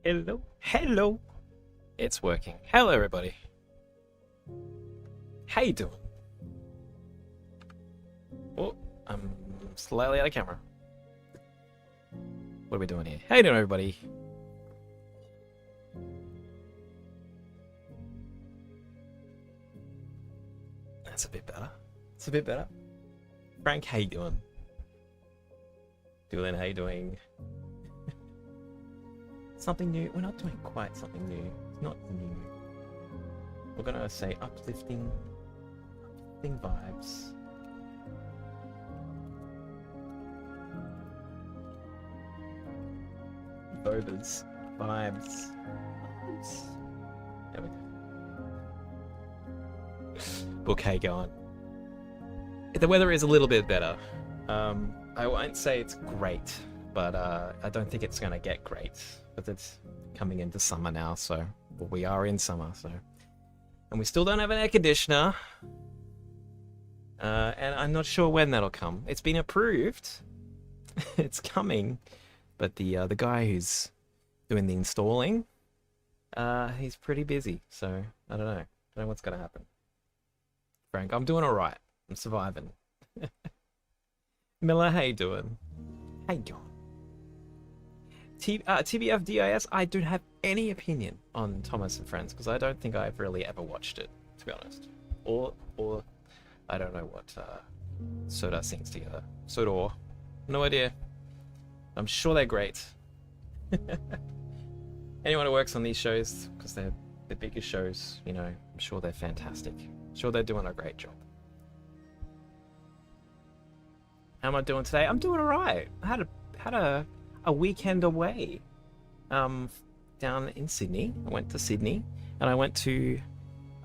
Hello. Hello. It's working. Hello, everybody. How you doing? Oh, I'm slightly out of camera. What are we doing here? How you doing, everybody? That's a bit better. It's a bit better. Frank, how you doing? Julian, how you doing? Something new? We're not doing quite something new. It's not new. We're gonna say uplifting vibes. Bobas. Vibes. There we go. Okay, go on. The weather is a little bit better. I won't say it's great, but I don't think it's gonna get great. But it's coming into summer now, so well, we are in summer, so, and we still don't have an air conditioner. And I'm not sure when that'll come. It's been approved. It's coming, but the guy who's doing the installing, he's pretty busy. So I don't know. I don't know what's gonna happen. Frank, I'm doing all right. I'm surviving. Miller, how you doing? How you going? TBF DIS, I don't have any opinion on Thomas and Friends because I don't think I've really ever watched it, to be honest. Or I don't know what Soda sings together. Soda, no idea. I'm sure they're great. Anyone who works on these shows, because they're the biggest shows, you know, I'm sure they're fantastic. I'm sure they're doing a great job. How am I doing today? I'm doing alright. I had a weekend away down in Sydney. I went to Sydney and I went to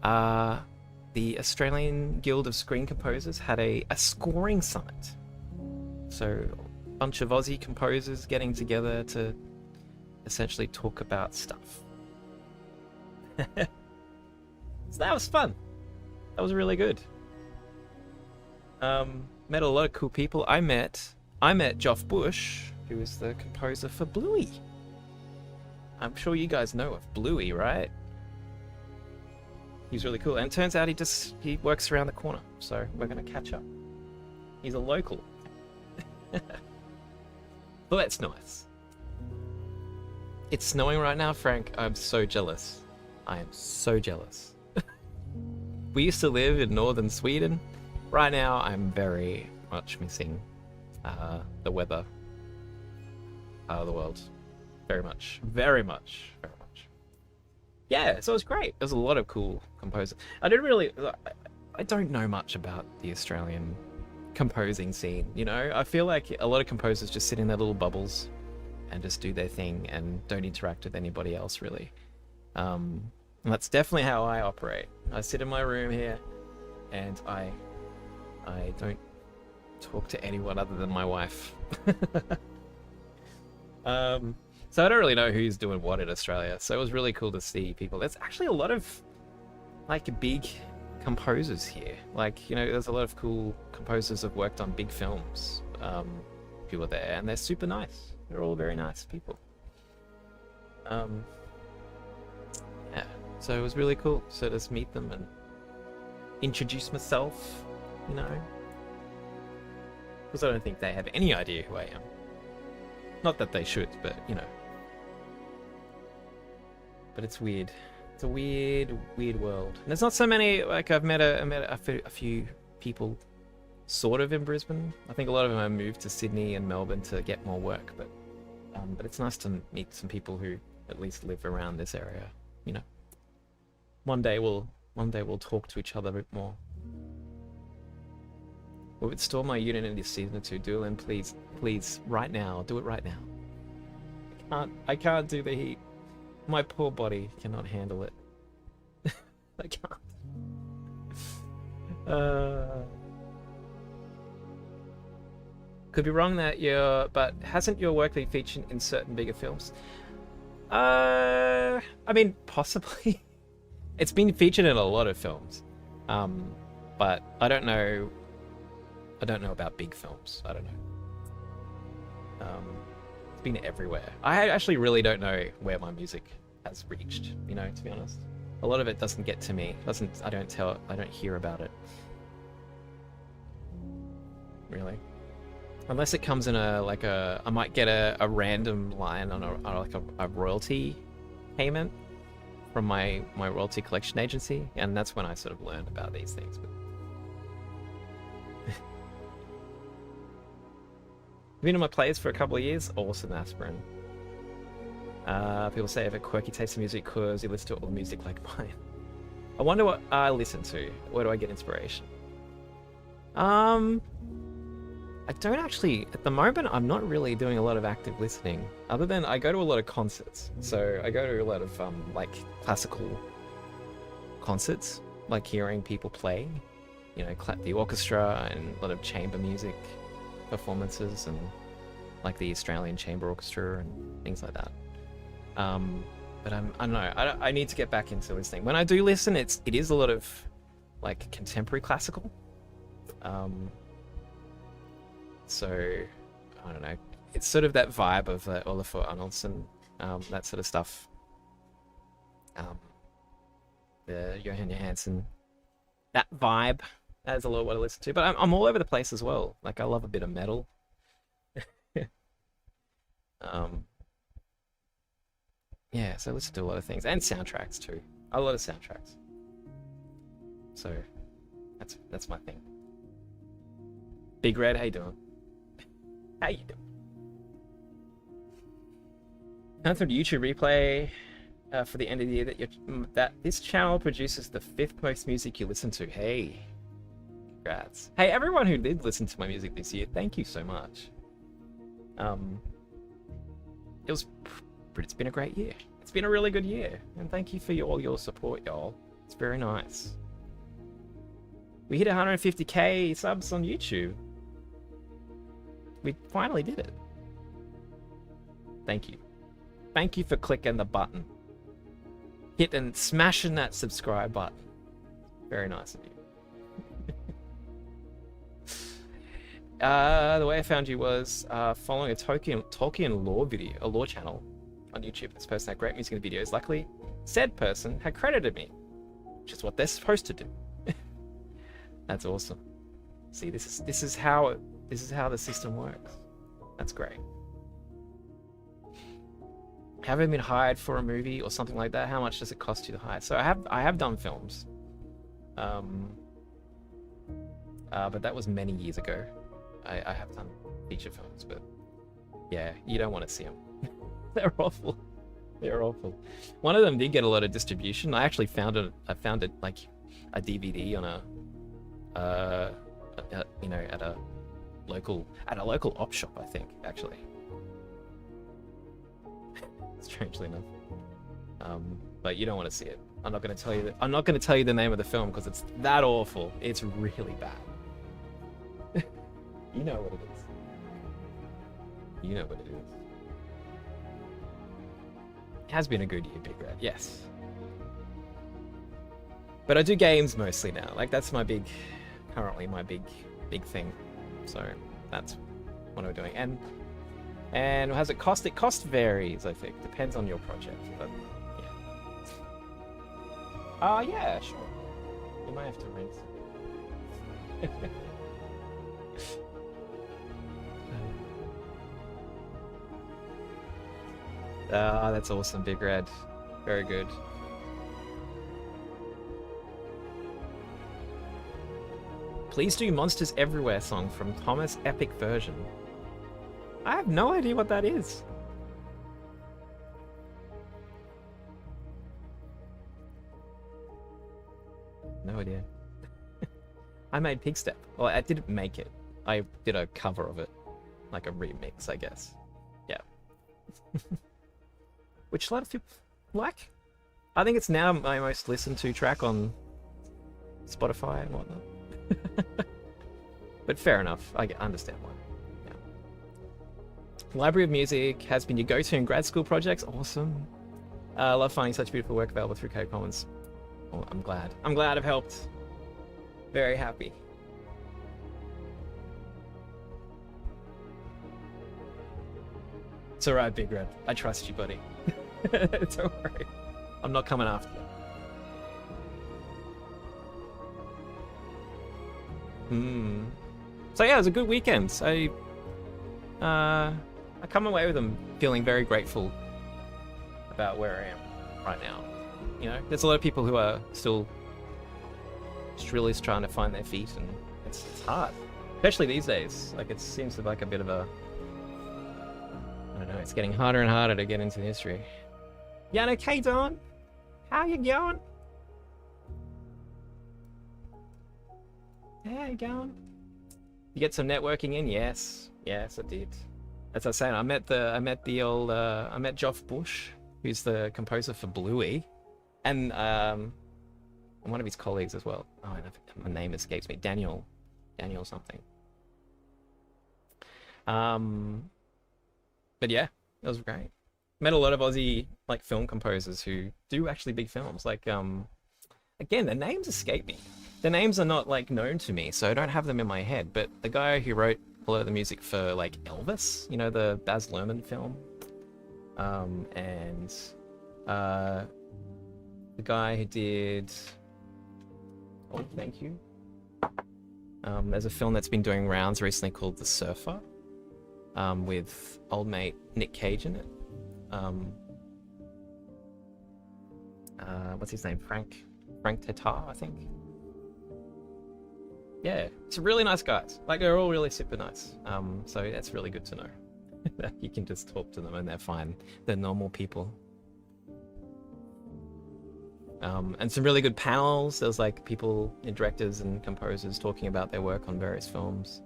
the Australian Guild of Screen Composers had a scoring summit. So a bunch of Aussie composers getting together to essentially talk about stuff. So that was fun. That was really good. Met a lot of cool people. I met Geoff Bush, who is the composer for Bluey. I'm sure you guys know of Bluey, right? He's really cool, and it turns out he works around the corner, so we're gonna catch up. He's a local. Well, that's nice. It's snowing right now, Frank. I'm so jealous. I am so jealous. We used to live in northern Sweden. Right now, I'm very much missing the weather part of the world. Very much. Very much. Very much. Yeah, so it was great. There's a lot of cool composers. I don't know much about the Australian composing scene, you know? I feel like a lot of composers just sit in their little bubbles and just do their thing and don't interact with anybody else, really. And that's definitely how I operate. I sit in my room here and I don't talk to anyone other than my wife. So I don't really know who's doing what in Australia. So it was really cool to see people. There's actually a lot of like big composers here. Like, you know, there's a lot of cool composers who've worked on big films. People are there and they're super nice. They're all very nice people. Yeah, so it was really cool to just meet them and introduce myself, you know, because I don't think they have any idea who I am. Not that they should, but you know. But it's weird. It's a weird world. And there's not so many. Like I've met a few people, sort of in Brisbane. I think a lot of them have moved to Sydney and Melbourne to get more work. But it's nice to meet some people who at least live around this area. You know. One day we'll talk to each other a bit more. Will it store my unit in this season or two? Dylan, please, right now. Do it right now. I can't do the heat. My poor body cannot handle it. I can't. Could be wrong but hasn't your work been featured in certain bigger films? I mean, possibly. It's been featured in a lot of films. But I don't know about big films. I don't know. It's been everywhere. I actually really don't know where my music has reached, you know, to be honest. A lot of it doesn't get to me. I don't hear about it. Really. Unless it comes in I might get a random line on a royalty payment from my royalty collection agency, and that's when I sort of learned about these things. But been on my plays for a couple of years. Awesome, Aspirin. People say I have a quirky taste in music because you listen to all the music like mine. I wonder what I listen to. Where do I get inspiration? I don't actually, at the moment, I'm not really doing a lot of active listening, other than I go to a lot of concerts. So I go to a lot of like classical concerts, like hearing people play, you know, the orchestra, and a lot of chamber music performances, and like the Australian Chamber Orchestra and things like that. But I don't know. I need to get back into listening. When I do listen, it is a lot of like contemporary classical. So I don't know. It's sort of that vibe of Olafur Arnaldsson, that sort of stuff. The Johan Johansson, that vibe. That's a lot of what I listen to. But I'm all over the place as well. Like I love a bit of metal. Yeah, so I listen to a lot of things, and soundtracks too. A lot of soundtracks. So that's my thing. Big Red, how you doing? How you doing? Come through the YouTube replay for the end of the year that this channel produces the 5th most music you listen to. Hey, congrats. Hey, everyone who did listen to my music this year, thank you so much. It's been a great year. It's been a really good year, and thank you for all your support, y'all. It's very nice. We hit 150k subs on YouTube. We finally did it. Thank you. Thank you for clicking the button. Smashing that subscribe button. Very nice of you. The way I found you was following a Tolkien lore video, a lore channel on YouTube. This person had great music in the videos. Luckily, said person had credited me, which is what they're supposed to do. That's awesome. See, this is how the system works. That's great. Have you been hired for a movie or something like that? How much does it cost you to hire? So I have done films, but that was many years ago. I have done feature films, but yeah, you don't want to see them. They're awful. They're awful. One of them did get a lot of distribution. I actually found it. I found it like a DVD on you know, at a local op shop, I think, actually. Strangely enough. But you don't want to see it. I'm not going to tell you the name of the film because it's that awful. It's really bad. You know what it is. You know what it is. It has been a good year, Big Red. Yes. But I do games mostly now. Like that's currently my big thing. So that's what I'm doing. And has it cost? It cost varies, I think. Depends on your project. But yeah. Yeah, sure. You might have to rent. That's awesome, Big Red. Very good. Please do Monsters Everywhere song from Thomas Epic Version. I have no idea what that is. No idea. I made Pig Step. Well, I didn't make it. I did a cover of it. Like a remix, I guess. Yeah. Which a lot of people like. I think it's now my most listened to track on Spotify and whatnot. But fair enough. I understand why. Yeah. Library of Music has been your go-to in grad school projects. Awesome. I love finding such beautiful work available through Code Commons. Oh, I'm glad. I'm glad I've helped. Very happy. It's alright, Big Red. I trust you, buddy. Don't worry. I'm not coming after you. So yeah, it was a good weekend. I come away with them feeling very grateful about where I am right now. You know, there's a lot of people who are still really trying to find their feet, and it's hard, especially these days. Like, it seems like a bit of a, I don't know, it's getting harder and harder to get into the industry. Yeah, okay, Don? How you going? How you going? You get some networking in? Yes, I did. As I was saying, I met Geoff Bush, who's the composer for Bluey, and one of his colleagues as well. Oh, my name escapes me. Daniel something. But yeah, it was great. Met a lot of Aussie like film composers who do actually big films. Like again, the names escape me. The names are not like known to me, so I don't have them in my head. But the guy who wrote a lot of the music for like Elvis, you know, the Baz Luhrmann film, and the guy who did, oh, thank you. There's a film that's been doing rounds recently called The Surfer, with old mate Nick Cage in it. What's his name? Frank Tatar, I think. Yeah, it's really nice guys. Like, they're all really super nice. So that's really good to know. That you can just talk to them and they're fine. They're normal people. And some really good panels. There's like people, directors and composers talking about their work on various films.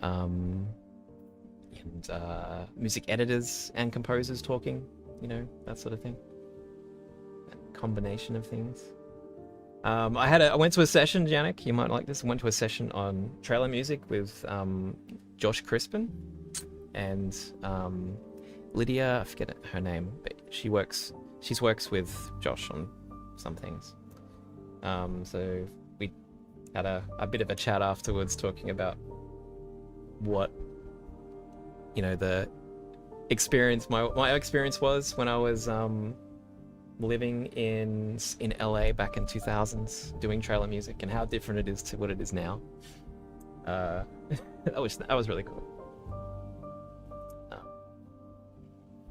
And music editors and composers talking, you know, that sort of thing. That combination of things. I went to a session, Janik, you might like this. I went to a session on trailer music with Josh Crispin and Lydia, I forget her name, but she works with Josh on some things. So we had a bit of a chat afterwards, talking about what, you know, the experience, my experience was when I was living in LA back in 2000s, doing trailer music, and how different it is to what it is now. That was really cool.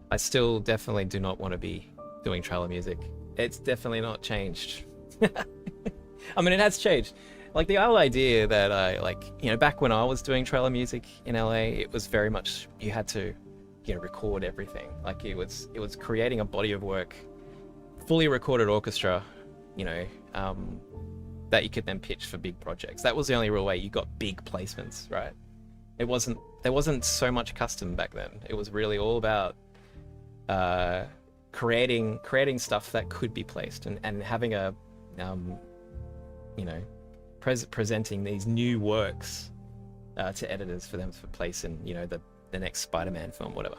I still definitely do not want to be doing trailer music. It's definitely not changed. I mean, it has changed. Like, the whole idea that I, like, you know, back when I was doing trailer music in LA, it was very much, you had to, you know, record everything. Like, it was creating a body of work, fully recorded orchestra, you know, that you could then pitch for big projects. That was the only real way you got big placements, right? There wasn't so much custom back then. It was really all about creating stuff that could be placed, and having a you know, presenting these new works to editors for them to place in, you know, the next Spider-Man film, whatever.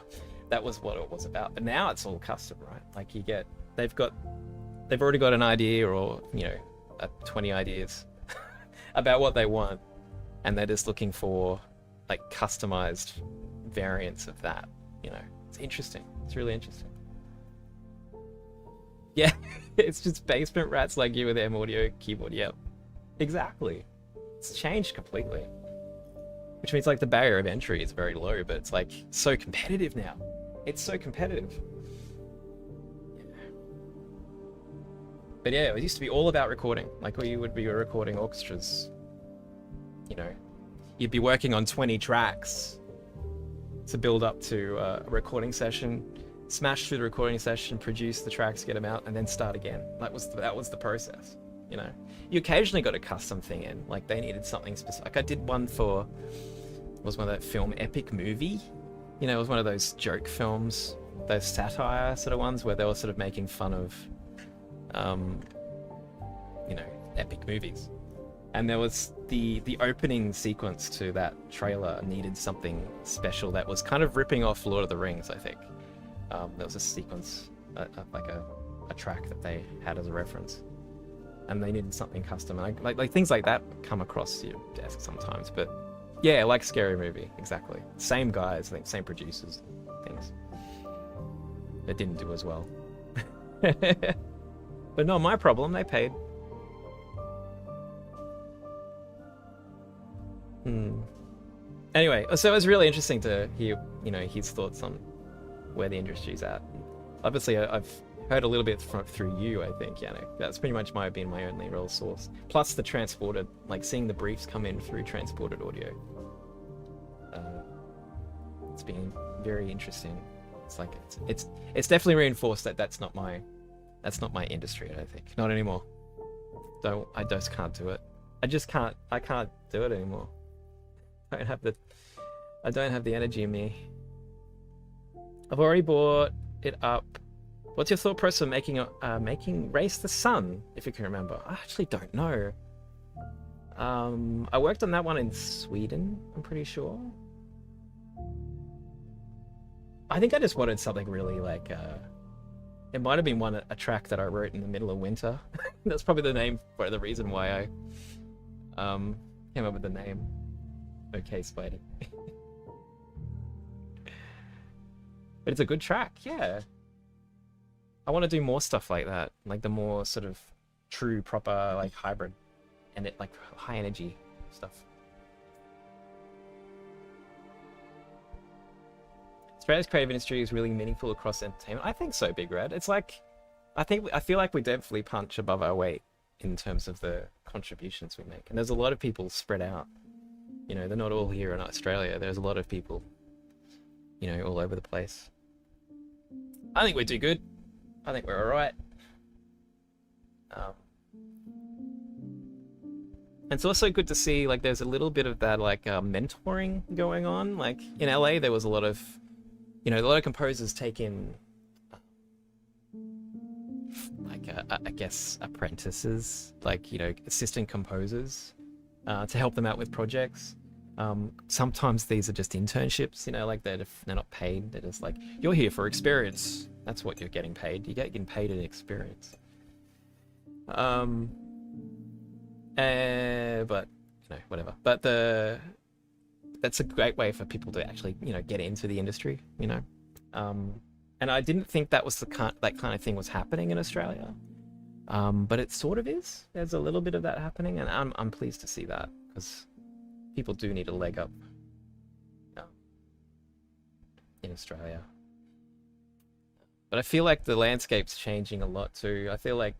That was what it was about. But now it's all custom, right? Like, they've already got an idea, or, you know, 20 ideas about what they want, and they're just looking for like customized variants of that. You know, it's interesting. It's really interesting. Yeah, it's just basement rats like you with M Audio keyboard. Yep, exactly. It's changed completely, which means like the barrier of entry is very low, but it's like so competitive now. It's so competitive. But yeah, it used to be all about recording. Like, where you would be recording orchestras. You know, you'd be working on 20 tracks to build up to a recording session, smash through the recording session, produce the tracks, get them out, and then start again. That was the process. You know, you occasionally got a custom thing in. Like, they needed something specific. Like, I did one for, was one of that film Epic Movie. You know, it was one of those joke films, those satire sort of ones where they were sort of making fun of, you know, epic movies. And there was the opening sequence to that trailer needed something special that was kind of ripping off Lord of the Rings, I think. There was a sequence, like a track that they had as a reference, and they needed something custom. And like things like that come across your desk sometimes, but Yeah, like Scary Movie, exactly. Same guys, I think, same producers, things. It didn't do as well. But not my problem, they paid. Anyway, so it was really interesting to hear, his thoughts on where the industry's at. Obviously, I've heard a little bit through you, I think, Yannick. That's pretty much been my only real source. Plus the transported, like seeing the briefs come in through transported audio. It's been very interesting. It's like it's definitely reinforced that that's not my industry. I don't think, not anymore. I just can't do it. I can't do it anymore. I don't have the energy in me. I've already bought it up. What's your thought process of making Race the Sun, if you can remember? I actually don't know. I worked on that one in Sweden, I'm pretty sure. I think I just wanted something really like, it might have been a track that I wrote in the middle of winter. That's probably the reason why I came up with the name. Okay, Spidey. But it's a good track, yeah. I want to do more stuff like that, like the more sort of true, proper, like hybrid, and it like high energy stuff. Australia's creative industry is really meaningful across entertainment. I think so, Big Red. It's like, I feel like we definitely punch above our weight in terms of the contributions we make, and there's a lot of people spread out. They're not all here in Australia. There's a lot of people, all over the place. I think we do good. I think we're all right. It's also good to see, like, there's a little bit of that, like, mentoring going on. Like, in LA, there was a lot of, a lot of composers take in, like, I guess, apprentices, like, assistant composers, to help them out with projects. Sometimes these are just internships, like they're not paid. They're just like, you're here for experience. That's what you're getting paid. You're getting paid an experience. But whatever. But that's a great way for people to actually, get into the industry, and I didn't think that was that kind of thing was happening in Australia. But it sort of is. There's a little bit of that happening, and I'm pleased to see that, because people do need a leg up in Australia. But I feel like the landscape's changing a lot too. I feel like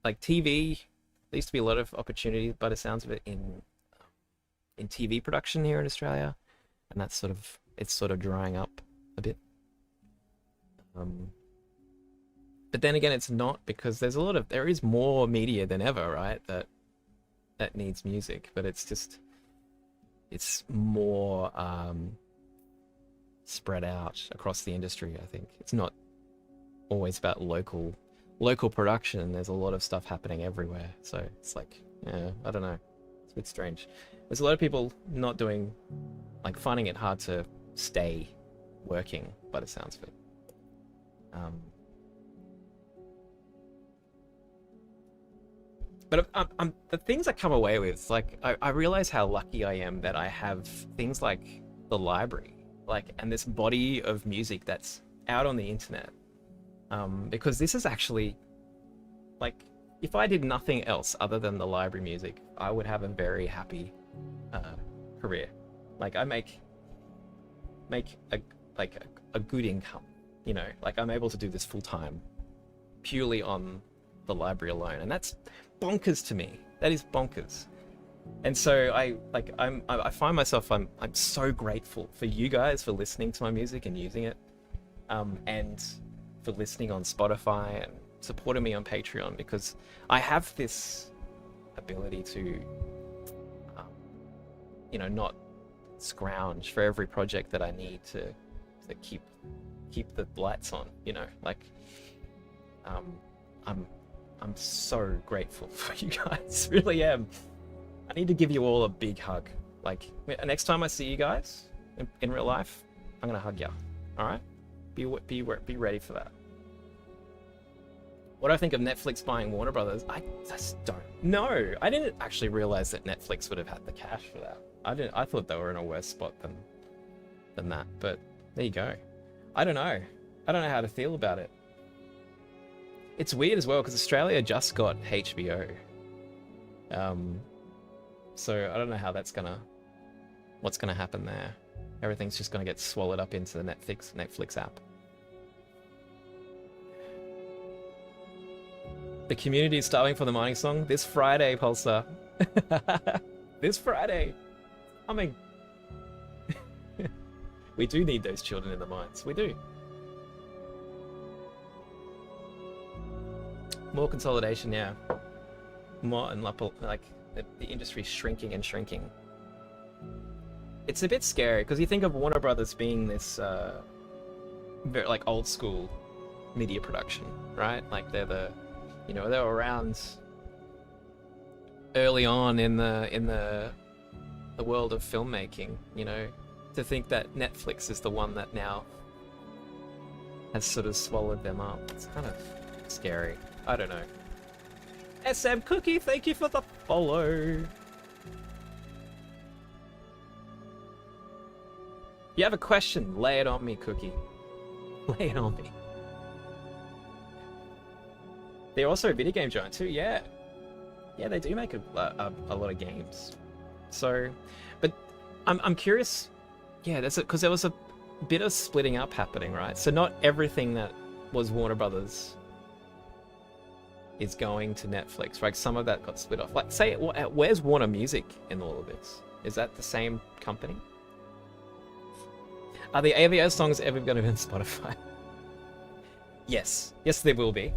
TV, there used to be a lot of opportunity, by the sounds of it, in TV production here in Australia, and it's sort of drying up a bit. But then again, it's not, because there is more media than ever, right? That needs music, but it's more spread out across the industry. I think it's not always about local production. There's a lot of stuff happening everywhere, so it's like, yeah, I don't know, it's a bit strange. There's a lot of people not doing, like, finding it hard to stay working, by the sounds of it. But the things I come away with, like, I realize how lucky I am that I have things like the library, like, and this body of music that's out on the internet. Because this is actually, like, if I did nothing else other than the library music, I would have a very happy career. Like, I make a good income, like, I'm able to do this full time purely on the library alone, and that's bonkers to me. That is bonkers. And so I find myself, I'm so grateful for you guys for listening to my music and using it, and for listening on Spotify and supporting me on Patreon, because I have this ability to not scrounge for every project that I need to keep the lights on, like, I'm so grateful for you guys. Really am. I need to give you all a big hug. Like, next time I see you guys in real life, I'm gonna hug you. All right? Be ready for that. What do I think of Netflix buying Warner Brothers? I just don't know. I didn't actually realize that Netflix would have had the cash for that. I thought they were in a worse spot than that, but there you go. I don't know. I don't know how to feel about it. It's weird as well because Australia just got HBO. So I don't know how what's gonna happen there. Everything's just gonna get swallowed up into the Netflix app. The community is starving for the mining song this Friday, Pulsar. This Friday. Coming. We do need those children in the mines. We do. More consolidation, yeah. More and like the industry's shrinking and shrinking. It's a bit scary because you think of Warner Brothers being this very like old school media production, right? Like they're they were around early on in the world of filmmaking, you know. To think that Netflix is the one that now has sort of swallowed them up. It's kind of scary. I don't know. SM Cookie, thank you for the follow. You have a question, lay it on me, Cookie. Lay it on me. They're also a video game giant too, yeah. Yeah, they do make a lot of games. So, but I'm curious. Yeah, that's it, because there was a bit of splitting up happening, right? So not everything that was Warner Brothers is going to Netflix, right? Some of that got split off. Like, say, where's Warner Music in all of this? Is that the same company? Are the AVO songs ever going to be on Spotify? Yes, they will be.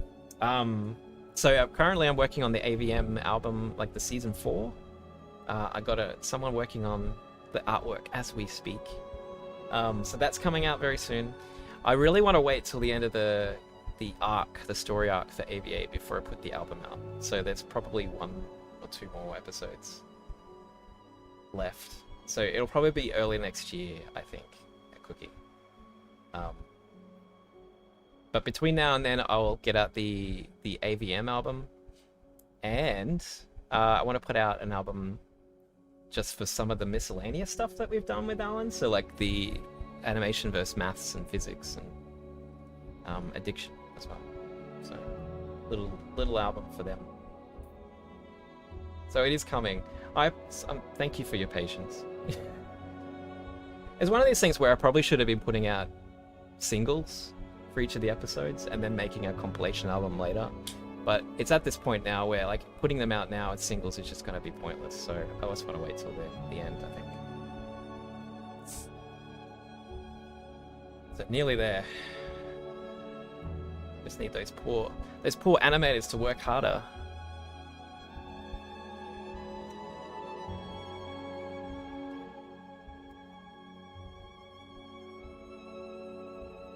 So currently I'm working on the AVM album, like the season 4. I got someone working on the artwork as we speak. So that's coming out very soon. I really want to wait till the end of the story arc for AV8 before I put the album out. So there's probably 1 or 2 more episodes left. So it'll probably be early next year, I think, at Cookie. But between now and then, I'll get out the AVM album, and I want to put out an album just for some of the miscellaneous stuff that we've done with Alan. So like the animation versus maths and physics and addiction as well. So little album for them. So it is coming. Thank you for your patience. It's one of these things where I probably should have been putting out singles for each of the episodes and then making a compilation album later. But it's at this point now where like putting them out now as singles is just going to be pointless. So I just want to wait till the end, I think. So nearly there. Just need those poor animators to work harder.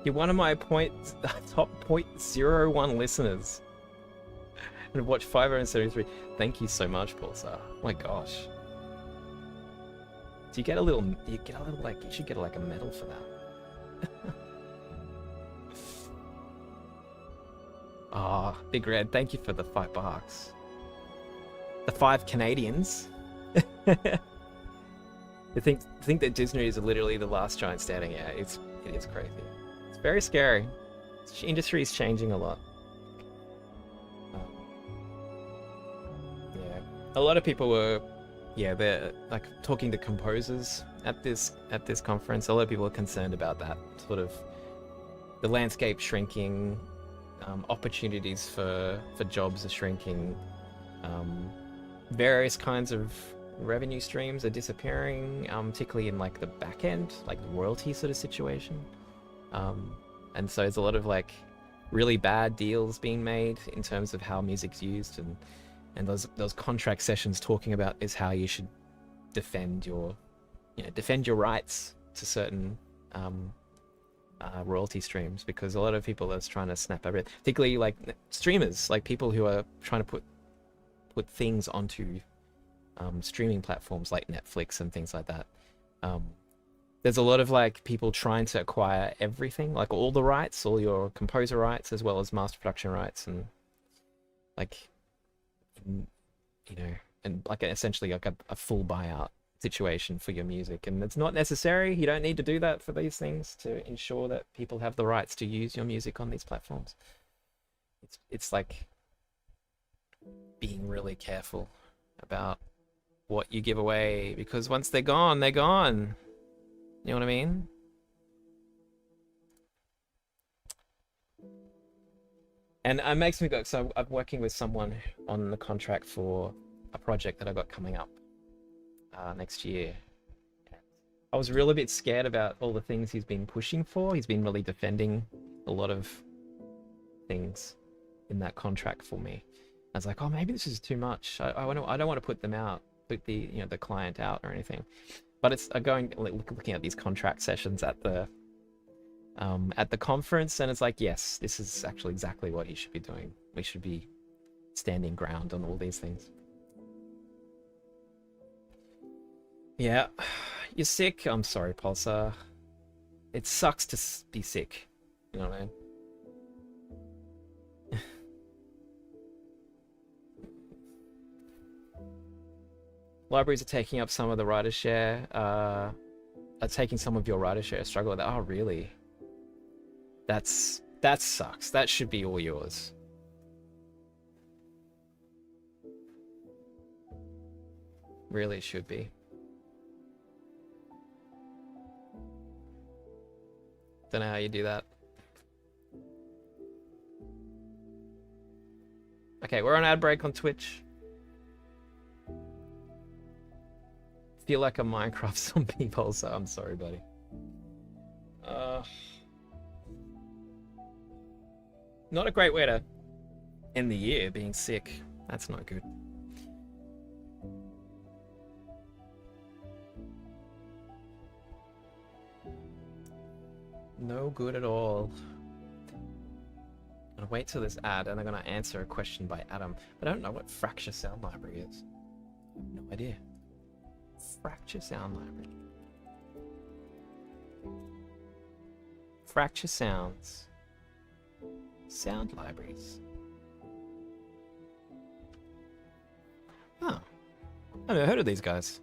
You're one of my top 0.01 listeners. And I've watched 573. Thank you so much, Pulsar. Oh my gosh. Do you get a little like, you should get like a medal for that. Ah, oh, Big Red, thank you for the $5. The 5 Canadians. You think that Disney is literally the last giant standing? Yeah, it is crazy. It's very scary. The industry is changing a lot. Yeah, a lot of people were, they're like talking to composers at this conference. A lot of people are concerned about that sort of the landscape shrinking, opportunities for jobs are shrinking, various kinds of revenue streams are disappearing, particularly in like the back end, like the royalty sort of situation. And so there's a lot of like really bad deals being made in terms of how music's used, and those contract sessions talking about is how you should defend your rights to certain royalty streams, because a lot of people are trying to snap everything, particularly like streamers, like people who are trying to put things onto streaming platforms like Netflix and things like that. There's a lot of like people trying to acquire everything, like all the rights, all your composer rights as well as master production rights, and like, and like essentially like a full buyout situation for your music, and it's not necessary. You don't need to do that for these things to ensure that people have the rights to use your music on these platforms. It's like being really careful about what you give away, because once they're gone, they're gone. You know what I mean? And it makes me go, so I'm working with someone on the contract for a project that I got coming up next year. I was really a bit scared about all the things he's been pushing for. He's been really defending a lot of things in that contract for me. I was like, oh, maybe this is too much. I don't want to put them out, put the the client out or anything. But it's looking at these contract sessions at the conference, and it's like, yes, this is actually exactly what he should be doing. We should be standing ground on all these things. Yeah, you're sick. I'm sorry, Pulsar. It sucks to be sick. You know what I mean? Libraries are taking up some of the rider share. Are taking some of your rider share. Struggle with that. Oh, really? That sucks. That should be all yours. Really should be. Don't know how you do that. Okay, we're on ad break on Twitch. Feel like a Minecraft zombie, Pulsar. I'm sorry, buddy. Not a great way to end the year, being sick. That's not good. No good at all. I'm gonna wait till this ad, and I'm gonna answer a question by Adam. I don't know what Fracture Sound Library is. I have no idea. Fracture Sound Library. Fracture Sounds. Sound libraries. Oh. I've never heard of these guys.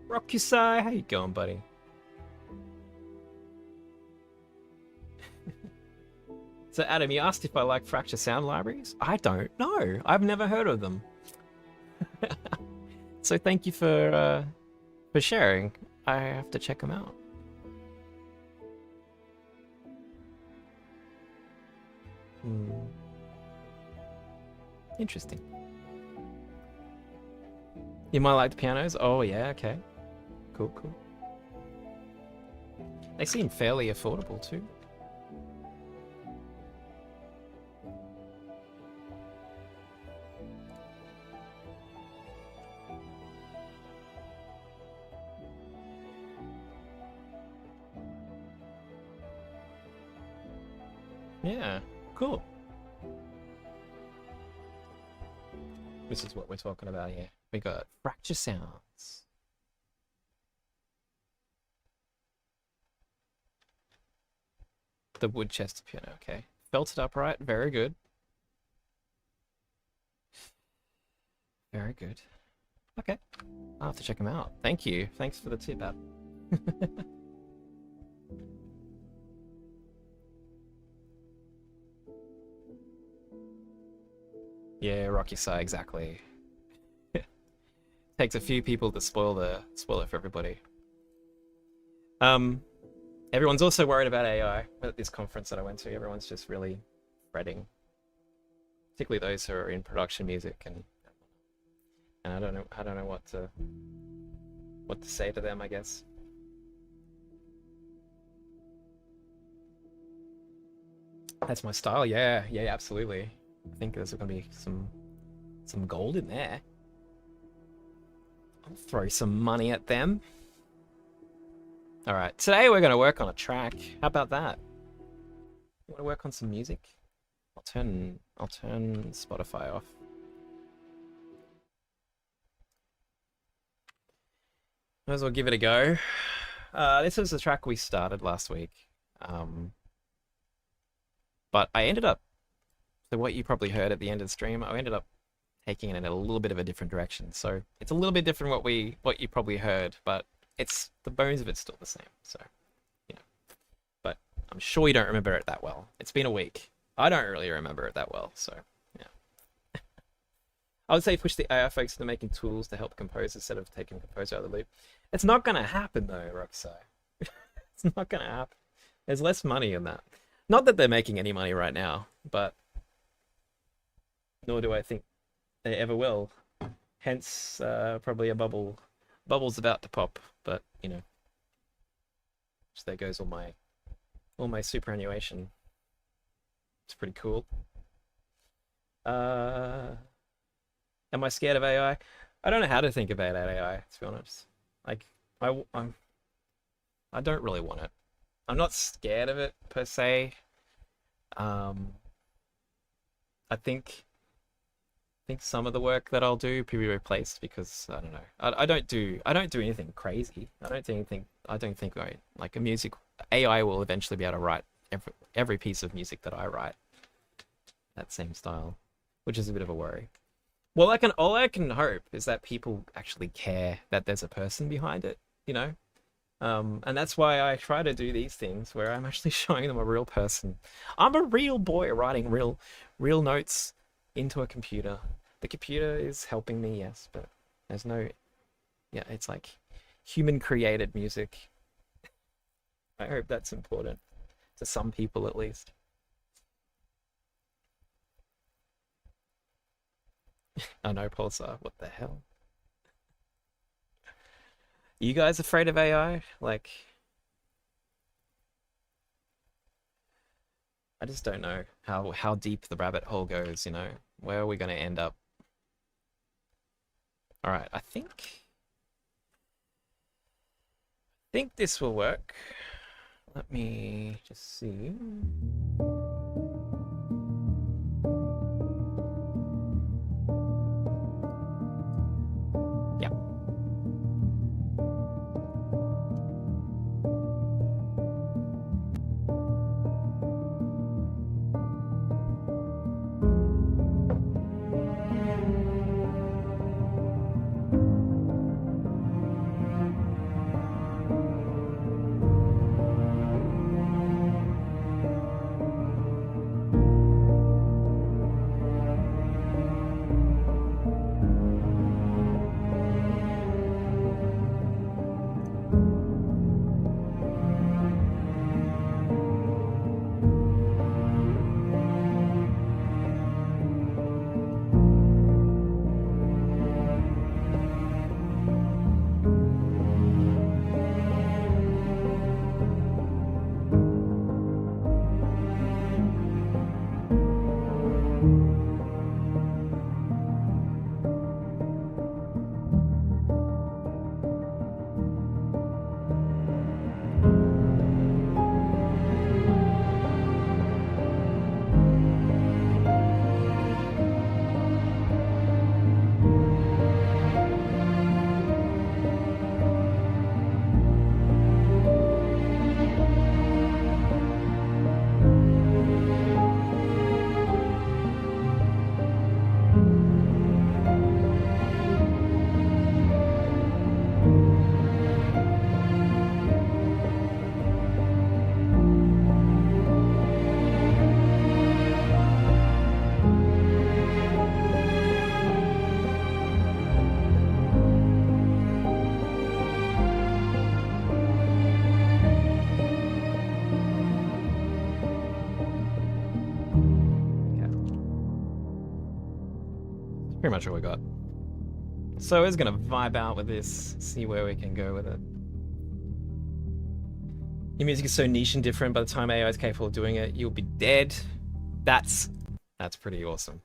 Rokusai, how you going, buddy? So Adam, you asked if I like Fracture Sound Libraries? I don't know. I've never heard of them. So thank you for sharing. I have to check them out. Interesting. You might like the pianos? Oh yeah, okay. Cool, cool. They seem fairly affordable too. Yeah, cool. This is what we're talking about here. We got Fracture Sounds. The Woodchester piano, okay. Belted upright, very good. Very good. Okay, I'll have to check them out. Thank you. Thanks for the tip, Ab. Yeah, Rocky Sai, exactly. Takes a few people to spoil it for everybody. Everyone's also worried about AI at this conference that I went to. Everyone's just really fretting, particularly those who are in production music, and I don't know what to say to them, I guess. That's my style. Yeah, absolutely. I think there's gonna be some gold in there. I'll throw some money at them. All right, today we're gonna work on a track. How about that? You want to work on some music? I'll turn Spotify off. Might as well give it a go. This was the track we started last week, but I ended up So what you probably heard at the end of the stream, I ended up taking it in a little bit of a different direction. So it's a little bit different what you probably heard, but it's the bones of it's still the same. So you know, but I'm sure you don't remember it that well. It's been a week. I don't really remember it that well. So yeah, I would say push the AI folks into making tools to help compose instead of taking composer out of the loop. It's not gonna happen though, Roxy. It's not gonna happen. There's less money in that. Not that they're making any money right now, but nor do I think they ever will. Hence, probably a bubble's about to pop. But you know, so there goes all my superannuation. It's pretty cool. Am I scared of AI? I don't know how to think about AI, to be honest. Like, I'm, I don't really want it. I'm not scared of it per se. Um, I think some of the work that I'll do will be replaced because I don't know. I don't do anything crazy. I don't think like a music AI will eventually be able to write every piece of music that I write that same style, which is a bit of a worry. Well, all I can hope is that people actually care that there's a person behind it, you know? And that's why I try to do these things where I'm actually showing them a real person. I'm a real boy writing real notes into a computer. The computer is helping me, yes, but there's no, yeah, it's like human created music. I hope that's important to some people at least. I know, Pulsar, what the hell? You guys afraid of AI? Like, I just don't know how deep the rabbit hole goes, you know? Where are we going to end up? All right, I think this will work. Let me just see. Yeah. Pretty much all we got. So we're just gonna vibe out with this, see where we can go with it. Your music is so niche and different. By the time AI is capable of doing it, you'll be dead. That's pretty awesome.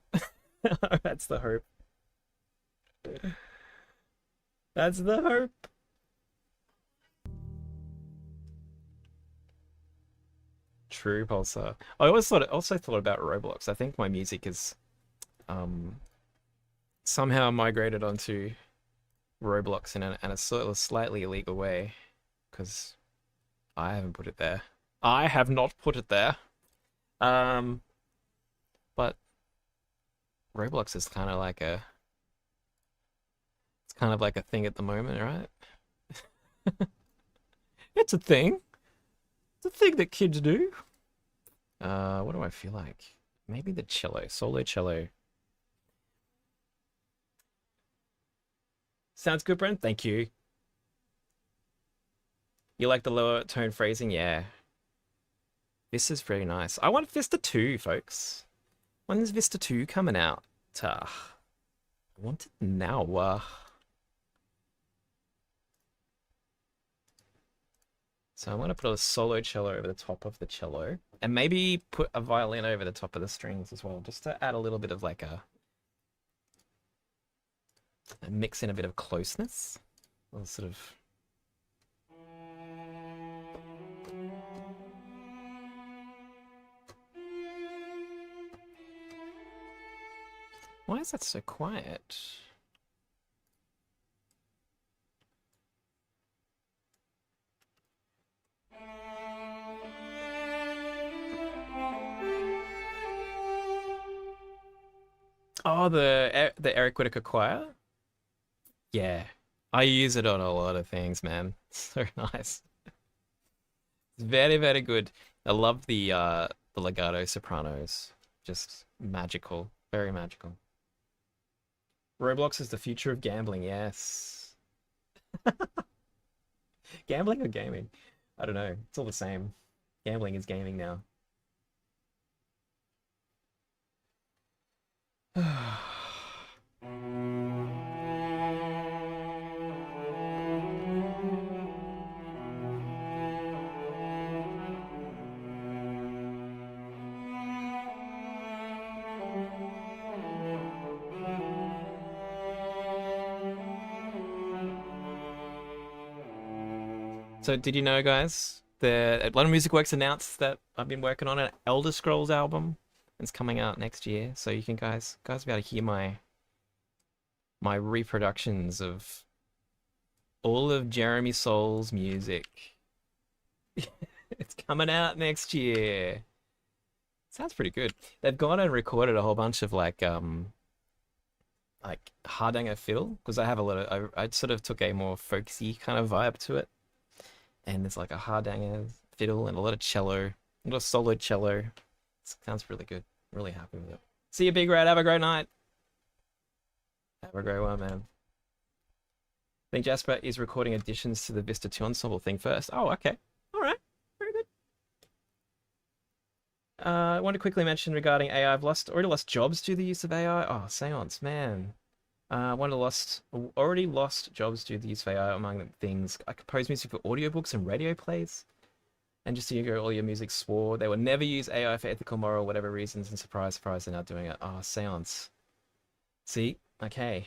That's the hope. That's the hope. True, Pulsar. I also thought about Roblox. I think my music is somehow migrated onto Roblox in a sort of slightly illegal way, because I haven't put it there. I have not put it there. But Roblox is kind of like it's kind of like a thing at the moment, right? It's a thing. It's a thing that kids do. What do I feel like? Maybe the cello, solo cello. Sounds good, Brent. Thank you. You like the lower tone phrasing? Yeah. This is very nice. I want Vista 2, folks. When is Vista 2 coming out? I want it now. So I want to put a solo cello over the top of the cello, and maybe put a violin over the top of the strings as well, just to add a little bit of like a mix in a bit of closeness. Or sort of. Why is that so quiet? Oh, the Eric Whitacre choir? Yeah. I use it on a lot of things, man. So nice. It's very, very good. I love the legato sopranos. Just magical. Very magical. Roblox is the future of gambling, yes. Gambling or gaming? I don't know. It's all the same. Gambling is gaming now. So did you know, guys, the London Music Works announced that I've been working on an Elder Scrolls album. It's coming out next year, so you can guys will be able to hear my reproductions of all of Jeremy Soul's music. It's coming out next year. Sounds pretty good. They've gone and recorded a whole bunch of like hardanger fiddle, because I have a lot of I sort of took a more folksy kind of vibe to it. And there's like a hardanger fiddle and a lot of cello, a lot of solo cello. It sounds really good. Really happy with it. See you, Big Red. Have a great night. Have a great one, man. I think Jasper is recording additions to the Vista 2 ensemble thing first. Oh, okay. All right. Very good. I want to quickly mention regarding AI. I've already lost jobs due to the use of AI. Oh, Seance, man. Already lost jobs due to the use of AI, among the things. I compose music for audiobooks and radio plays. And just so you go, all your music swore they would never use AI for ethical, moral, whatever reasons, and surprise, surprise, they're not doing it. Oh, Seance. See? Okay.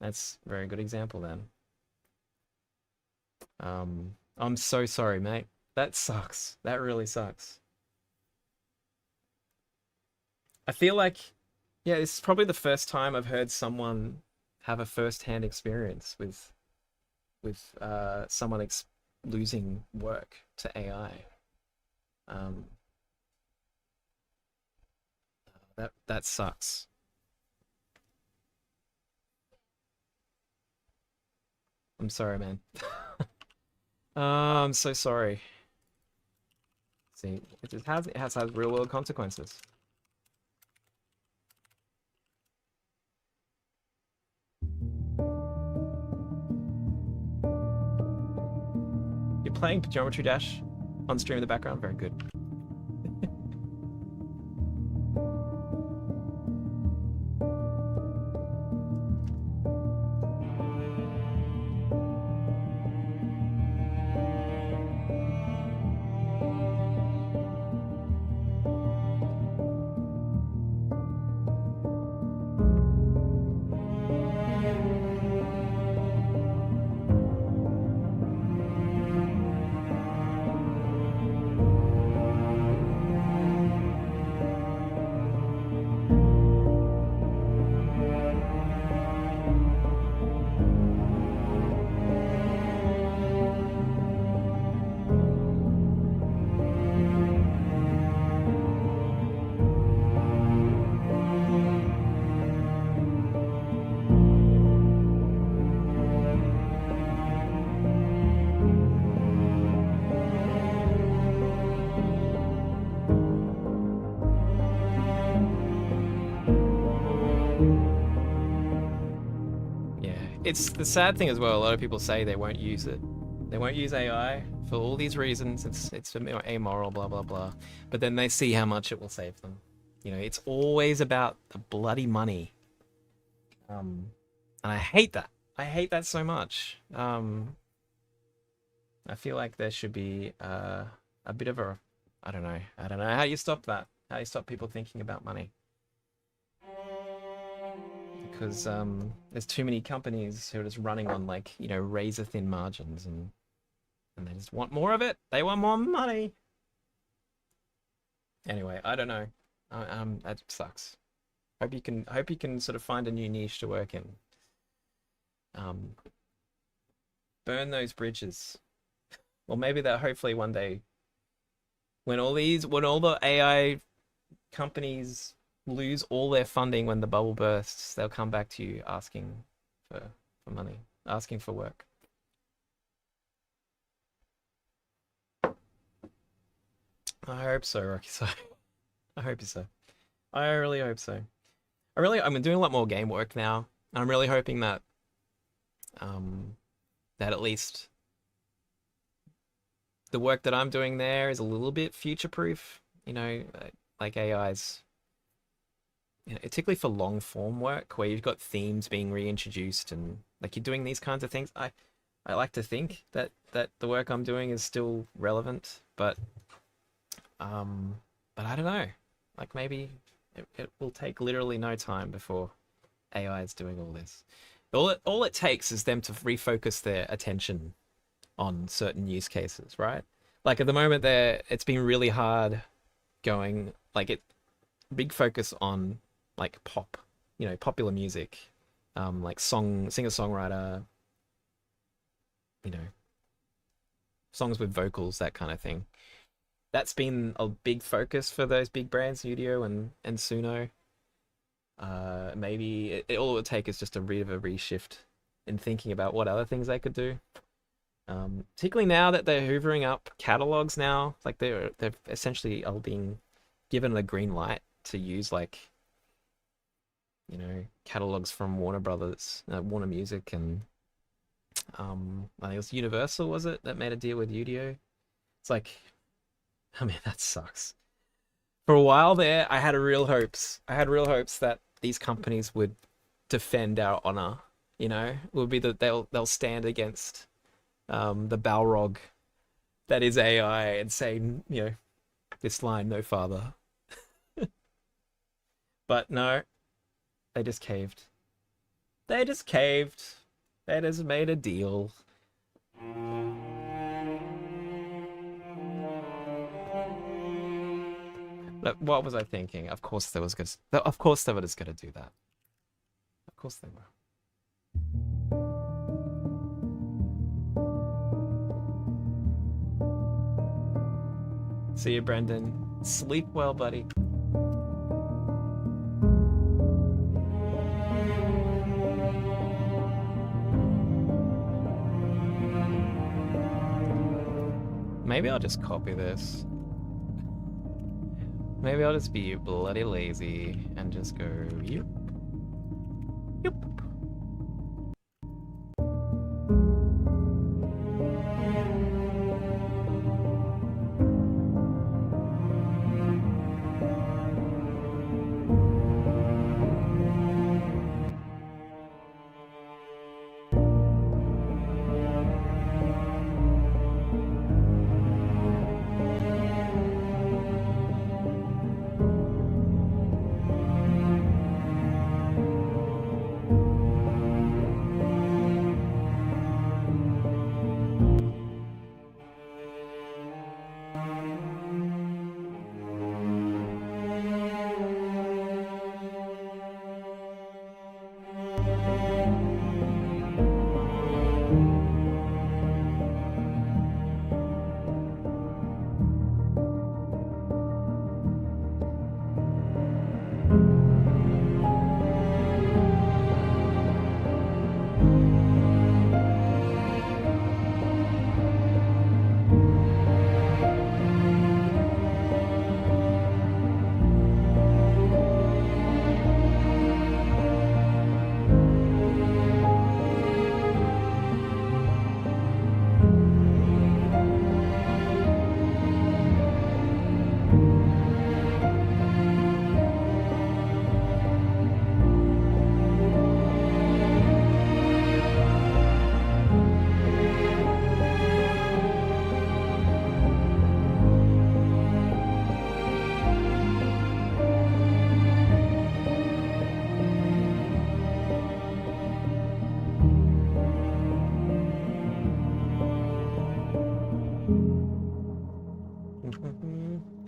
That's a very good example then. I'm so sorry, mate. That sucks. That really sucks. I feel like, yeah, this is probably the first time I've heard someone have a first-hand experience with someone losing work to AI. That sucks. I'm sorry, man. I'm so sorry. See, it has had real world consequences. You're playing Geometry Dash on stream in the background. Very good. it's the sad thing as well. A lot of people say they won't use it. They won't use AI for all these reasons. It's amoral, blah blah blah. But then they see how much it will save them. You know, it's always about the bloody money. And I hate that. I hate that so much. I feel like there should be a bit of a, I don't know how you stop that. How you stop people thinking about money. Because there's too many companies who are just running on, like, you know, razor thin margins, and they just want more of it. They want more money. Anyway, I don't know. That sucks. Hope you can sort of find a new niche to work in. Burn those bridges. Well, maybe that hopefully one day, when all the AI companies lose all their funding, when the bubble bursts, they'll come back to you asking for money, asking for work. I hope so, Rocky. So I hope so. I really hope so. I'm doing a lot more game work now. I'm really hoping that that at least the work that I'm doing there is a little bit future proof. You know, like AI's, you know, particularly for long form work where you've got themes being reintroduced and like you're doing these kinds of things. I like to think that the work I'm doing is still relevant, but I don't know. Like maybe it will take literally no time before AI is doing all this. All it takes is them to refocus their attention on certain use cases, right? Like at the moment it's been really hard going, like big focus on like pop, you know, popular music, like singer-songwriter, you know, songs with vocals, that kind of thing. That's been a big focus for those big brands, Udio and Suno. Maybe all it would take is just a bit of a reshift in thinking about what other things they could do. Particularly now that they're hoovering up catalogs now, like they're essentially are being given a green light to use, like, you know, catalogs from Warner Brothers, Warner Music, and I think it was Universal, was it, that made a deal with Udio? It's like, I mean, that sucks. For a while there, I had real hopes that these companies would defend our honor. You know, would be that they'll stand against the Balrog that is AI and say, you know, this line, no father. But no, they just caved. They just made a deal. What was I thinking? Of course they were just gonna do that. Of course they were. See you, Brendan. Sleep well, buddy. Maybe I'll just copy this. Maybe I'll just be bloody lazy and just go, yep. Yep.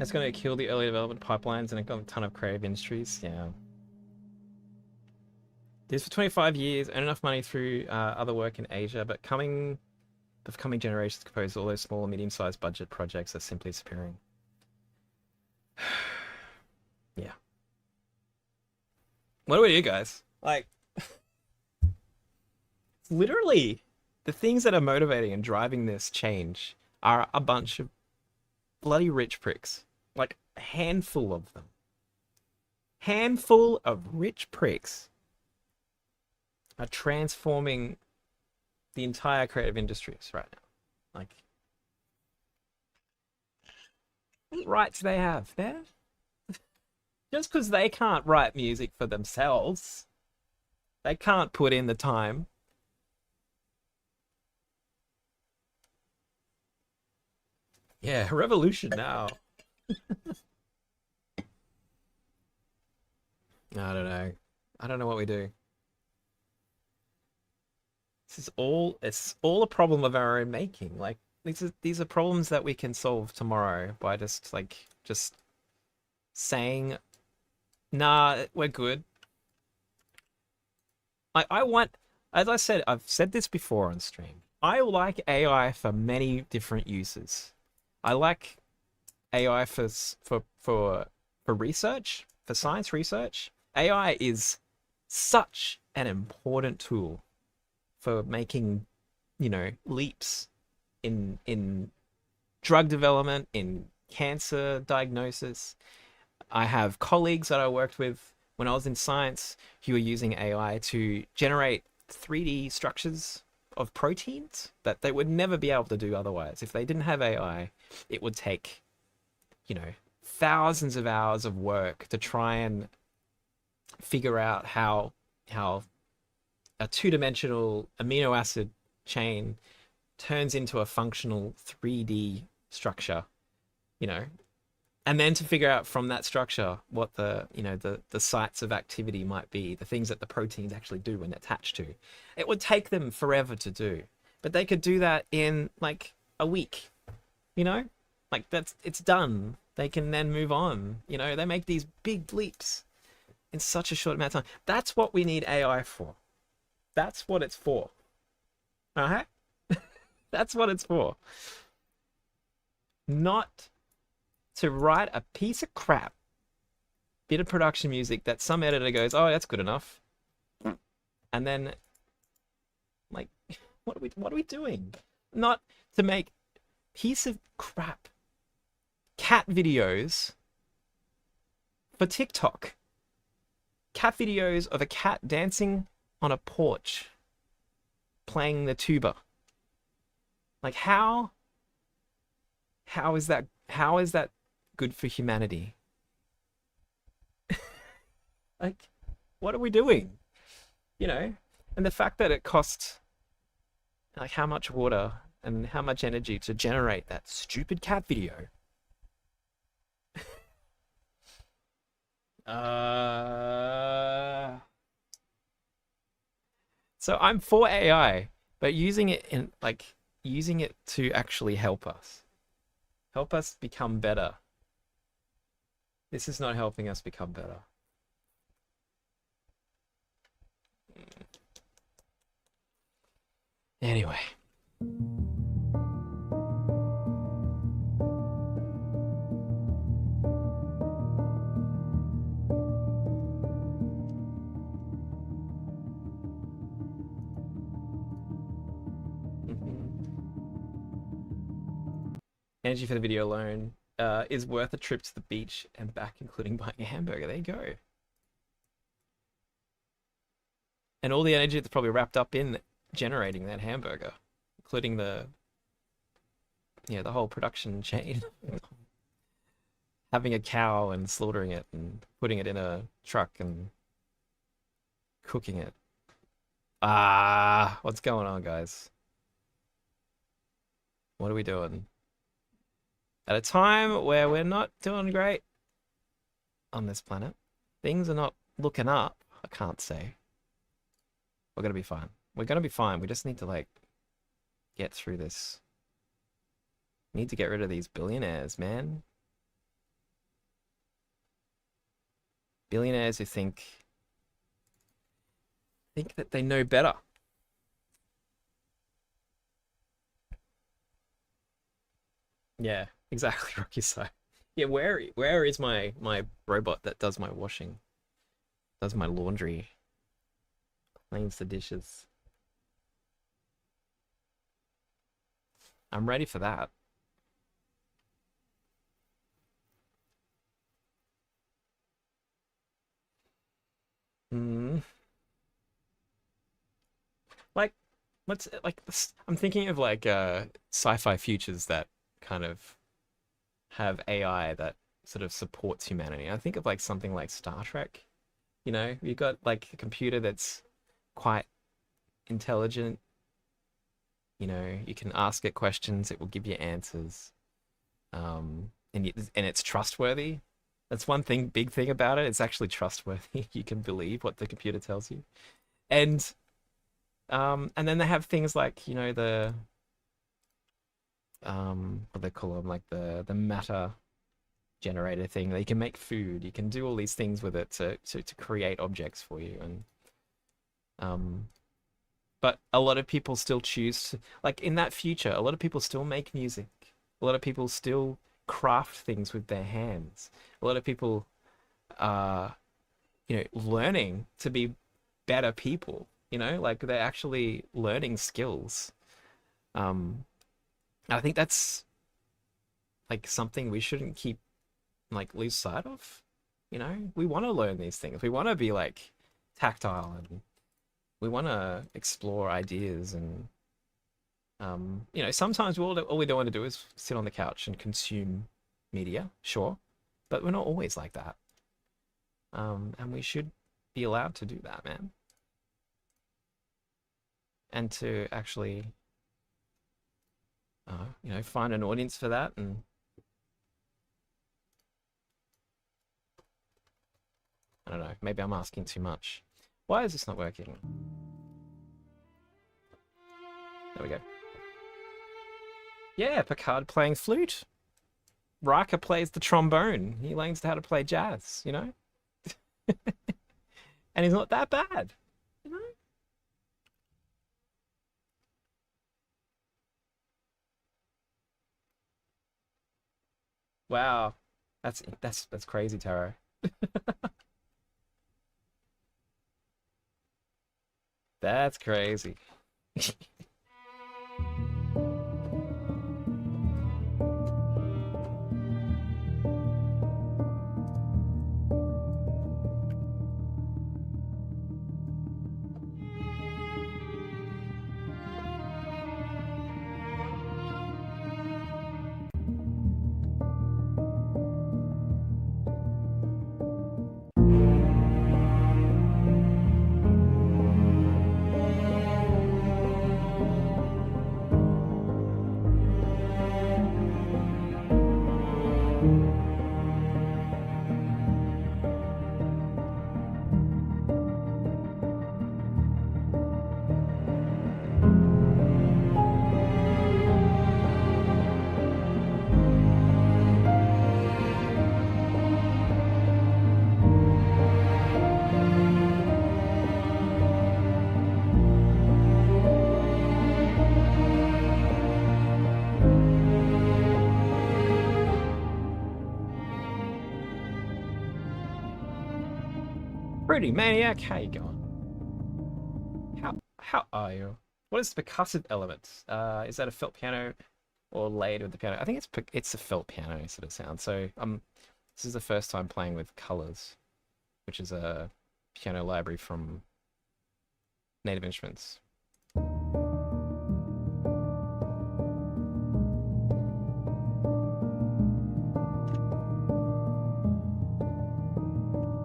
It's going to kill the early development pipelines and a ton of creative industries. Yeah. This for 25 years, earn enough money through other work in Asia, but the coming generations compose all those small and medium-sized budget projects are simply disappearing. Yeah. What do we do, guys? Like, literally, the things that are motivating and driving this change are a bunch of bloody rich pricks. Like, a handful of them. Handful of rich pricks are transforming the entire creative industries right now. Like, what rights do they have, man? Just because they can't write music for themselves, they can't put in the time. Yeah, revolution now. I don't know. I don't know what we do. It's all a problem of our own making. Like these are problems that we can solve tomorrow by just saying, nah, we're good. I want, as I said, I've said this before on stream. I like AI for many different uses. I like AI for research, for science research. AI is such an important tool for making, leaps in drug development, in cancer diagnosis. I have colleagues that I worked with when I was in science who were using AI to generate 3D structures of proteins that they would never be able to do otherwise. If they didn't have AI, it would take, thousands of hours of work to try and figure out how a two-dimensional amino acid chain turns into a functional 3D structure, and then to figure out from that structure what the sites of activity might be, the things that the proteins actually do when attached to. It would take them forever to do, but they could do that in like a week, like it's done. They can then move on. They make these big leaps in such a short amount of time. That's what we need AI for. That's what it's for. All right? That's what it's for. Not to write a piece of crap bit of production music that some editor goes, oh, that's good enough. And then, like, what are we doing? Not to make piece of crap cat videos for TikTok. Cat videos of a cat dancing on a porch playing the tuba. Like how is that good for humanity? Like, what are we doing? And the fact that it costs like how much water and how much energy to generate that stupid cat video. So I'm for AI, but using it to actually help us become better. This is not helping us become better. Anyway. Energy for the video alone is worth a trip to the beach and back, including buying a hamburger. There you go. And all the energy that's probably wrapped up in generating that hamburger, including the whole production chain. Having a cow and slaughtering it and putting it in a truck and cooking it. What's going on, guys? What are we doing? At a time where we're not doing great on this planet. Things are not looking up, I can't say. We're going to be fine. We're going to be fine. We just need to, get through this. Need to get rid of these billionaires, man. Billionaires who think that they know better. Yeah, exactly, Rocky. So, yeah, where is my robot that does my washing, does my laundry, cleans the dishes? I'm ready for that. Hmm. Like, what's like this? I'm thinking of like sci-fi futures that kind of have AI that sort of supports humanity. I think of like something like Star Trek. You know, you've got like a computer that's quite intelligent. You know, you can ask it questions, it will give you answers. And it's trustworthy. That's one thing, big thing about it. It's actually trustworthy. You can believe what the computer tells you. And then they have things like, you know, the what they call them, like the matter generator thing. They can make food. You can do all these things with it to create objects for you. And um, but a lot of people still choose to, like in that future, a lot of people still make music. A lot of people still craft things with their hands. A lot of people are, you know, learning to be better people. You know, like they're actually learning skills. Um, I think that's like something we shouldn't keep like lose sight of. You know, we want to learn these things. We want to be like tactile and we want to explore ideas and you know, sometimes all we don't want to do is sit on the couch and consume media, sure, but we're not always like that. And we should be allowed to do that, man, and to actually, you know, find an audience for that. And I don't know, maybe I'm asking too much. Why is this not working? There we go. Yeah, Picard playing flute. Riker plays the trombone. He learns how to play jazz, you know? And he's not that bad, you know? Wow. That's crazy, Taro. That's crazy. Pretty maniac, how you going? How are you? What is the percussive element? Is that a felt piano or layered with the piano? I think it's a felt piano sort of sound. So this is the first time playing with colors, which is a piano library from Native Instruments.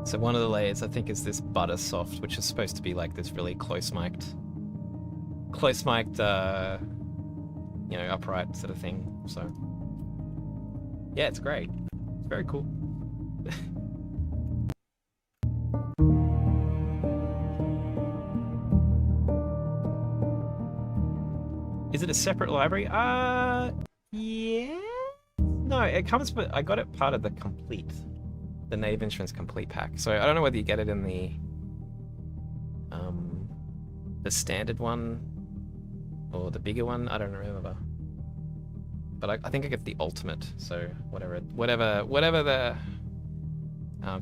So one of the layers I think is this butter soft, which is supposed to be like this really close mic'd, you know, upright sort of thing. So yeah, it's great. It's very cool. Is it a separate library? Yeah. No, it comes, but I got it part of the complete. The Native Instruments complete pack. So I don't know whether you get it in the standard one or the bigger one. I don't remember. But I think I get the ultimate. So whatever the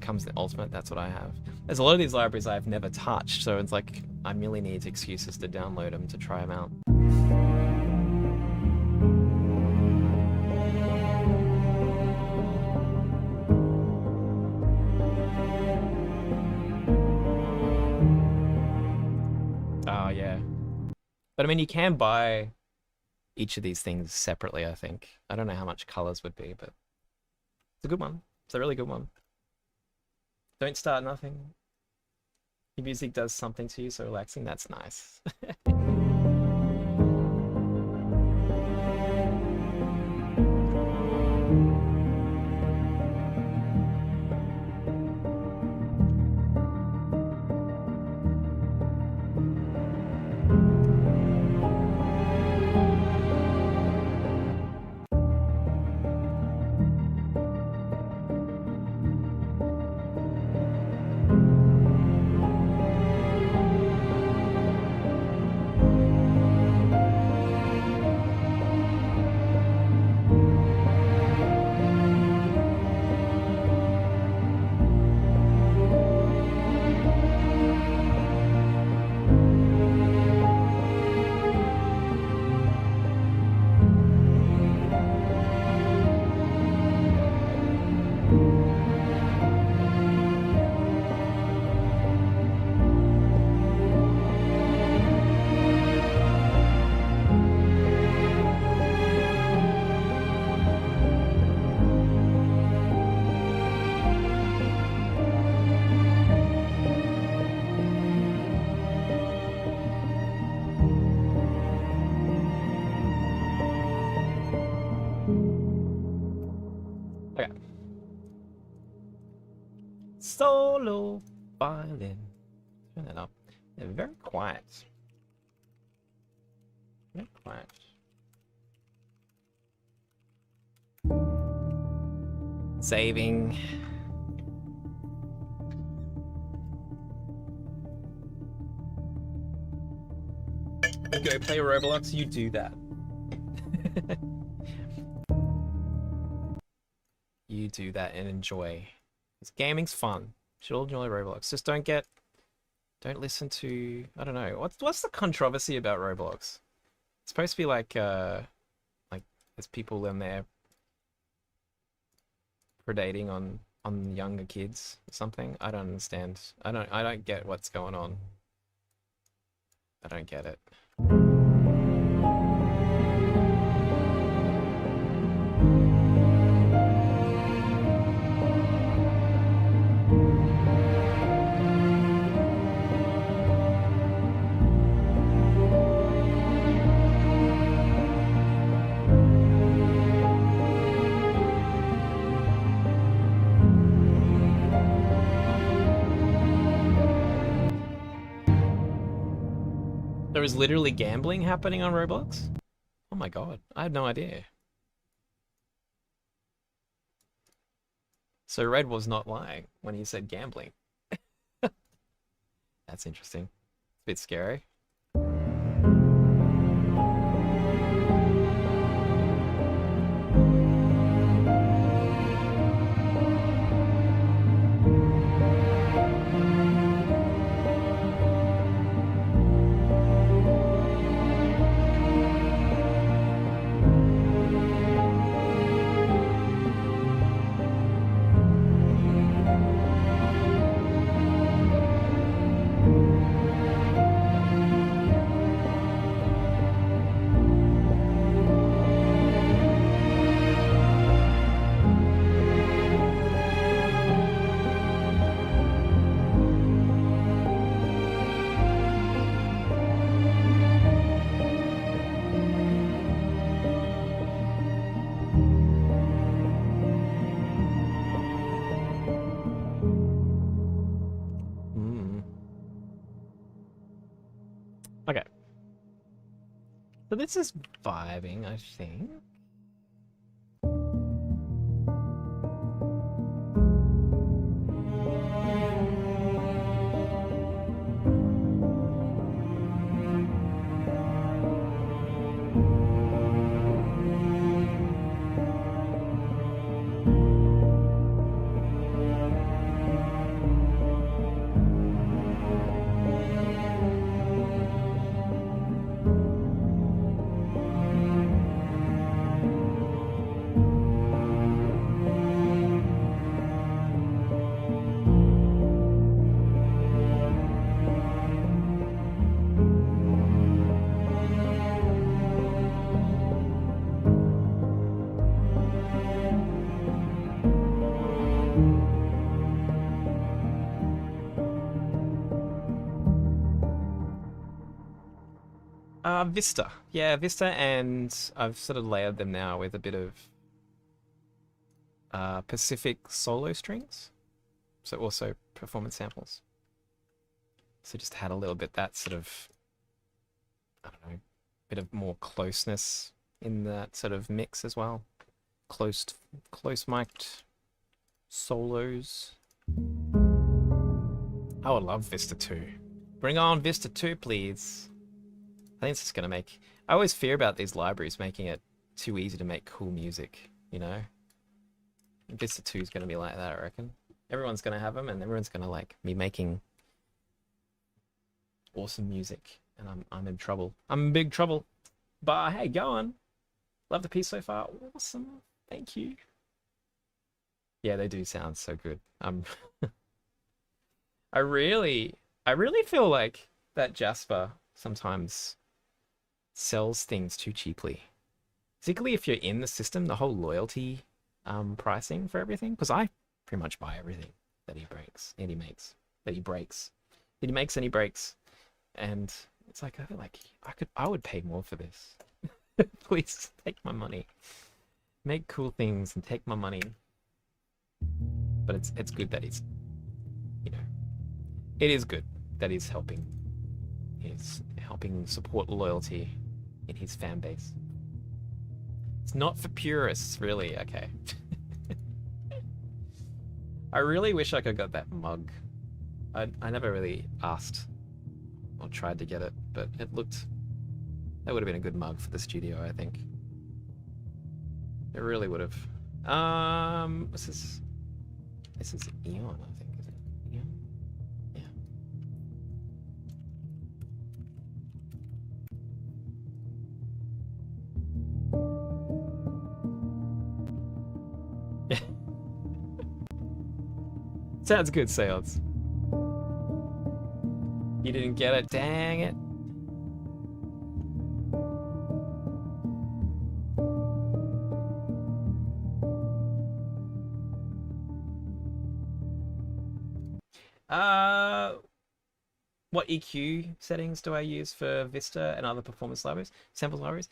comes in the ultimate, that's what I have. There's a lot of these libraries I've never touched, so it's like I merely need excuses to download them to try them out. Oh yeah. But I mean, you can buy each of these things separately, I think. I don't know how much colors would be, but it's a good one. It's a really good one. Don't start nothing. Your music does something to you so relaxing. That's nice. Okay. Solo violin. Turn that up. They're very quiet. Very quiet. Saving. Go play Roblox, you do that. You do that and enjoy. Because gaming's fun. You should all enjoy Roblox. Just don't listen to, I don't know. What's the controversy about Roblox? It's supposed to be like there's people in there predating on younger kids or something. I don't understand. I don't get what's going on. I don't get it. There is literally gambling happening on Roblox? Oh my god, I had no idea. So Red was not lying when he said gambling. That's interesting. It's a bit scary. Okay. So this is vibing, I think. Vista. Yeah, Vista, and I've sort of layered them now with a bit of Pacific solo strings. So also performance samples. So just had a little bit that sort of, I don't know, bit of more closeness in that sort of mix as well. Close mic'd solos. I would love Vista 2. Bring on Vista 2, please. I think it's just gonna make... I always fear about these libraries making it too easy to make cool music, you know? Vista 2 is gonna be like that, I reckon. Everyone's gonna have them, and everyone's gonna like be making awesome music, and I'm in trouble. I'm in big trouble. But hey, go on. Love the piece so far. Awesome. Thank you. Yeah, they do sound so good. I really feel like that Jasper sometimes sells things too cheaply. Particularly if you're in the system, the whole loyalty pricing for everything. Because I pretty much buy everything that he breaks and he makes. That he breaks. That he makes and he breaks. And it's like I feel like I would pay more for this. Please take my money. Make cool things and take my money. But it's good that he's, you know, it is good that he's helping. He's helping support loyalty in his fan base. It's not for purists, really. Okay. I really wish I could got that mug. I never really asked or tried to get it, but it looked... That would have been a good mug for the studio, I think. It really would have. What's this? This is Eon, I think, is it? Eon? Yeah. Yeah. Sounds good, Seance. You didn't get it? Dang it. What EQ settings do I use for Vista and other performance libraries, samples libraries?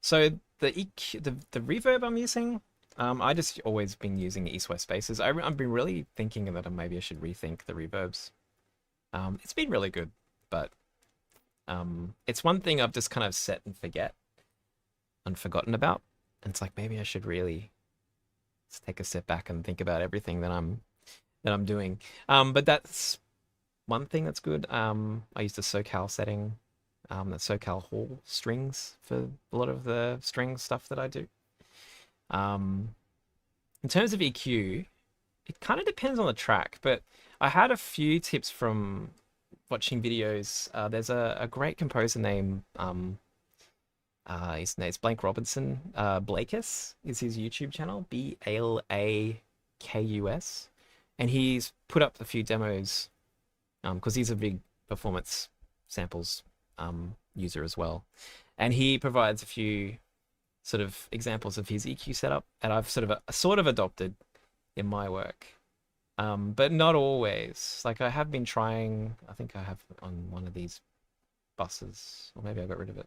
So the EQ, the reverb I'm using, I just always been using east-west spaces. I've been really thinking that maybe I should rethink the reverbs. It's been really good, but it's one thing I've just kind of set and forgotten about. And it's like maybe I should really take a step back and think about everything that I'm doing. But that's one thing that's good. I use the SoCal setting, the SoCal Hall strings for a lot of the string stuff that I do. In terms of EQ, it kind of depends on the track, but I had a few tips from watching videos. There's a great composer named his name's Blake Robinson. Blakus is his YouTube channel, Blakus, and he's put up a few demos because he's a big performance samples user as well, and he provides a few sort of examples of his EQ setup that I've sort of adopted in my work, but not always. Like I have been trying. I think I have on one of these buses, or maybe I got rid of it.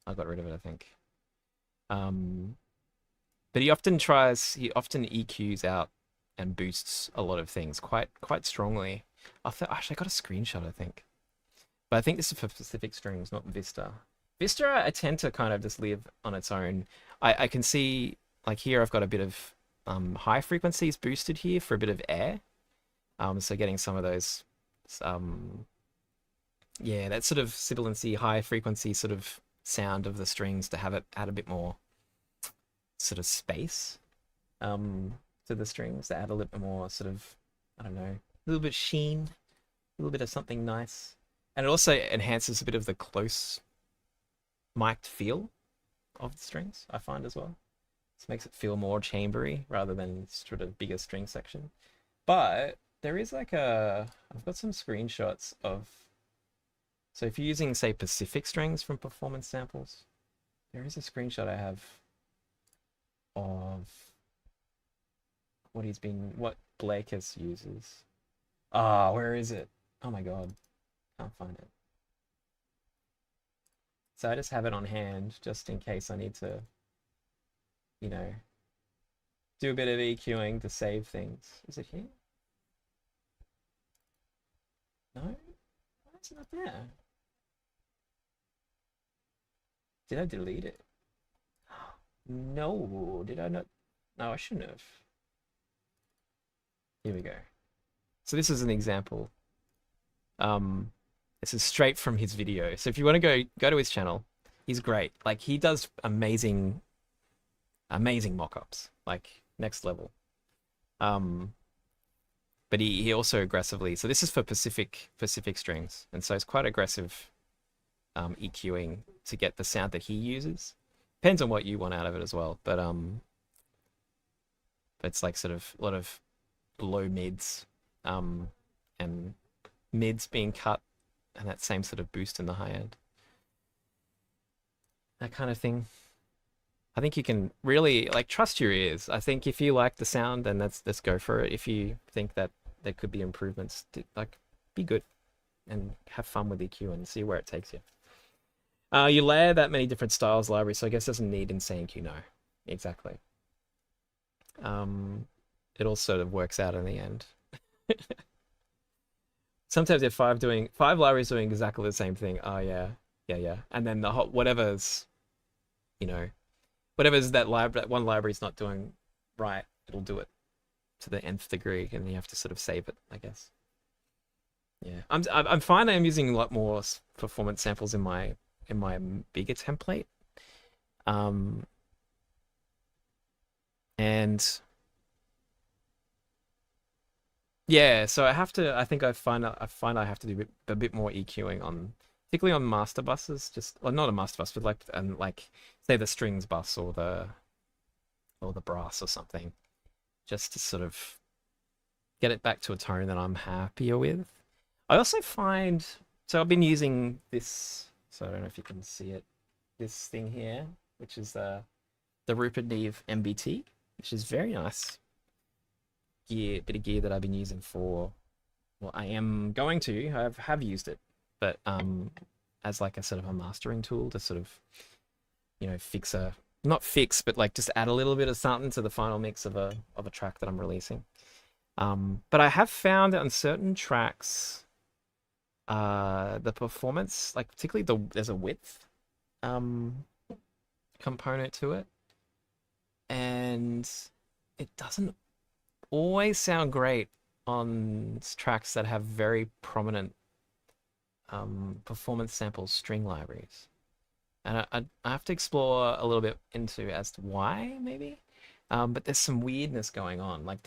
I got rid of it, I think. But he often EQs out and boosts a lot of things quite strongly. Actually, I got a screenshot, I think. But I think this is for Pacific strings, not Vista. Vista, I tend to kind of just live on its own. I can see, like here, I've got a bit of high frequencies boosted here for a bit of air. So getting some of those, yeah, that sort of sibilancy, high frequency sort of sound of the strings to have it add a bit more sort of space to the strings, to add a little bit more sort of, I don't know, a little bit sheen, a little bit of something nice. And it also enhances a bit of the close mic'd feel of the strings, I find as well. This makes it feel more chambery rather than sort of bigger string section. But there is like I've got some screenshots of, so if you're using, say, Pacific strings from performance samples, there is a screenshot I have of what Blakus uses. Where is it? Oh my god, can't find it. So I just have it on hand just in case I need to, you know, do a bit of EQing to save things. Is it here? No? Why is it not there? Did I delete it? No, did I not? No, I shouldn't have. Here we go. So this is an example. Um, this is straight from his video. So if you want to go to his channel, he's great. Like he does amazing mock-ups, like next level. But he also aggressively. So this is for Pacific strings, and so it's quite aggressive EQing to get the sound that he uses. Depends on what you want out of it as well, but it's like sort of a lot of low mids, and mids being cut, and that same sort of boost in the high end. That kind of thing. I think you can really like trust your ears. I think if you like the sound, then let's go for it. If you think that there could be improvements, like be good and have fun with EQ and see where it takes you. You layer that many different styles library, so I guess it doesn't need insane Q. No, exactly. It all sort of works out in the end. Sometimes if five libraries doing exactly the same thing, oh yeah, and then the whatever's, you know, whatever's that one library's not doing right, it'll do it to the nth degree, and you have to sort of save it, I guess. Yeah, I'm fine. I'm using a lot more performance samples in my bigger template, and yeah, so I have to. I think I find I have to do a bit more EQing on, particularly on master buses. Just well, not a master bus, but like say the strings bus or the brass or something, just to sort of get it back to a tone that I'm happier with. I also find so I've been using this. So I don't know if you can see it. This thing here, which is the Rupert Neve MBT, which is very nice bit of gear that I've been using for, well, I am going to, have used it, but as like a sort of a mastering tool to sort of, you know, not fix, but like just add a little bit of something to the final mix of a track that I'm releasing. But I have found that on certain tracks, the performance, like particularly there's a width component to it, and it doesn't always sound great on tracks that have very prominent performance sample string libraries. And I have to explore a little bit into as to why, maybe. But there's some weirdness going on. Like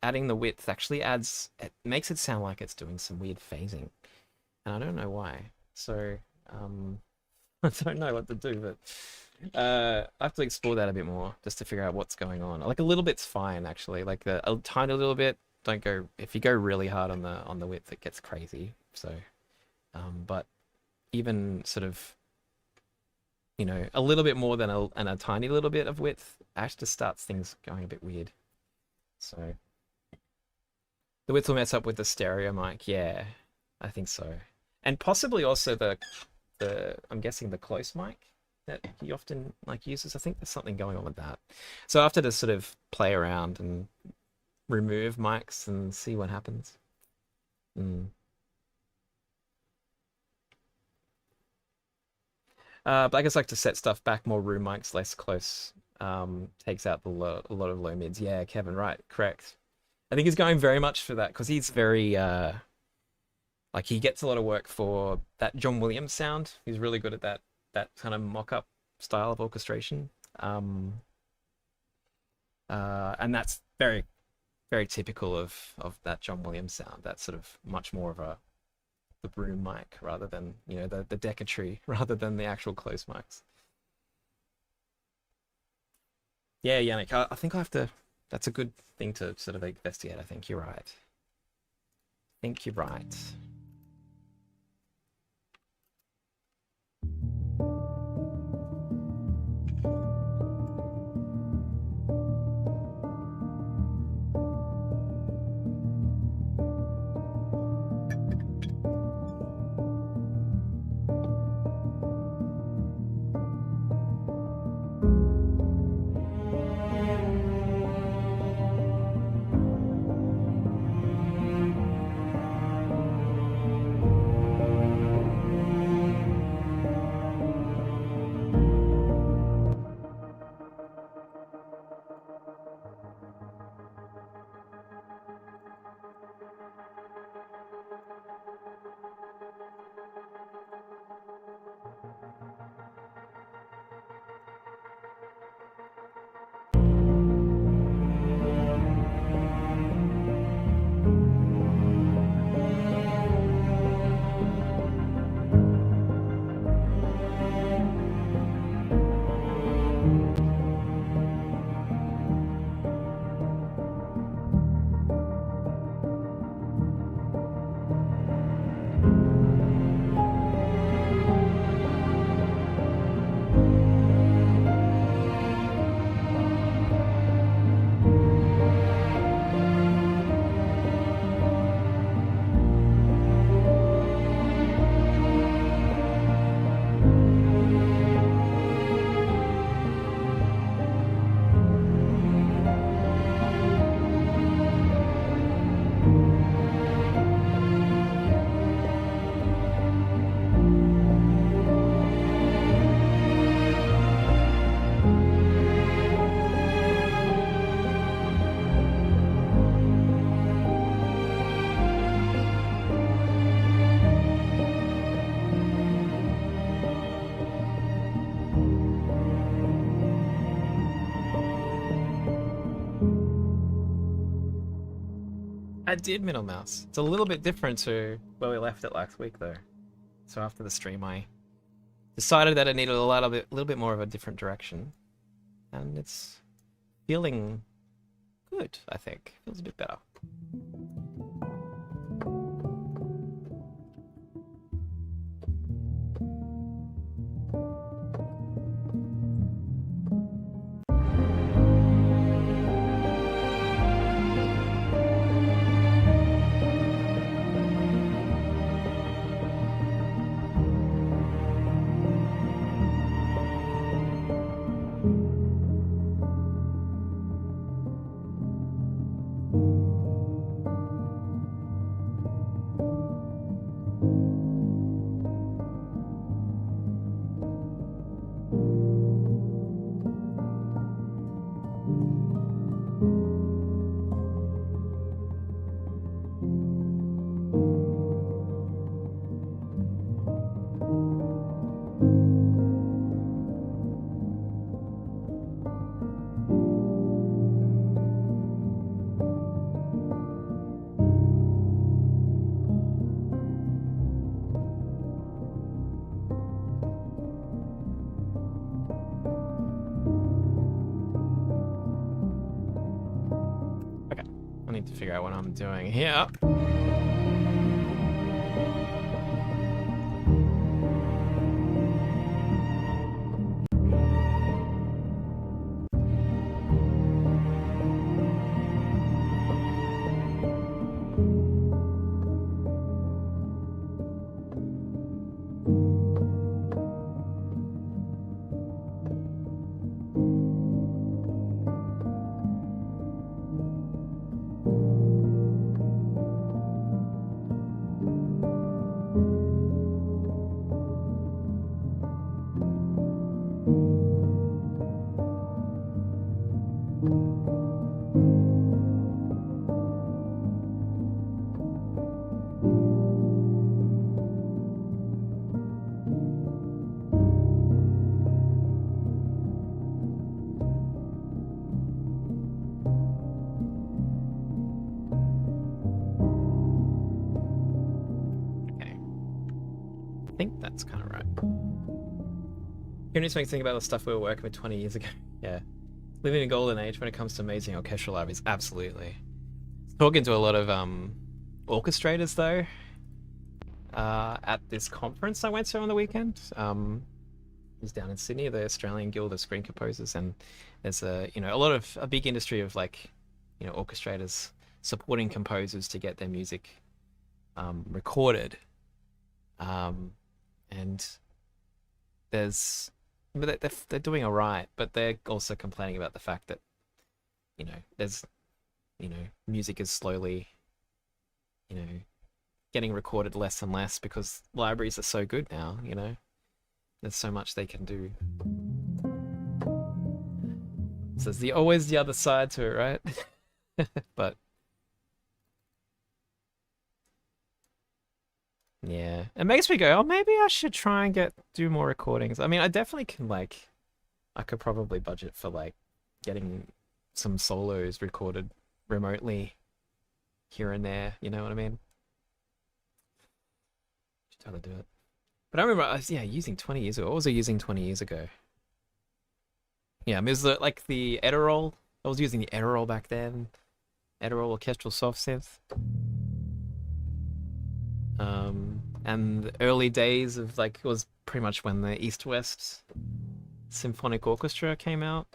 adding the width actually it makes it sound like it's doing some weird phasing. And I don't know why. So I don't know what to do, but I have to explore that a bit more just to figure out what's going on. Like a little bit's fine actually. Like a tiny little bit. Don't go if you go really hard on the width, it gets crazy. So, but even sort of, you know, a little bit more than a tiny little bit of width actually just starts things going a bit weird. So the width will mess up with the stereo mic. Yeah, I think so, and possibly also the I'm guessing the close mic that he often like uses. I think there's something going on with that. So I have to just sort of play around and remove mics and see what happens. But I guess like to set stuff back, more room mics, less close, takes out a lot of low mids. Yeah, Kevin, right, correct. I think he's going very much for that because he's very like he gets a lot of work for that John Williams sound. He's really good at that kind of mock-up style of orchestration. And that's very, very typical of that John Williams sound. That's sort of much more of the room mic rather than, you know, the Decatry rather than the actual close mics. Yeah, Yannick, I think I have to. That's a good thing to sort of investigate. I think you're right. I think you're right. I did middle mouse. It's a little bit different to where we left it last week, though. So after the stream, I decided that I needed a little bit more of a different direction, and it's feeling good. I think feels a bit better. I need to figure out what I'm doing here. I think that's kind of right. It just makes me think about the stuff we were working with 20 years ago. Yeah. Living in a golden age when it comes to amazing orchestral libraries, absolutely. Talking to a lot of orchestrators though, at this conference I went to on the weekend. It was down in Sydney, the Australian Guild of Screen Composers, and there's a big industry of orchestrators supporting composers to get their music recorded. And they're doing all right, but they're also complaining about the fact that music is slowly getting recorded less and less because libraries are so good now. There's so much they can do. So there's always the other side to it, right? But yeah, it makes me go, oh, maybe I should try and do more recordings. I mean, I definitely can, I could probably budget for, getting some solos recorded remotely here and there, you know what I mean? Just how to do it. But I remember, using 20 years ago. What was I using 20 years ago? Yeah, I mean, it was the Edirol. I was using the Edirol back then. Edirol Orchestral Soft Synth. And the early days of it was pretty much when the East-West Symphonic Orchestra came out.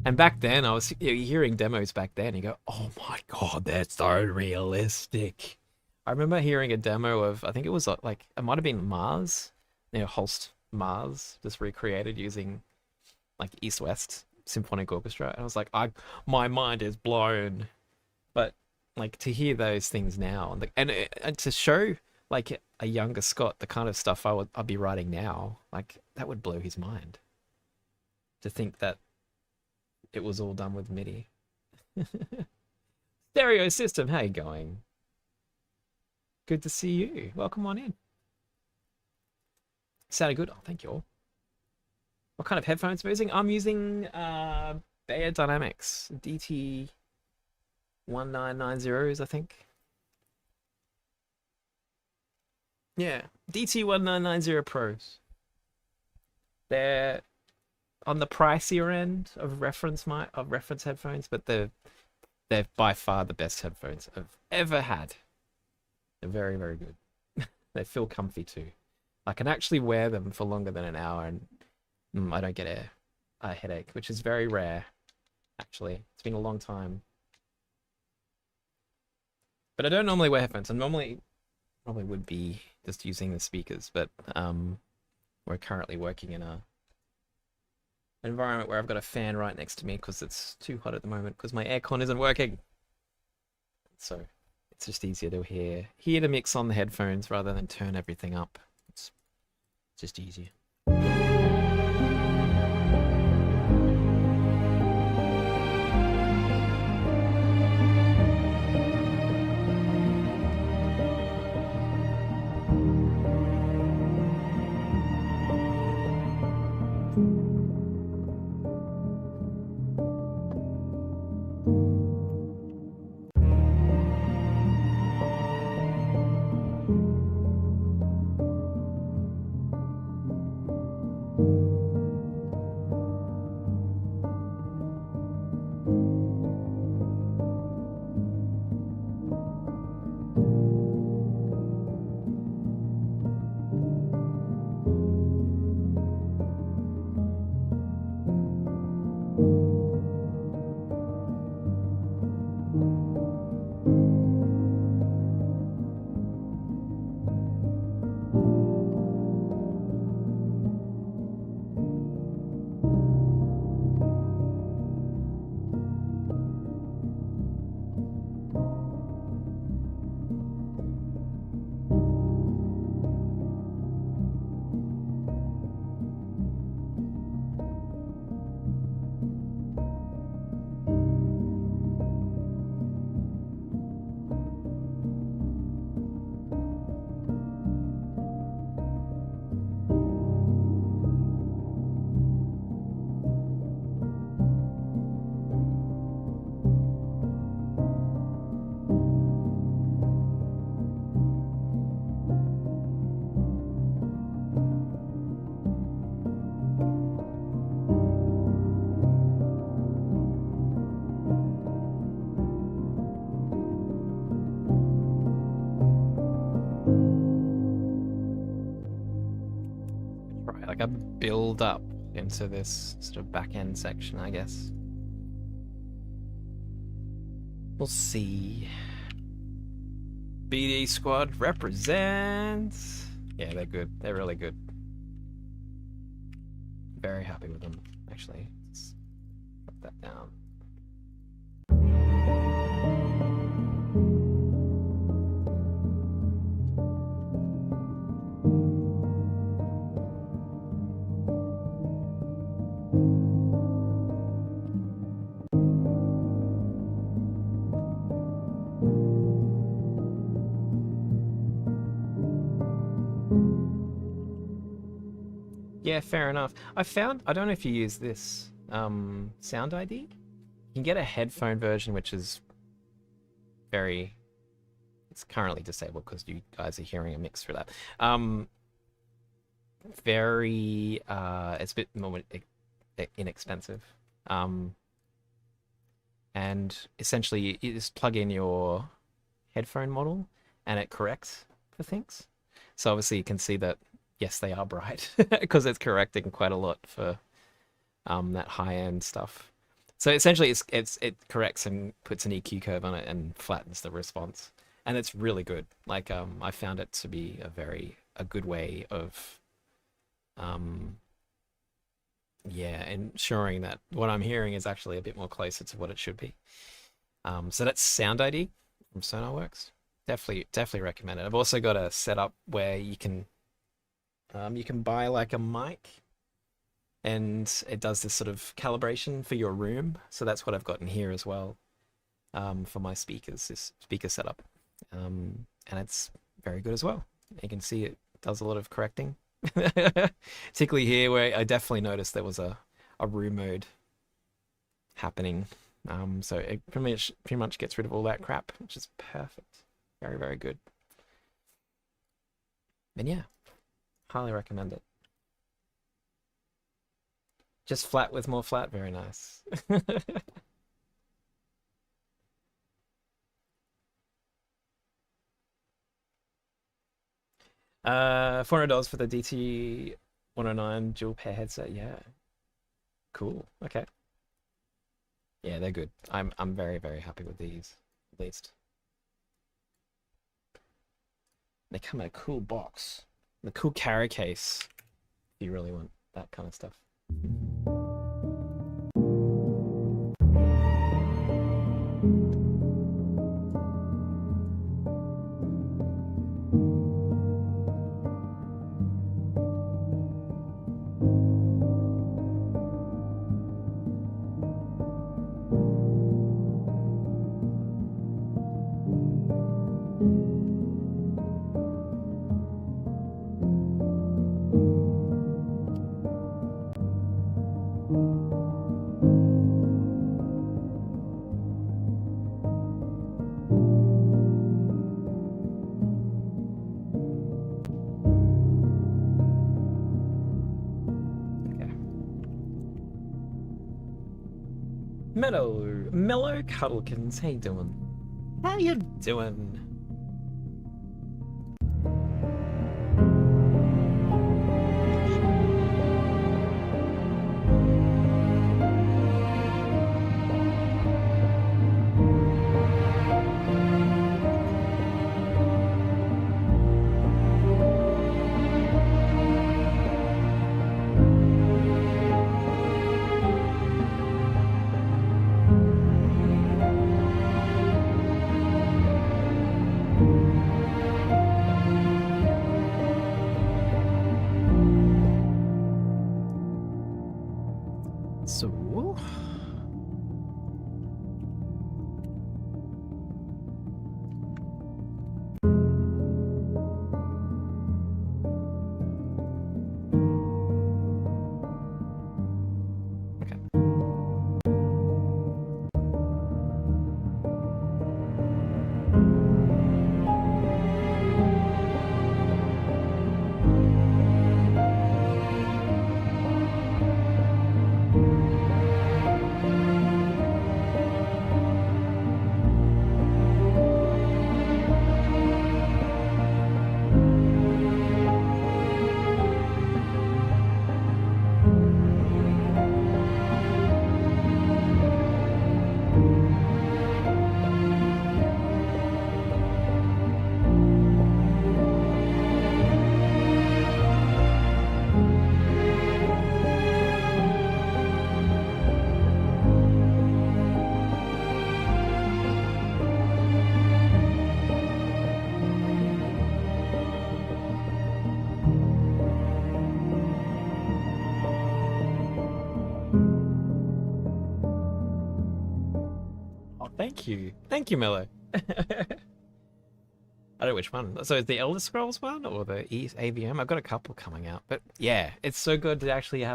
And back then I was hearing demos back then and you go, oh my god, that's so realistic. I remember hearing a demo of, I think it was it might have been Mars, Holst Mars, just recreated using East-West Symphonic Orchestra, and I was like, my mind is blown. But to hear those things now and to show a younger Scott the kind of stuff I'd be writing now, that would blow his mind. To think that it was all done with MIDI. Stereo System, how you going? Good to see you. Welcome on in. Sounded good. Oh, thank you all. What kind of headphones am I using? I'm using Bayer Dynamics DT 1990s, I think. Yeah, DT1990 Pros. They're on the pricier end of reference headphones, but they're by far the best headphones I've ever had. They're very, very good. They feel comfy too. I can actually wear them for longer than an hour and I don't get a headache, which is very rare, actually. It's been a long time. But I don't normally wear headphones. I normally probably would be just using the speakers, but we're currently working in a environment where I've got a fan right next to me because it's too hot at the moment because my aircon isn't working. So it's just easier to hear the mix on the headphones rather than turn everything up. It's just easier. Right, like a build up into this sort of back end section, I guess. We'll see. BD squad represents. Yeah, they're good. They're really good. Very happy with them, actually. Let's put that down. Yeah, fair enough. I don't know if you use this Sound ID. You can get a headphone version, which is it's currently disabled because you guys are hearing a mix for that. It's a bit more inexpensive. And essentially you just plug in your headphone model and it corrects for things. So obviously you can see that yes, they are bright because it's correcting quite a lot for that high-end stuff. So essentially, it corrects and puts an EQ curve on it and flattens the response, and it's really good. Like I found it to be a good way of yeah, ensuring that what I'm hearing is actually a bit more closer to what it should be. So that's Sound ID from SonarWorks. Definitely recommend it. I've also got a setup where you can buy like a mic and it does this sort of calibration for your room. So that's what I've got in here as well for my speakers, this speaker setup. And it's very good as well. You can see it does a lot of correcting. Particularly here where I definitely noticed there was a room mode happening So it pretty much gets rid of all that crap, which is perfect. Very, very good. And yeah, highly recommend it. Just flat with more flat, very nice. $400 for the DT 109 dual pair headset. Yeah, cool. Okay. Yeah, they're good. I'm very, very happy with these, at least. They come in a cool box. The cool carry case. If you really want that kind of stuff. Mellow Cuddlekins, how you doing? How you doing? So okay. Oh, thank you, Mello. I don't know which one. So it's the Elder Scrolls one or the AVM? I've got a couple coming out, but yeah, it's so good to actually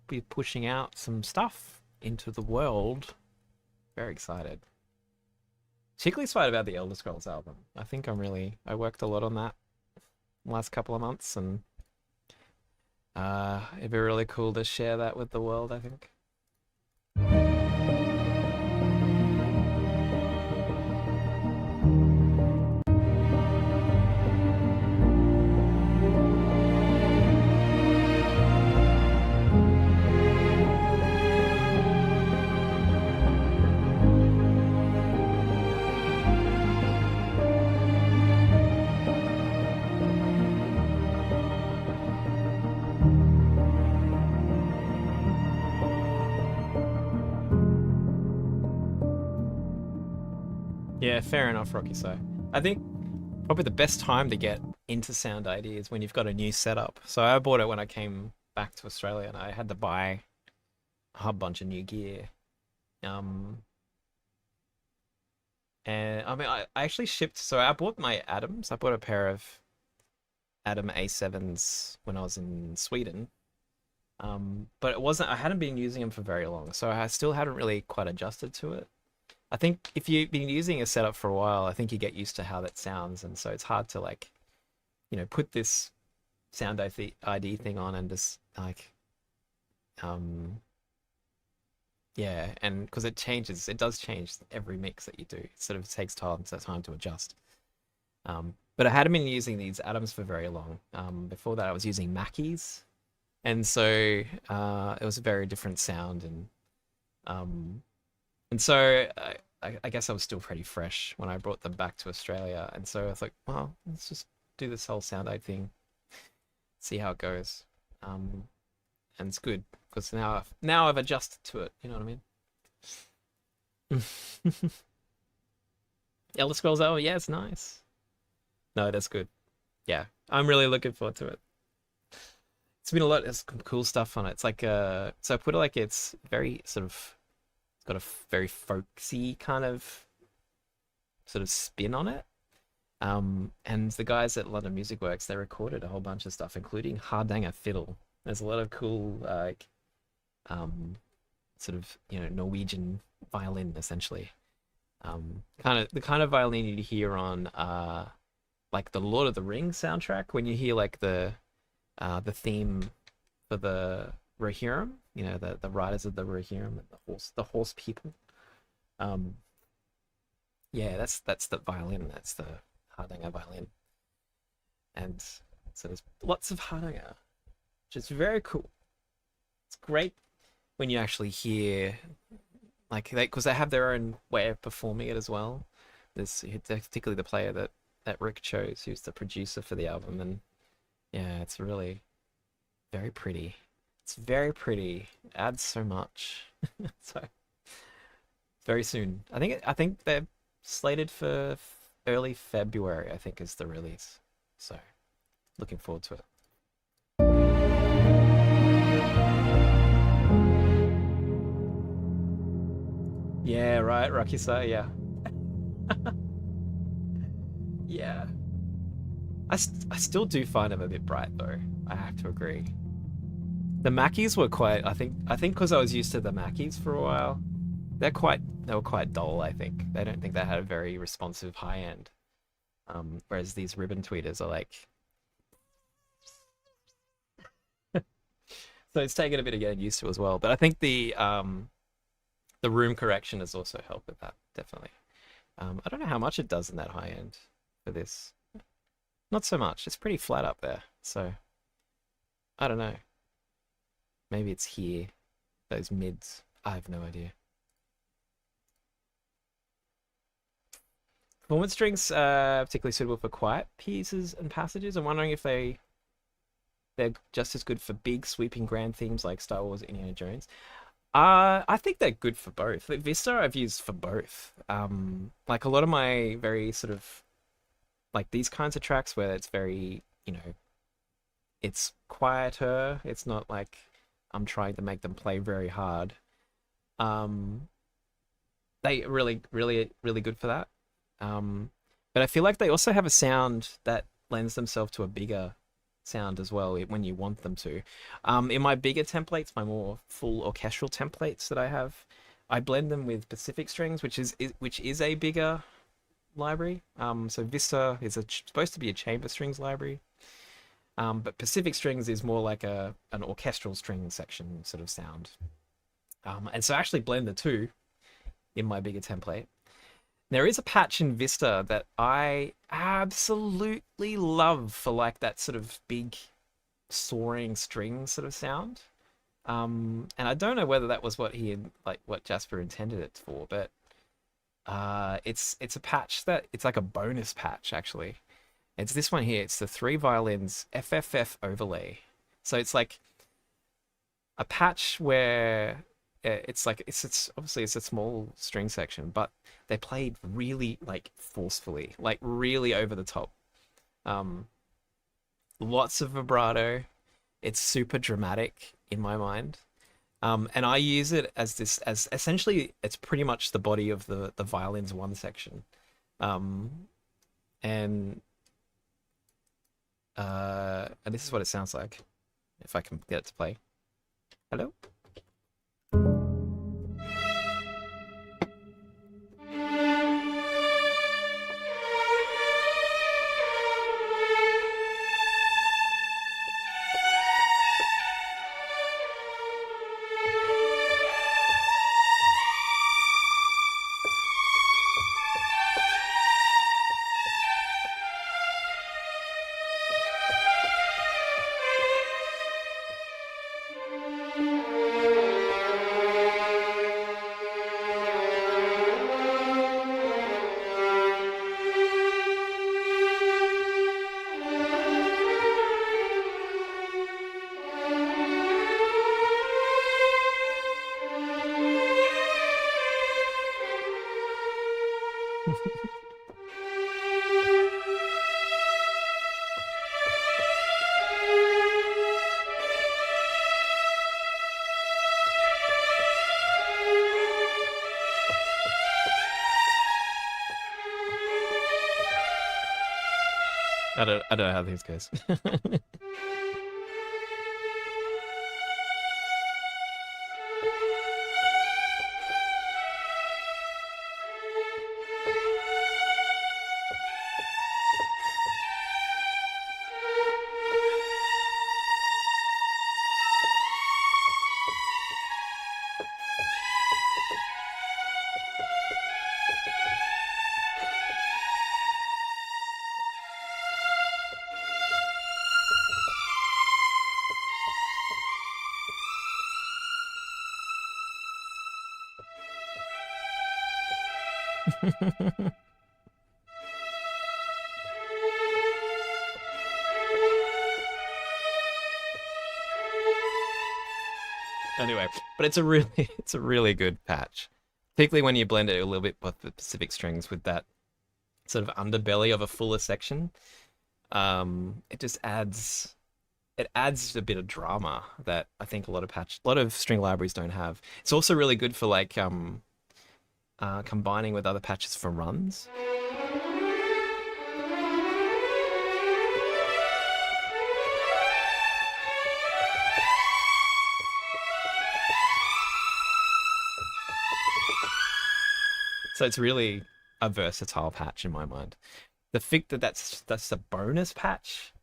be pushing out some stuff into the world. Very excited. Particularly excited about the Elder Scrolls album. I think I worked a lot on that last couple of months, and it'd be really cool to share that with the world, I think. Yeah, fair enough, Rocky. So I think probably the best time to get into Sound ID is when you've got a new setup. So I bought it when I came back to Australia, and I had to buy a whole bunch of new gear. Um, and I mean, I actually shipped. So I bought my Adams. I bought a pair of Adam A7s when I was in Sweden. But it wasn't. I hadn't been using them for very long, so I still hadn't really quite adjusted to it. I think if you've been using a setup for a while, I think you get used to how that sounds, and so it's hard to like, put this sound ID thing on and just like, um, yeah, and because it does change every mix that you do. It sort of takes time to adjust. But I hadn't been using these atoms for very long. Before that, I was using Mackeys, and so it was a very different sound, um, and so I guess I was still pretty fresh when I brought them back to Australia, and so I was like, well, let's just do this whole sound eye thing, see how it goes, and it's good because now I've adjusted to it. You know what I mean? Elder Scrolls, oh yeah, it's nice. No, that's good. Yeah, I'm really looking forward to it. It's been a lot. There's some cool stuff on it. It's like so I put it like it's very sort of it's got a very folksy kind of sort of spin on it. And the guys at London Music Works, they recorded a whole bunch of stuff, including Hardanger fiddle. There's a lot of cool like um sort of Norwegian violin essentially. Kind of the kind of violin you hear on like the Lord of the Rings soundtrack when you hear like the theme for the Rohirrim, the riders of the Rohirrim, the horse people. Um, yeah, that's the violin. That's the Hardanger violin, and so there's lots of Hardanger, which is very cool. It's great when you actually hear like because they have their own way of performing it as well. There's particularly the player that Rick chose, who's the producer for the album, and yeah, it's really very pretty. It's very pretty. It adds so much. So very soon. I think they're slated for early February, I think is the release. So looking forward to it. Yeah, right, Rakisa, yeah. Yeah. I still do find them a bit bright though. I have to agree. The Mackies were quite. I think because I was used to the Mackies for a while, they were quite dull. I think they don't think they had a very responsive high end. Whereas these ribbon tweeters are like. So it's taken a bit of getting used to as well. But I think the room correction has also helped with that definitely. I don't know how much it does in that high end for this. Not so much. It's pretty flat up there. So I don't know. Maybe it's here. Those mids. I have no idea. Performance strings are particularly suitable for quiet pieces and passages. I'm wondering if they're just as good for big sweeping grand themes like Star Wars, Indiana Jones. I think they're good for both. Like Vista I've used for both. Like a lot of my very sort of like these kinds of tracks where it's very, it's quieter. It's not like I'm trying to make them play very hard. Um, they really, really, really good for that. But I feel like they also have a sound that lends themselves to a bigger sound as well when you want them to. In my bigger templates, my more full orchestral templates that I have, I blend them with Pacific Strings, which is a bigger library. So Vista is supposed to be a chamber strings library, but Pacific Strings is more like an orchestral string section sort of sound. And so I actually blend the two in my bigger template. There is a patch in Vista that I absolutely love for like that sort of big soaring string sort of sound. And I don't know whether that was what Jasper intended it for, but it's a patch that it's like a bonus patch actually. It's this one here. It's the three violins FFF overlay. So it's like a patch where it's obviously it's a small string section, but they played really like forcefully, like really over the top. Um, Lots of vibrato. It's super dramatic in my mind. And I use it as essentially it's pretty much the body of the violin's one section. Um, and and this is what it sounds like if I can get it to play. Hello? I don't know how this goes. Anyway, but it's a really good patch, particularly when you blend it a little bit with the Pacific strings with that sort of underbelly of a fuller section. It just adds a bit of drama that I think a lot of string libraries don't have. It's also really good for like combining with other patches for runs. So it's really a versatile patch in my mind. The fact that that's a bonus patch,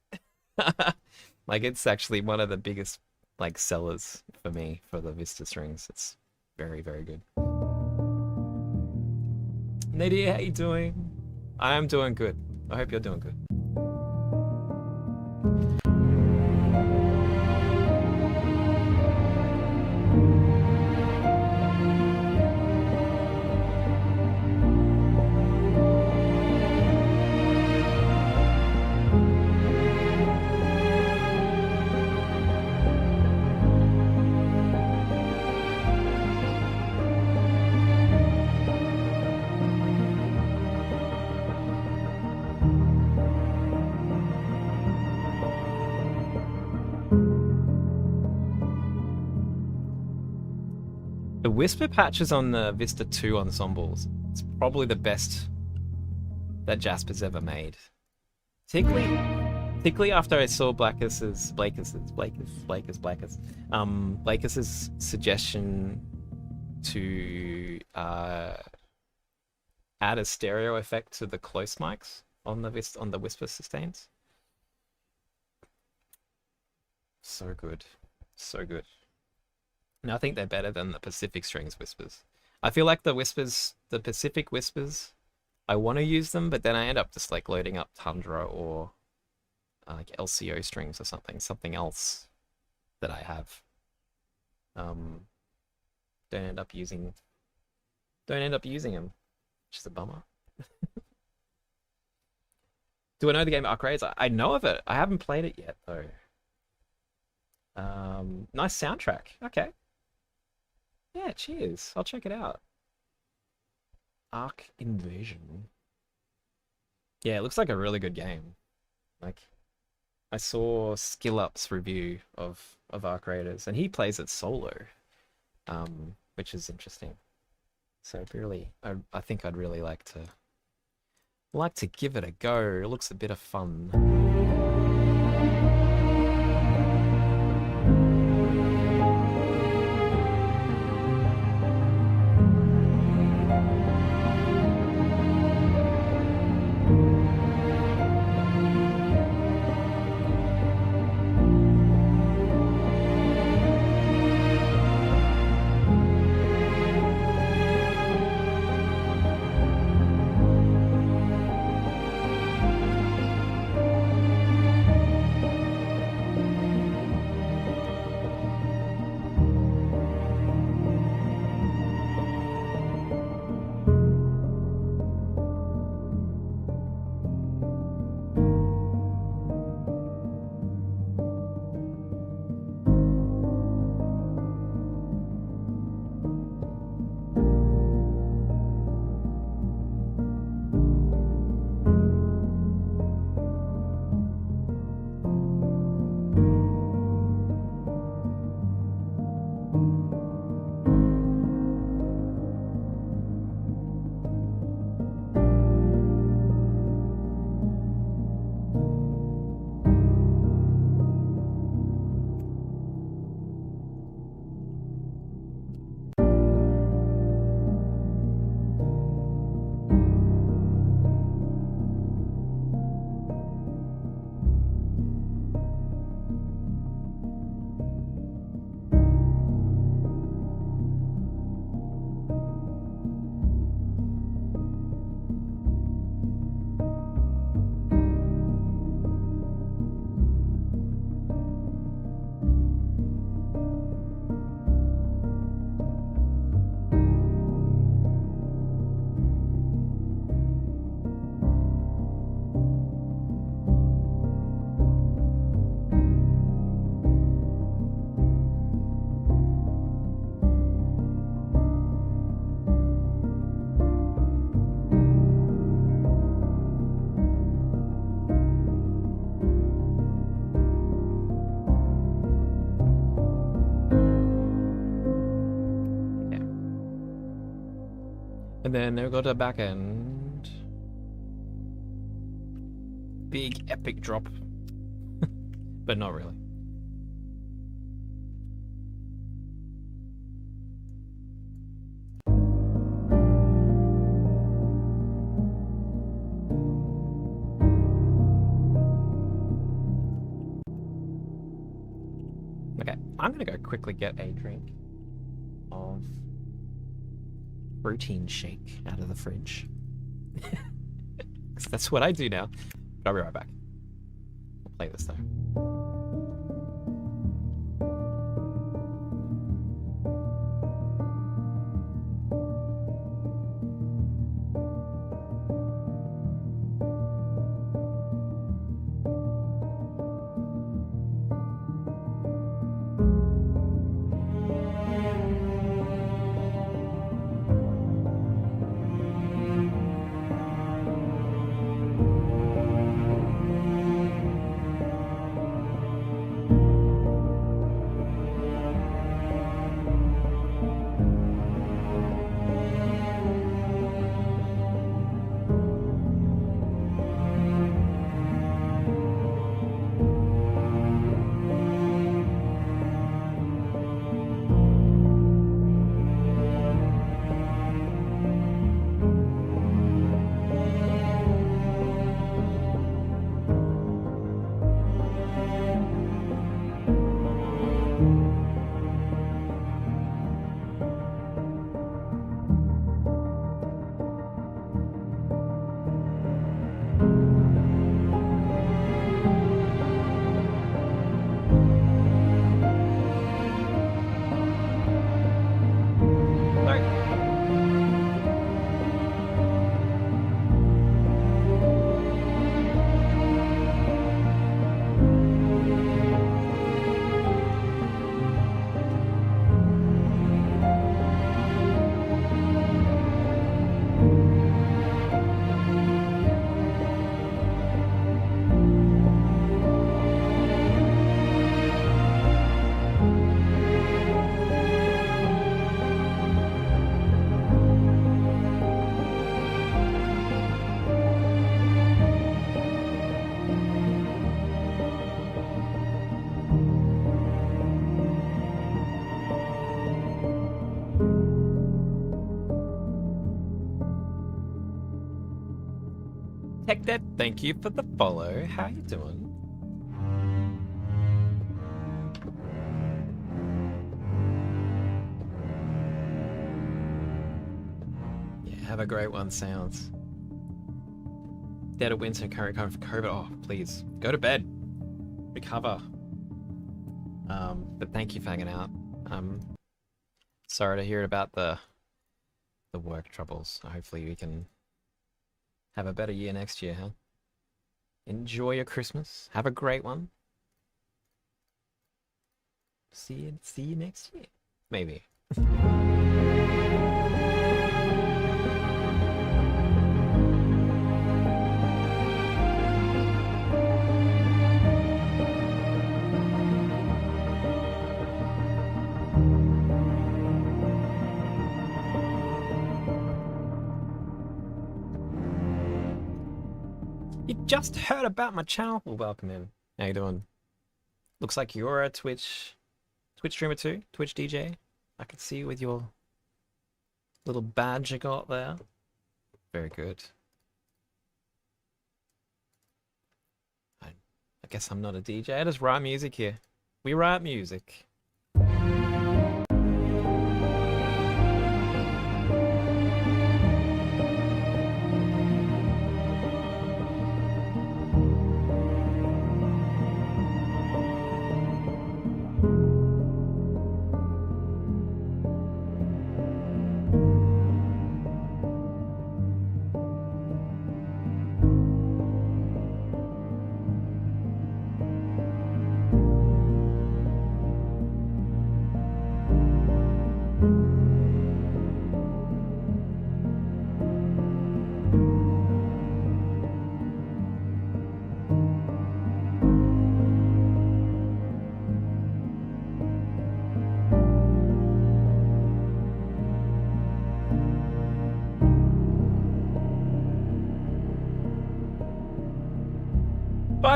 like it's actually one of the biggest like sellers for me for the Vista strings. It's very, very good. Nadia, how you doing? I am doing good. I hope you're doing good. The Whisper patches on the Vista 2 ensembles, it's probably the best that Jasper's ever made. Particularly after I saw Blackus's suggestion to add a stereo effect to the close mics on the Whisper sustains. So good. So good. And I think they're better than the Pacific Strings Whispers. I feel like the Pacific Whispers, I want to use them, but then I end up just like loading up Tundra or like LCO strings or something else that I have. Don't end up using them, which is a bummer. Do I know the game Arc Raiders? I know of it. I haven't played it yet though. Nice soundtrack. Okay. Yeah, cheers. I'll check it out. Arc Invasion. Yeah, it looks like a really good game. Like, I saw SkillUp's review of Arc Raiders, and he plays it solo, which is interesting. So really, I think I'd really like to give it a go. It looks a bit of fun. And then we go to the back end. Big epic drop. But not really. Okay, I'm gonna go quickly get a drink of protein shake out of the fridge. 'Cause that's what I do now. But I'll be right back. I'll play this though. Tech Dead, thank you for the follow. How you doing? Yeah, have a great one, Sounds. Dead of winter, current for COVID. Oh, please, go to bed. Recover. But thank you for hanging out. Sorry to hear about the work troubles. Hopefully we can have a better year next year, huh? Enjoy your Christmas. Have a great one. See you next year. Maybe. You just heard about my channel. Well, welcome in. How you doing? Looks like you're a Twitch streamer too, Twitch DJ. I can see you with your little badge you got there. Very good. I guess I'm not a DJ. I just write music here. We write music.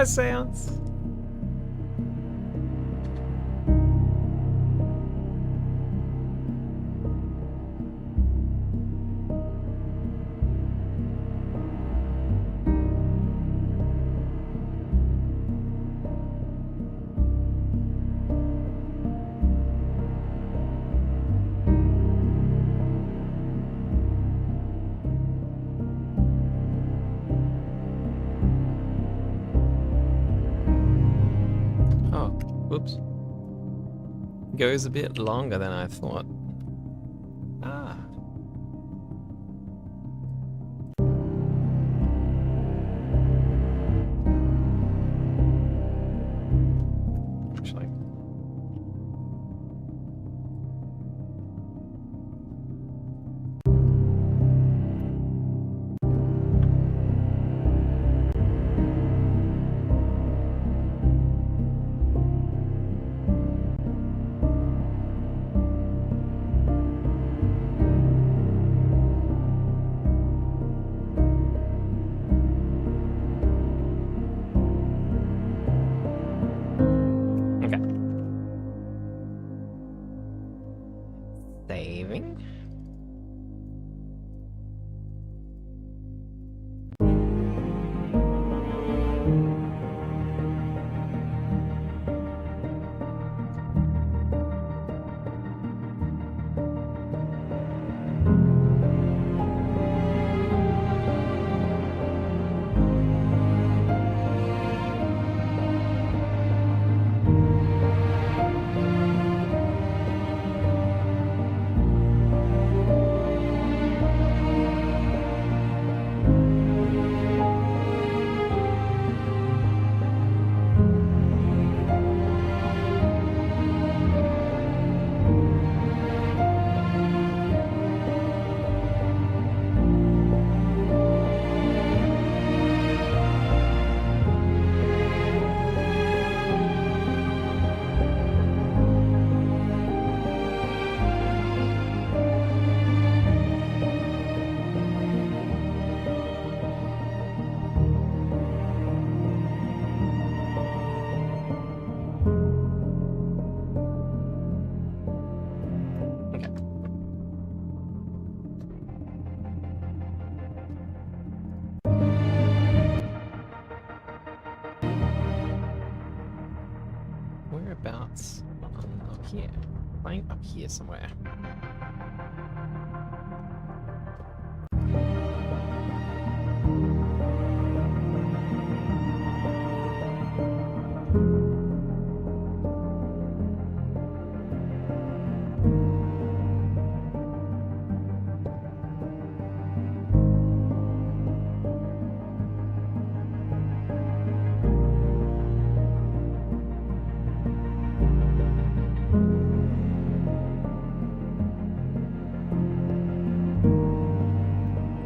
surprise sounds. Whoops. Goes a bit longer than I thought. Ah. Actually. Saving. Whereabouts? Up here. Playing up here somewhere.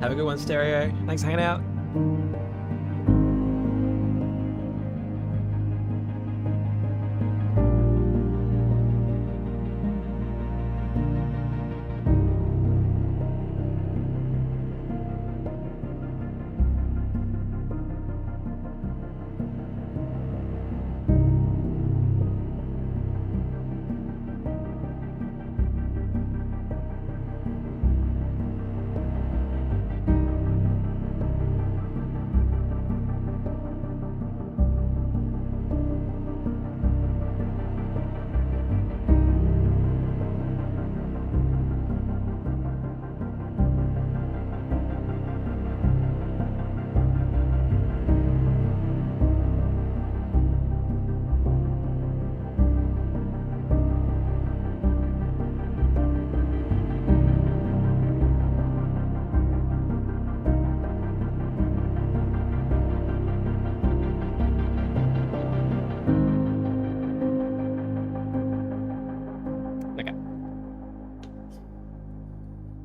Have a good one, Stereo. Thanks for hanging out.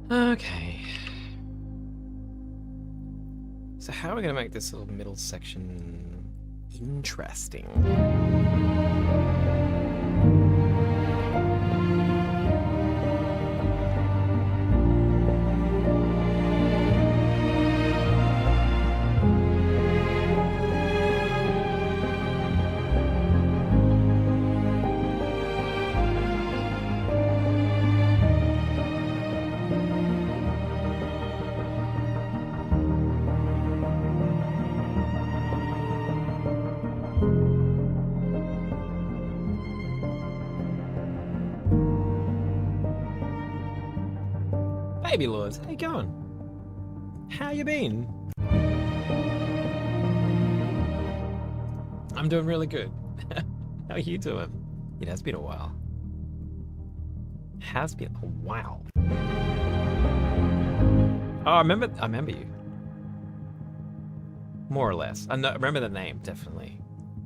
Okay. So how are we going to make this little middle section interesting? Baby Lords, how you going? How you been? I'm doing really good. How are you doing? It has been a while. Has been a while. Oh, I remember you. More or less. I remember the name, definitely.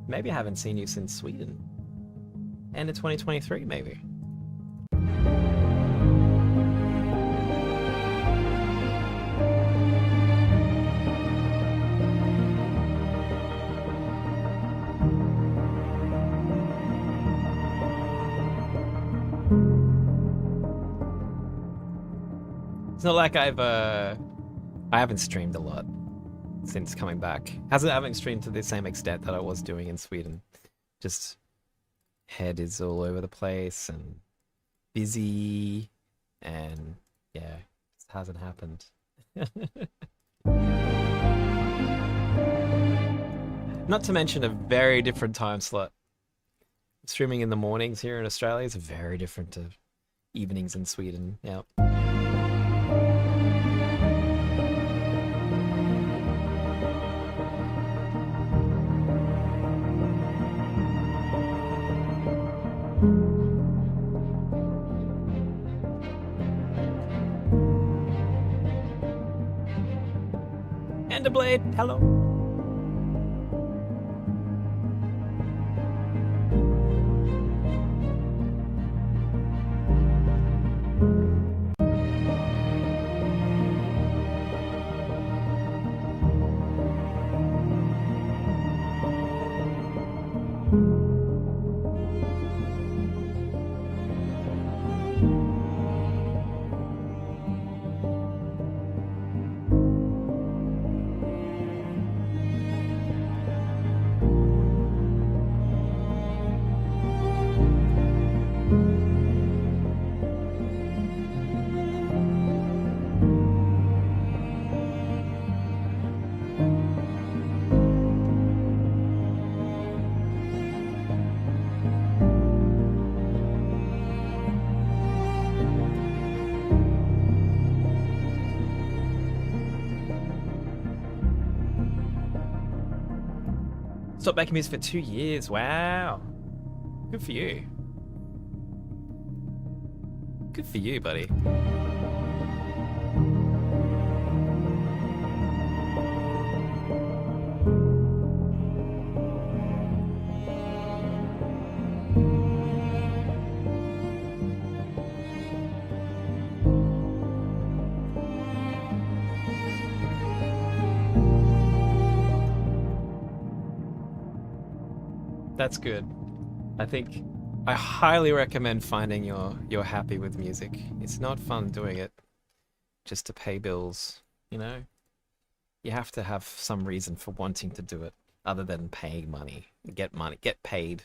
Maybe I haven't seen you since Sweden. End of 2023, maybe. It's not like I haven't streamed a lot since coming back. I haven't streamed to the same extent that I was doing in Sweden. Just head is all over the place and busy, and yeah, it just hasn't happened. Not to mention a very different time slot. Streaming in the mornings here in Australia is very different to evenings in Sweden. Yeah. Enderblade, hello. Stopped making music for 2 years. Wow. Good for you. Good for you, buddy. That's good. I think I highly recommend finding you're happy with music. It's not fun doing it just to pay bills, you know? You have to have some reason for wanting to do it other than paying money, get paid.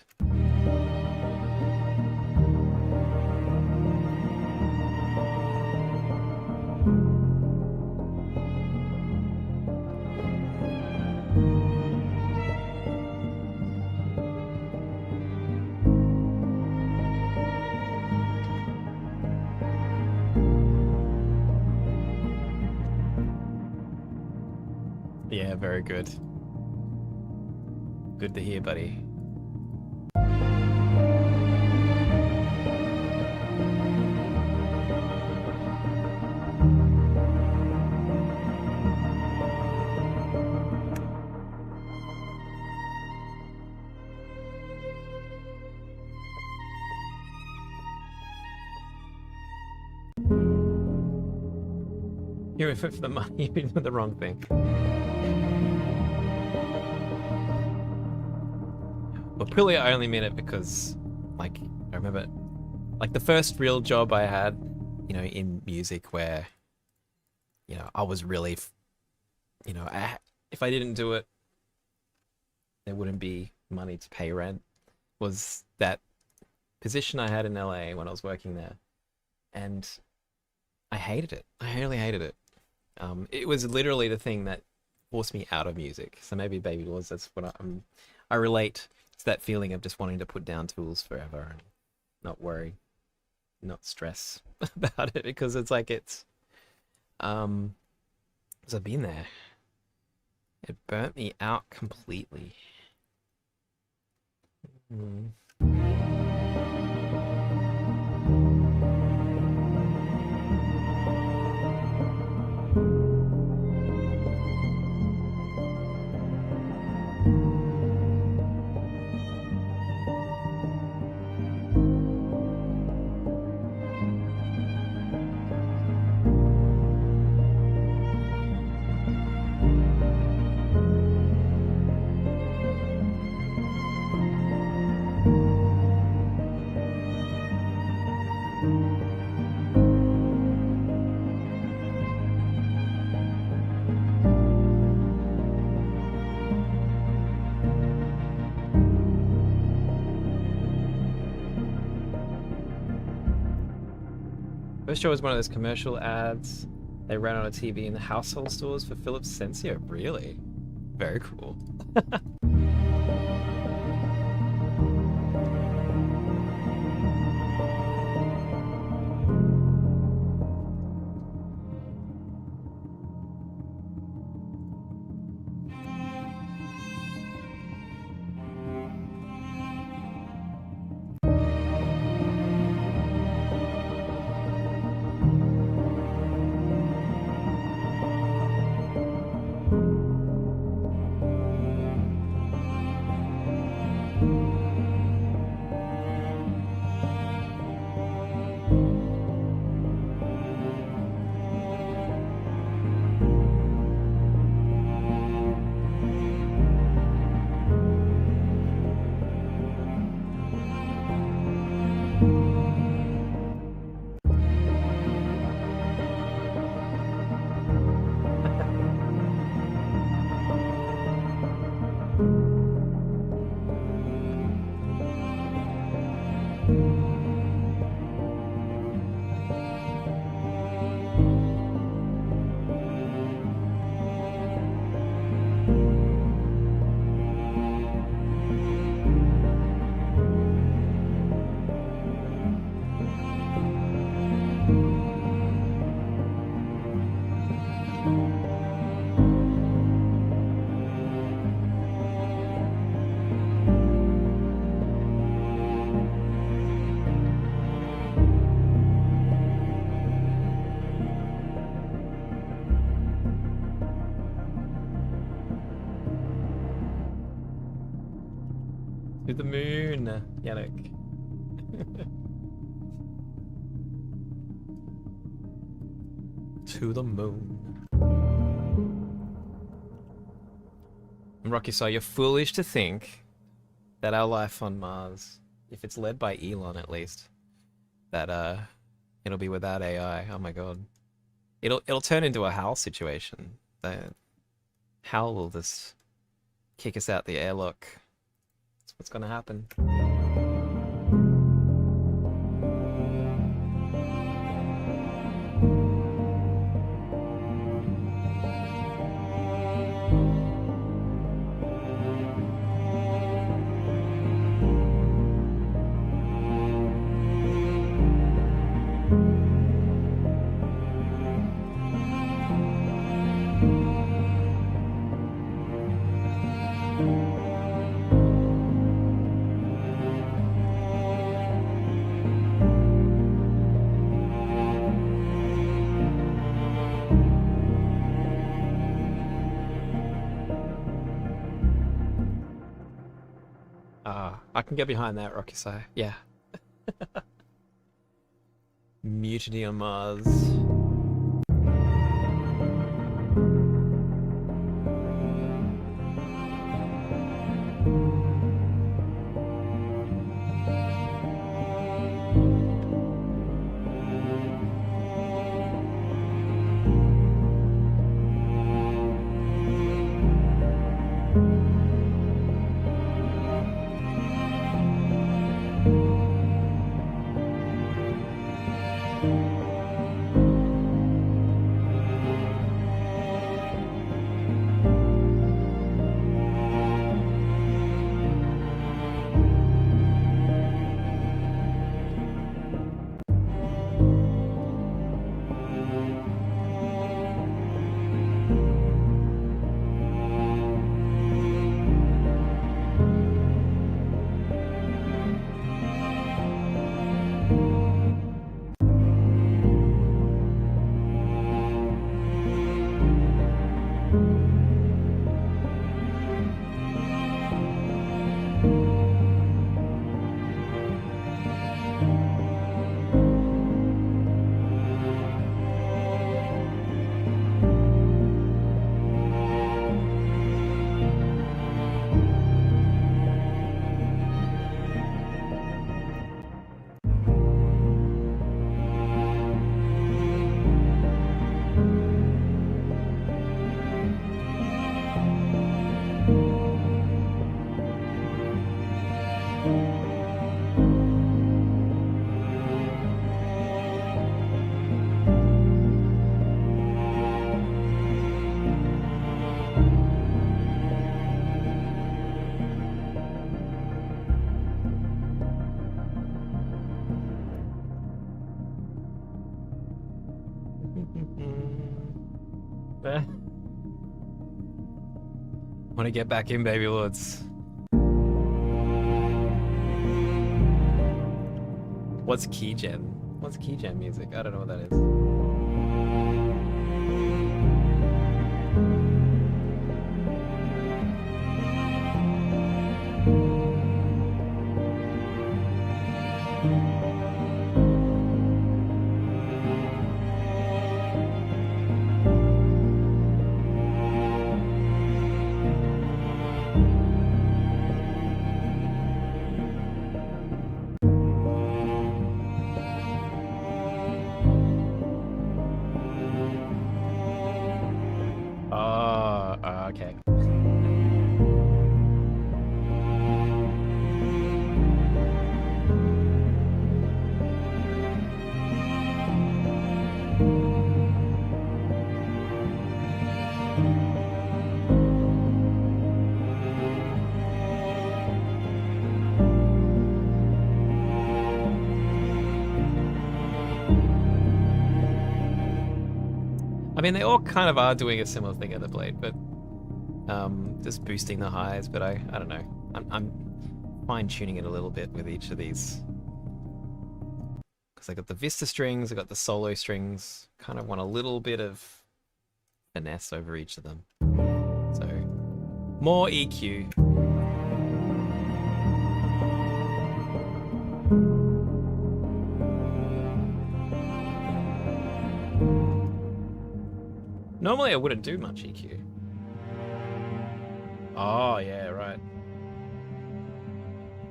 Yeah, very good. Good to hear, buddy. You're in for the money, you're in for the wrong thing. Well, purely I only mean it because, like, I remember, like, the first real job I had, you know, in music where, you know, I was really, you know, if I didn't do it, there wouldn't be money to pay rent, was that position I had in LA when I was working there. And I hated it. I really hated it. It was literally the thing that forced me out of music. So maybe Baby Laws, that's what I relate to that feeling of just wanting to put down tools forever and not worry, not stress about it, because it's like Um, because I've been there. It burnt me out completely. Mm. First show was one of those commercial ads they ran on a TV in the household stores for Philips Sensio. Really? Very cool. To the moon, Yannick. To the moon. And Rocky, so you're foolish to think that our life on Mars, if it's led by Elon at least, that it'll be without AI. Oh my god. It'll turn into a Hal situation. Hal will just kick us out the airlock. That's what's gonna happen. I can get behind that, Rocky Sai. Yeah. Mutiny on Mars. Want to get back in, baby lords. What's keygen? What's keygen music? I don't know what that is. Oh, okay. I mean, they all kind of are doing a similar thing at the blade, but just boosting the highs. But I don't know. I'm fine tuning it a little bit with each of these because I got the Vista strings, I got the solo strings. Kind of want a little bit of finesse over each of them. So more EQ. Normally I wouldn't do much EQ. Oh, yeah, right.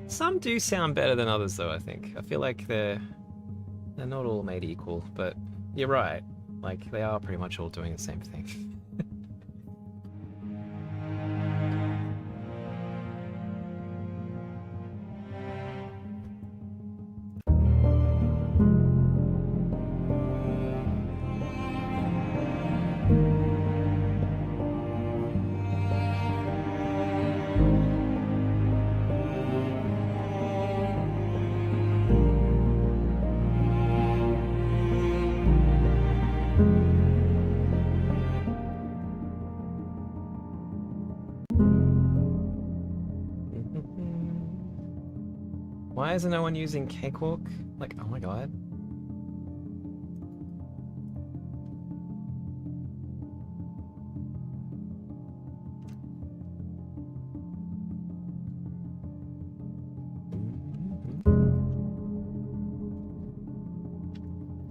Some do sound better than others, though, I think. I feel like they're not all made equal, but you're right. Like, they are pretty much all doing the same thing. Why isn't no one using Cakewalk? Like, oh my god.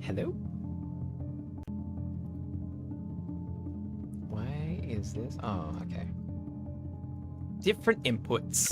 Hello? Why is this? Oh, okay. Different inputs.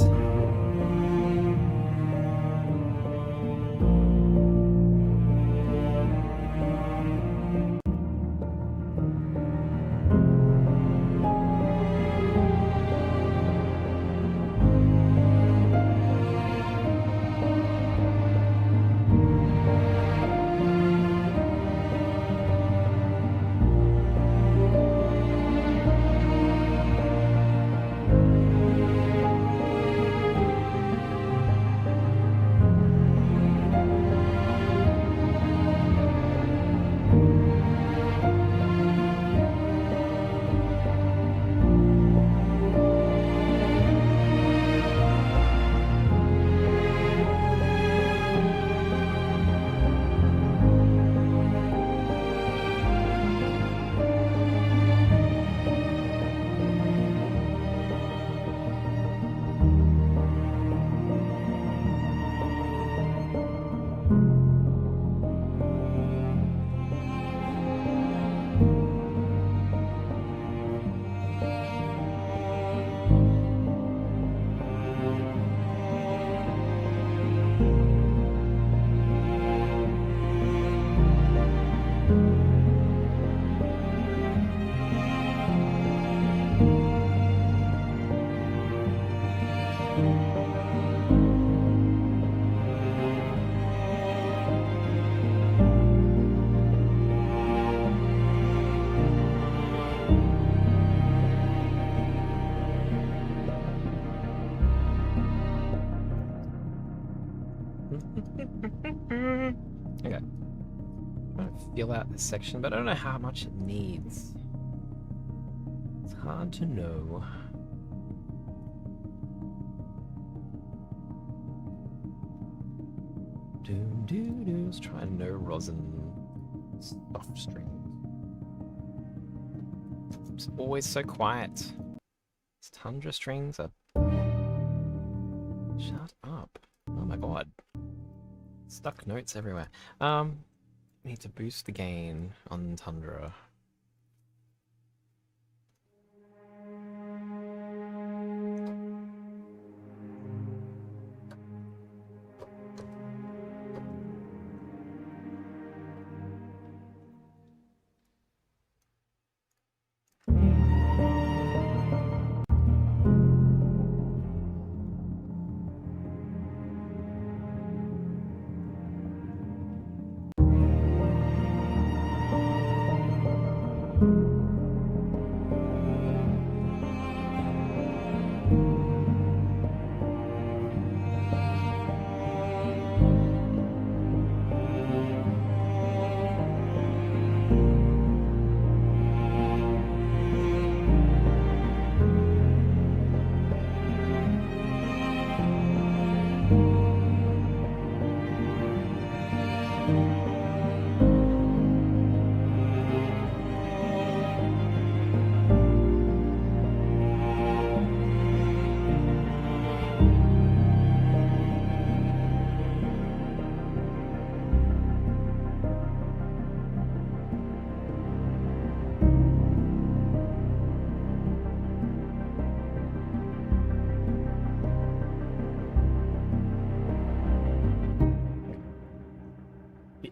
fill out this section, but I don't know how much it needs. It's hard to know. Let's try no rosin soft strings. It's always so quiet. These tundra strings are... Shut up. Oh my god. Stuck notes everywhere. Need to boost the gain on tundra.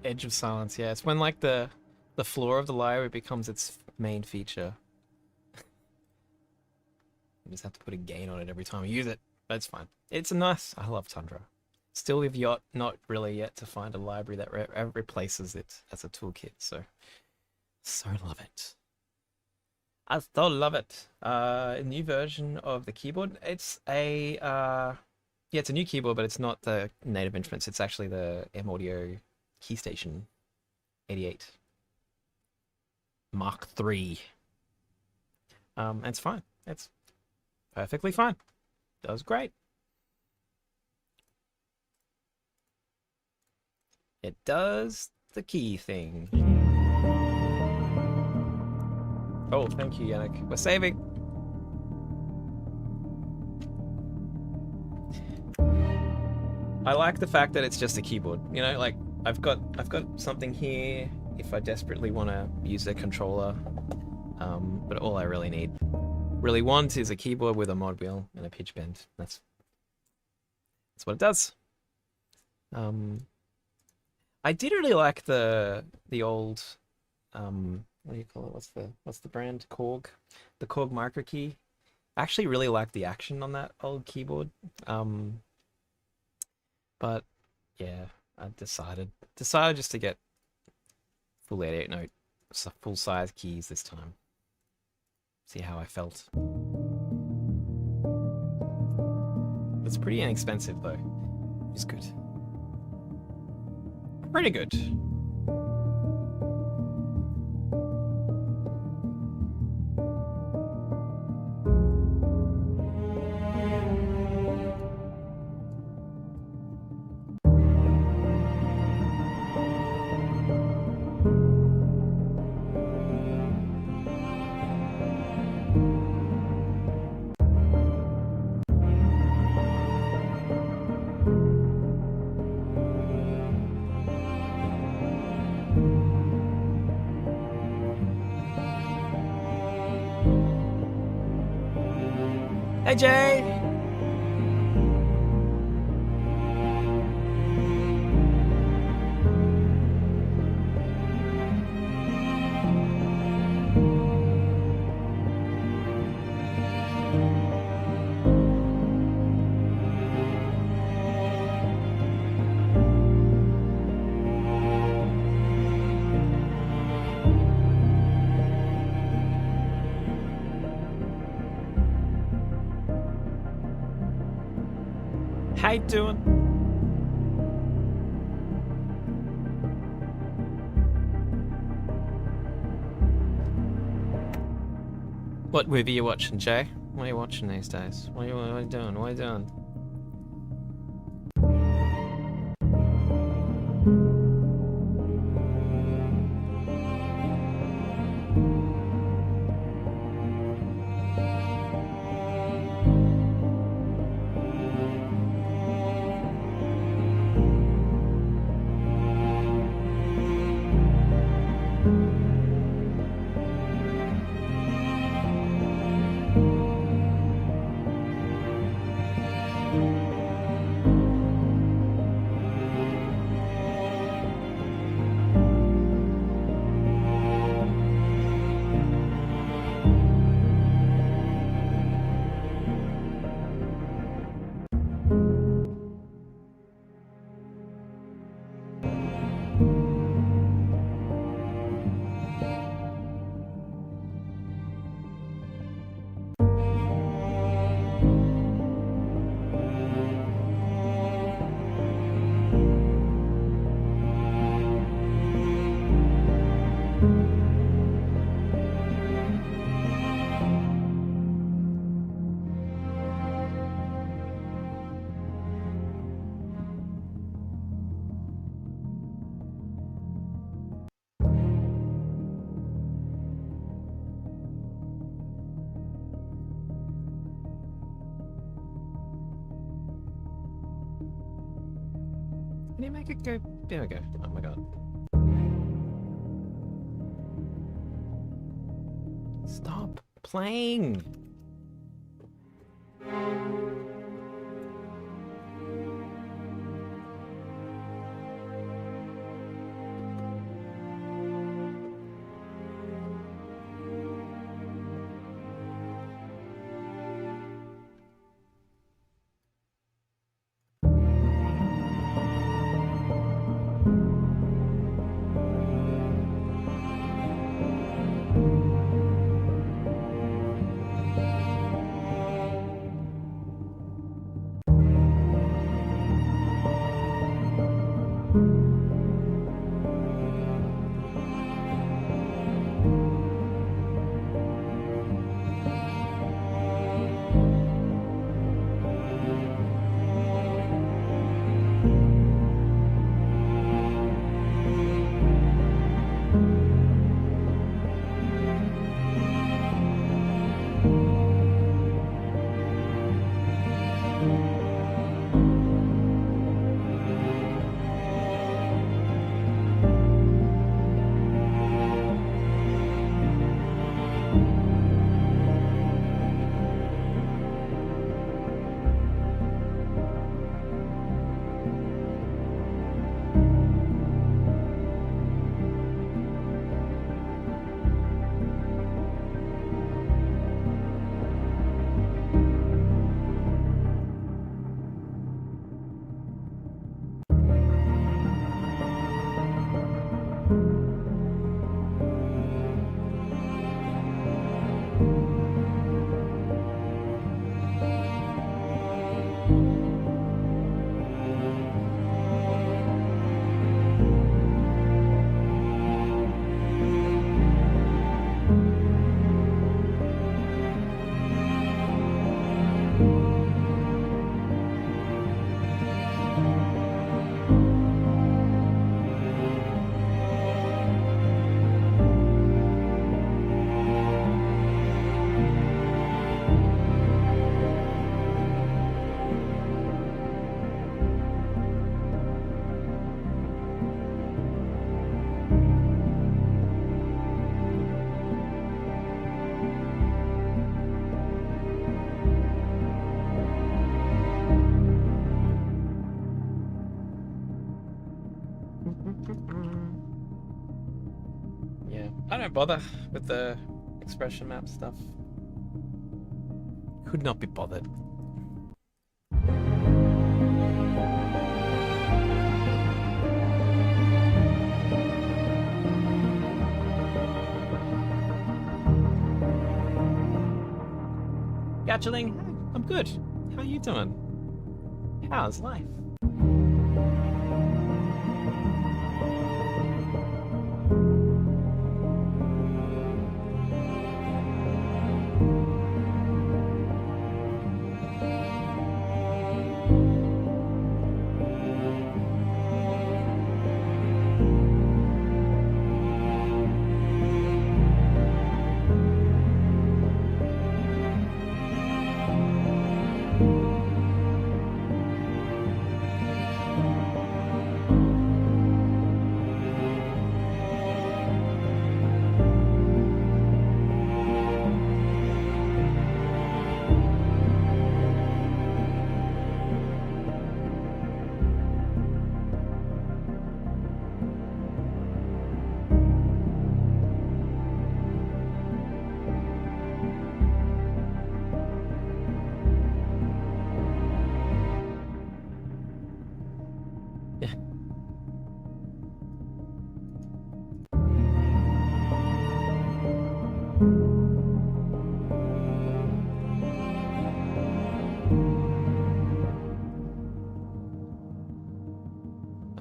Edge of silence, yeah. It's when like the floor of the library becomes its main feature. You just have to put a gain on it every time you use it, but it's fine. It's a nice... I love Tundra. Still have not really yet to find a library that replaces it as a toolkit, so love it. I still love it. A new version of the keyboard. It's a yeah, it's a new keyboard, but it's not the native instruments. It's actually the M Audio Keystation 88 Mark III. And it's fine. It's perfectly fine. Does great. It does the key thing. Oh, thank you, Yannick. We're saving. I like the fact that it's just a keyboard. You know, like I've got something here if I desperately want to use a controller. But all I really want is a keyboard with a mod wheel and a pitch bend. That's what it does. I did really like the old what do you call it? What's the brand? Korg, the Korg micro key. I actually really like the action on that old keyboard. But yeah, I decided just to get full 88 note, full size keys this time. See how I felt. It's pretty inexpensive though. It's good. Pretty good. Hey, Jay! How you doing? What movie you watching, Jay? What are you watching these days? What are you doing? What are you doing? Can you make it go? There we go. Oh my god. Stop playing. Yeah, I don't bother with the expression map stuff. Could not be bothered. Gatchling, I'm good. How are you doing? How's life? And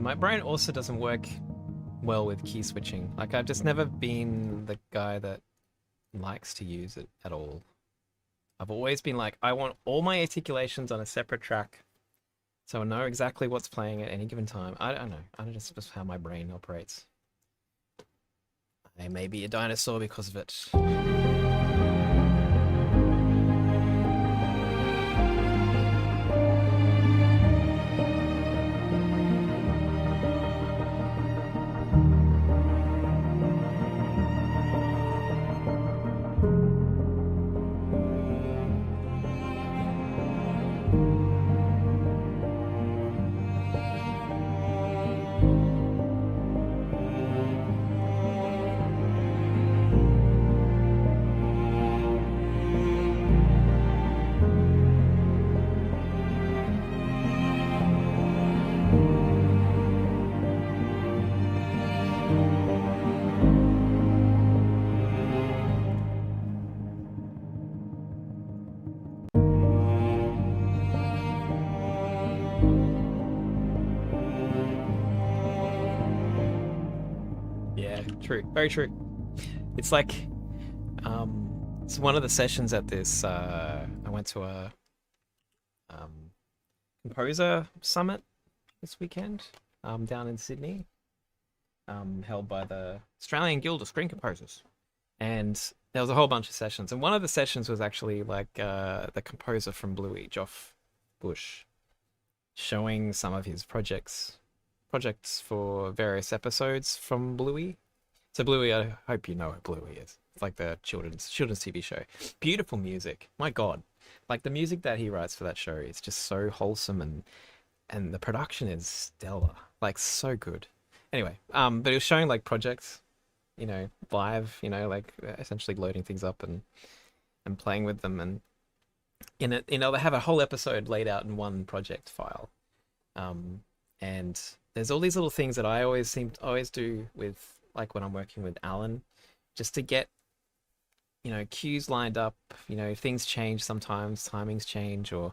my brain also doesn't work well with key switching. Like I've just never been the guy that likes to use it at all. I've always been like, I want all my articulations on a separate track, so I know exactly what's playing at any given time. I don't know. I don't know, just how my brain operates. I may be a dinosaur because of it. Yeah, true. Very true. It's like, it's one of the sessions at this. I went to a um, composer summit this weekend, down in Sydney, held by the Australian Guild of Screen Composers, and there was a whole bunch of sessions. And one of the sessions was actually like the composer from Bluey, Geoff Bush, showing some of his projects for various episodes from Bluey. So Bluey, I hope you know what Bluey is. It's like the children's TV show. Beautiful music. My God. Like the music that he writes for that show is just so wholesome, and the production is stellar. Like so good. Anyway, but he was showing like projects, live, like essentially loading things up and playing with them, and in it, they have a whole episode laid out in one project file. And there's all these little things that I always do with, like when I'm working with Alan, just to get, cues lined up. Things change sometimes, timings change, or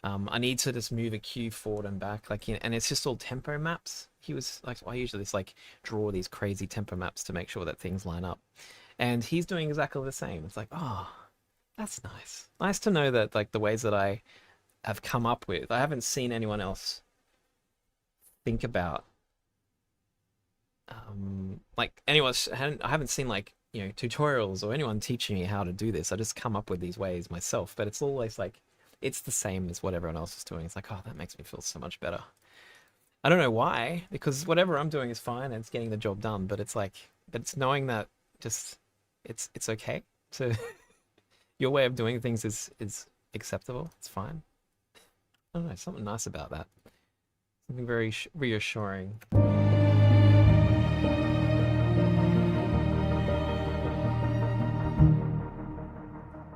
I need to just move a cue forward and back, and it's just all tempo maps. He was like, I usually just like draw these crazy tempo maps to make sure that things line up, and he's doing exactly the same. It's like, oh, that's nice to know that, like, the ways that I have come up with, I haven't seen anyone else think about, like I haven't seen like tutorials or anyone teaching me how to do this. I just come up with these ways myself, but it's always like it's the same as what everyone else is doing. It's like, oh, that makes me feel so much better. I don't know why, because whatever I'm doing is fine and it's getting the job done, but it's knowing that just it's okay to your way of doing things is acceptable. It's fine. I don't know, something nice about that. Something very reassuring.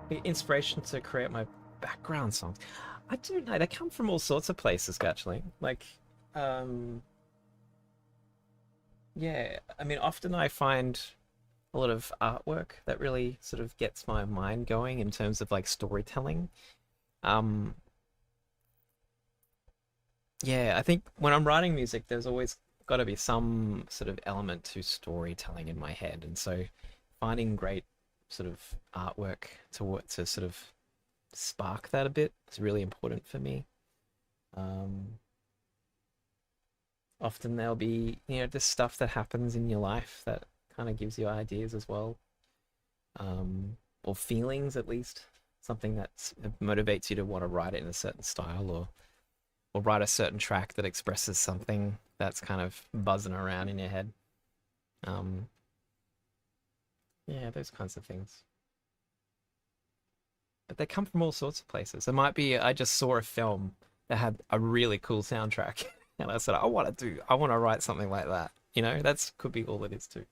The inspiration to create my background songs, I don't know. They come from all sorts of places, actually. Like, yeah. I mean, often I find a lot of artwork that really sort of gets my mind going in terms of like storytelling. Um, yeah, I think when I'm writing music, there's always got to be some sort of element to storytelling in my head, and so finding great sort of artwork to sort of spark that a bit is really important for me. Um, Often there'll be just stuff that happens in your life that kind of gives you ideas as well, or feelings at least, something that motivates you to want to write it in a certain style, or write a certain track that expresses something that's kind of buzzing around in your head. Um, yeah, those kinds of things. But they come from all sorts of places. It might be I just saw a film that had a really cool soundtrack, and I said, I want to write something like that. That's could be all it is too.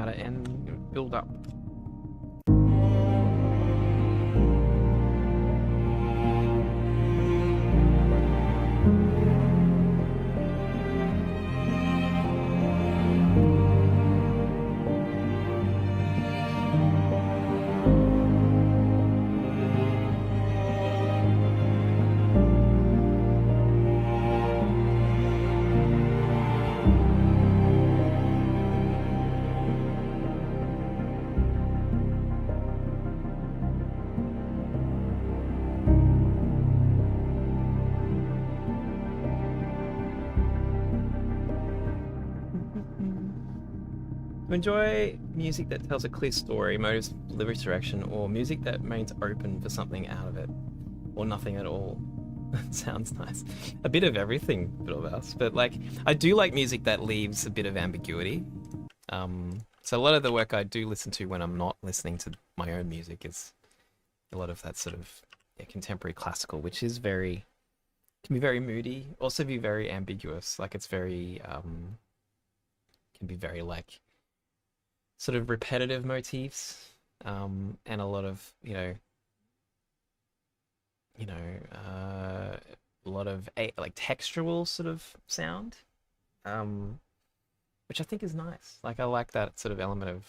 how to end, build up. To enjoy music that tells a clear story, motives, lyrics, direction, or music that remains open for something out of it, or nothing at all. Sounds nice. A bit of everything, bit of us. But like, I do like music that leaves a bit of ambiguity. So a lot of the work I do listen to when I'm not listening to my own music is a lot of that sort of contemporary classical, which is can be very moody, also be very ambiguous. Like it's very can be very like sort of repetitive motifs, and a lot of a lot of like textual sort of sound, which I think is nice. Like I like that sort of element of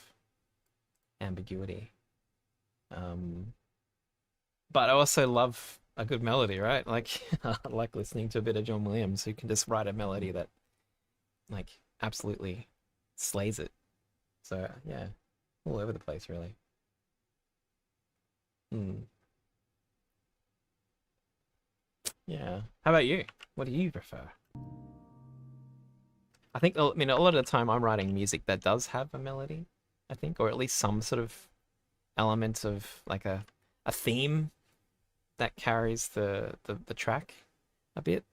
ambiguity. But I also love a good melody, right? Like I like listening to a bit of John Williams, who can just write a melody that like absolutely slays it. So yeah, all over the place, really. Hmm. Yeah. How about you? What do you prefer? I mean, a lot of the time I'm writing music that does have a melody, I think, or at least some sort of element of like a theme that carries the track a bit.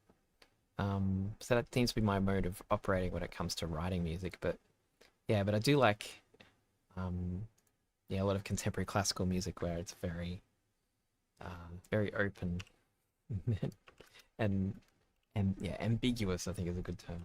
So that seems to be my mode of operating when it comes to writing music. But yeah, but I do like um, yeah, a lot of contemporary classical music where it's very open and yeah, ambiguous, I think is a good term.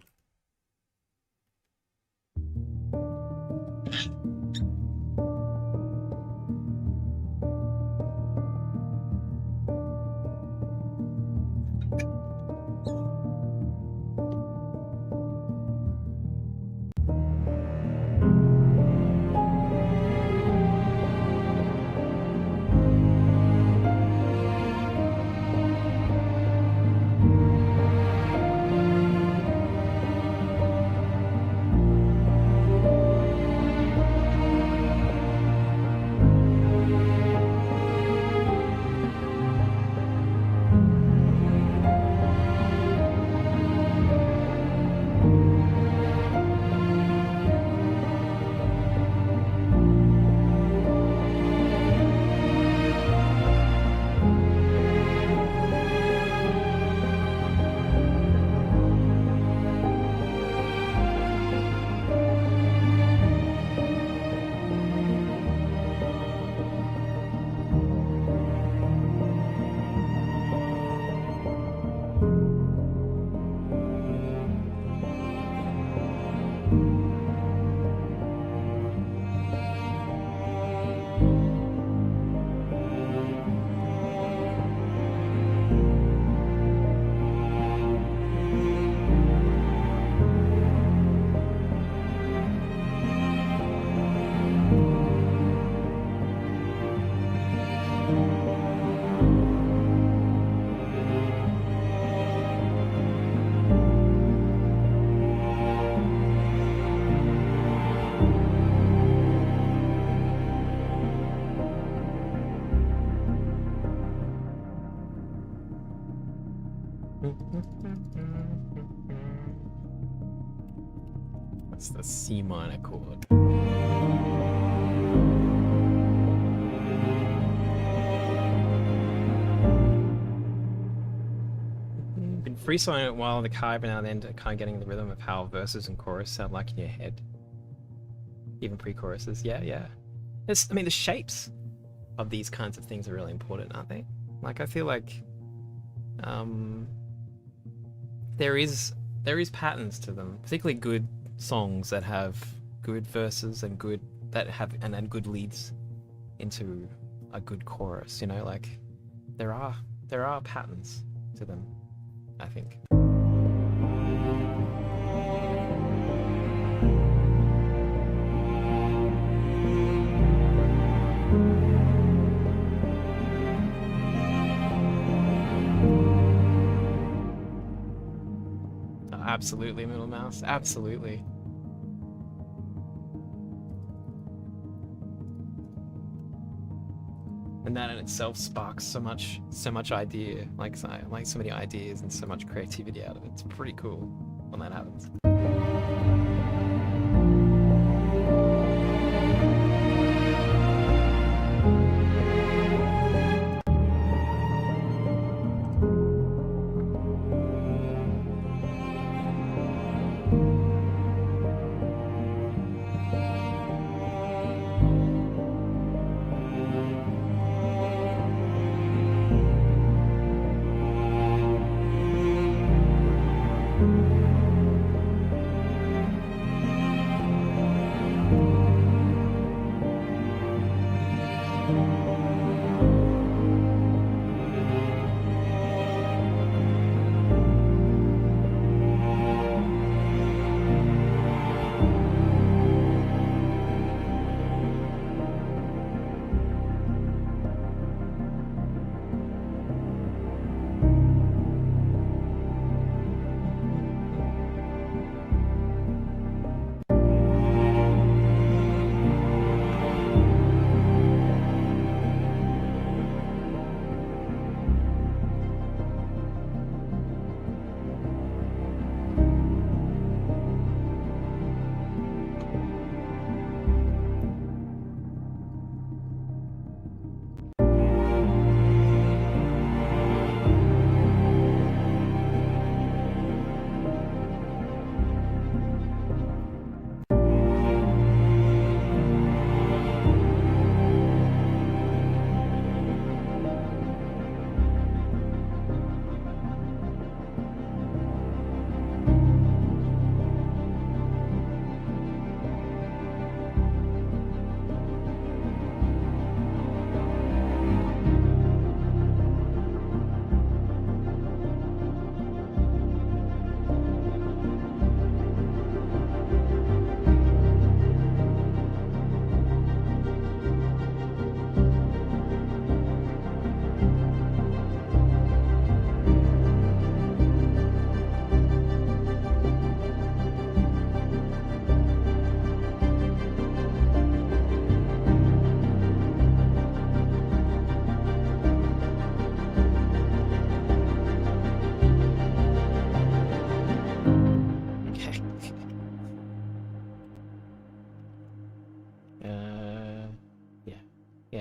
That's the C minor chord. Been freestyling it a while in the car every now and then to kind of getting the rhythm of how verses and chorus sound like in your head. Even pre-choruses. Yeah, yeah. I mean, the shapes of these kinds of things are really important, aren't they? Like, I feel like um, there is patterns to them, particularly good songs that have good verses and good that have and good leads into a good chorus. You know, like there are patterns to them, I think. Oh, absolutely, Middle Mouse. Absolutely. And that in itself sparks so much idea, like so many ideas and so much creativity out of it. It's pretty cool when that happens.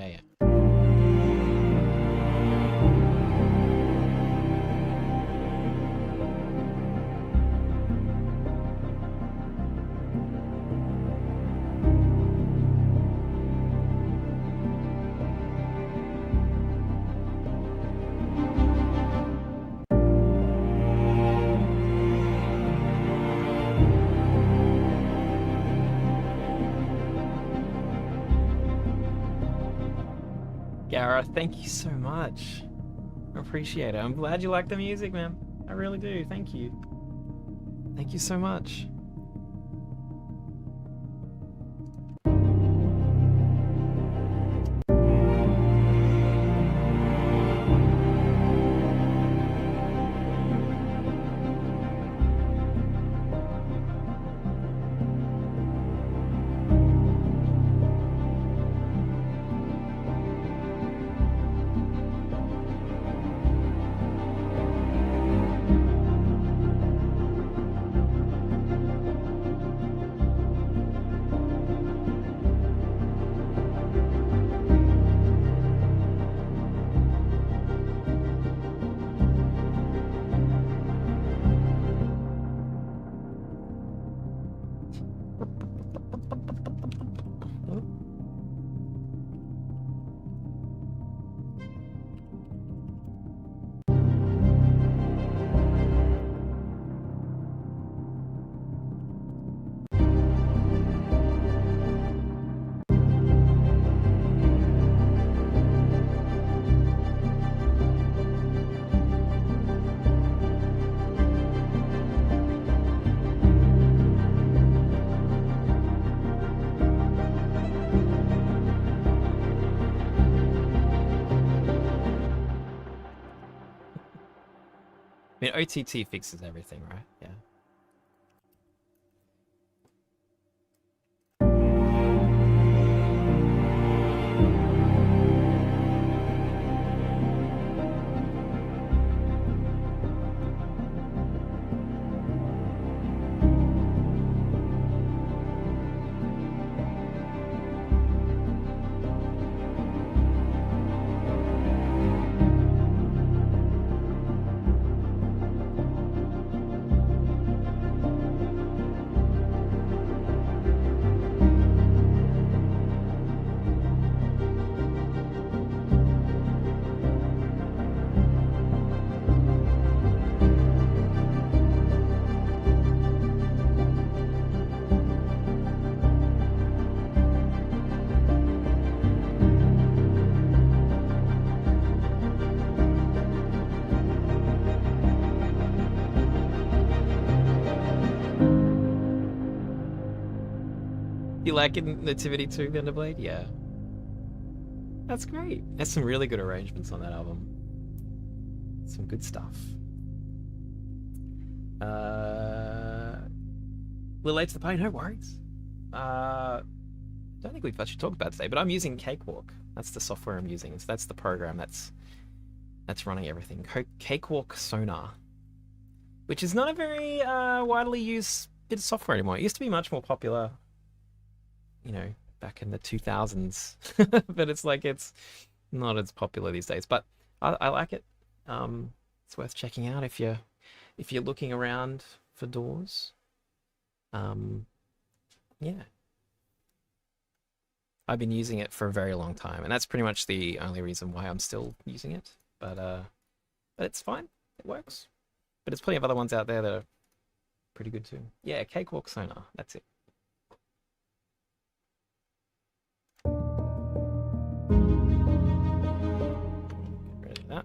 Yeah. Gara, thank you so much. I appreciate it. I'm glad you like the music, man. I really do. Thank you. Thank you so much. I mean, OTT fixes everything, right? Yeah. You like Nativity 2, Thunderblade? Yeah. That's great. There's some really good arrangements on that album. Some good stuff. Little late to the party, no worries. Don't think we've actually talked about it today, but I'm using Cakewalk. That's the software I'm using. So that's the program that's running everything. Cakewalk Sonar, which is not a very widely used bit of software anymore. It used to be much more popular, you know, back in the 2000s, but it's like it's not as popular these days. But I like it. It's worth checking out if you're looking around for doors. Yeah. I've been using it for a very long time, and that's pretty much the only reason why I'm still using it. But it's fine. It works. But there's plenty of other ones out there that are pretty good too. Yeah, Cakewalk Sonar. That's it. Get rid of that.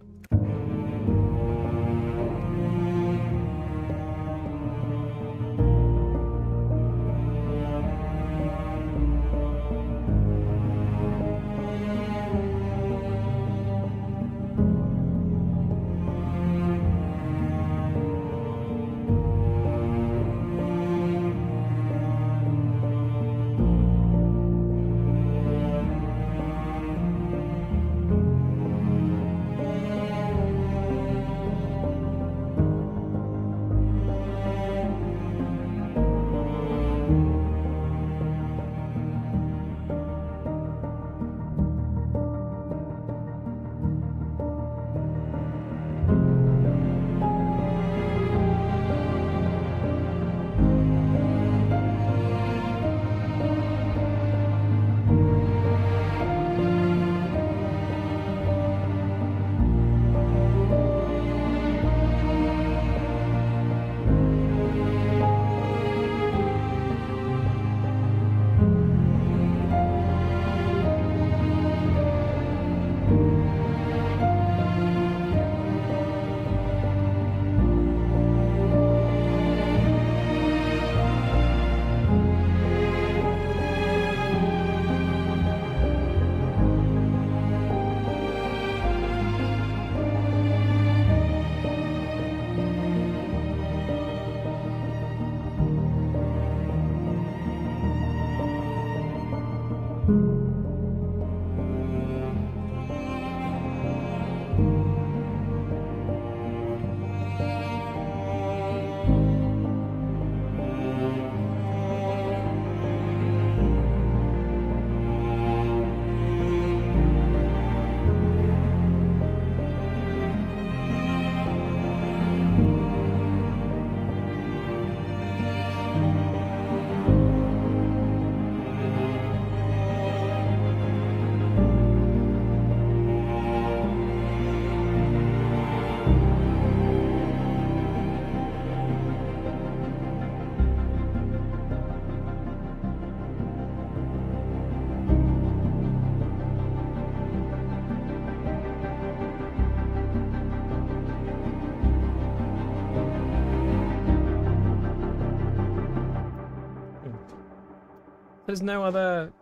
There's no other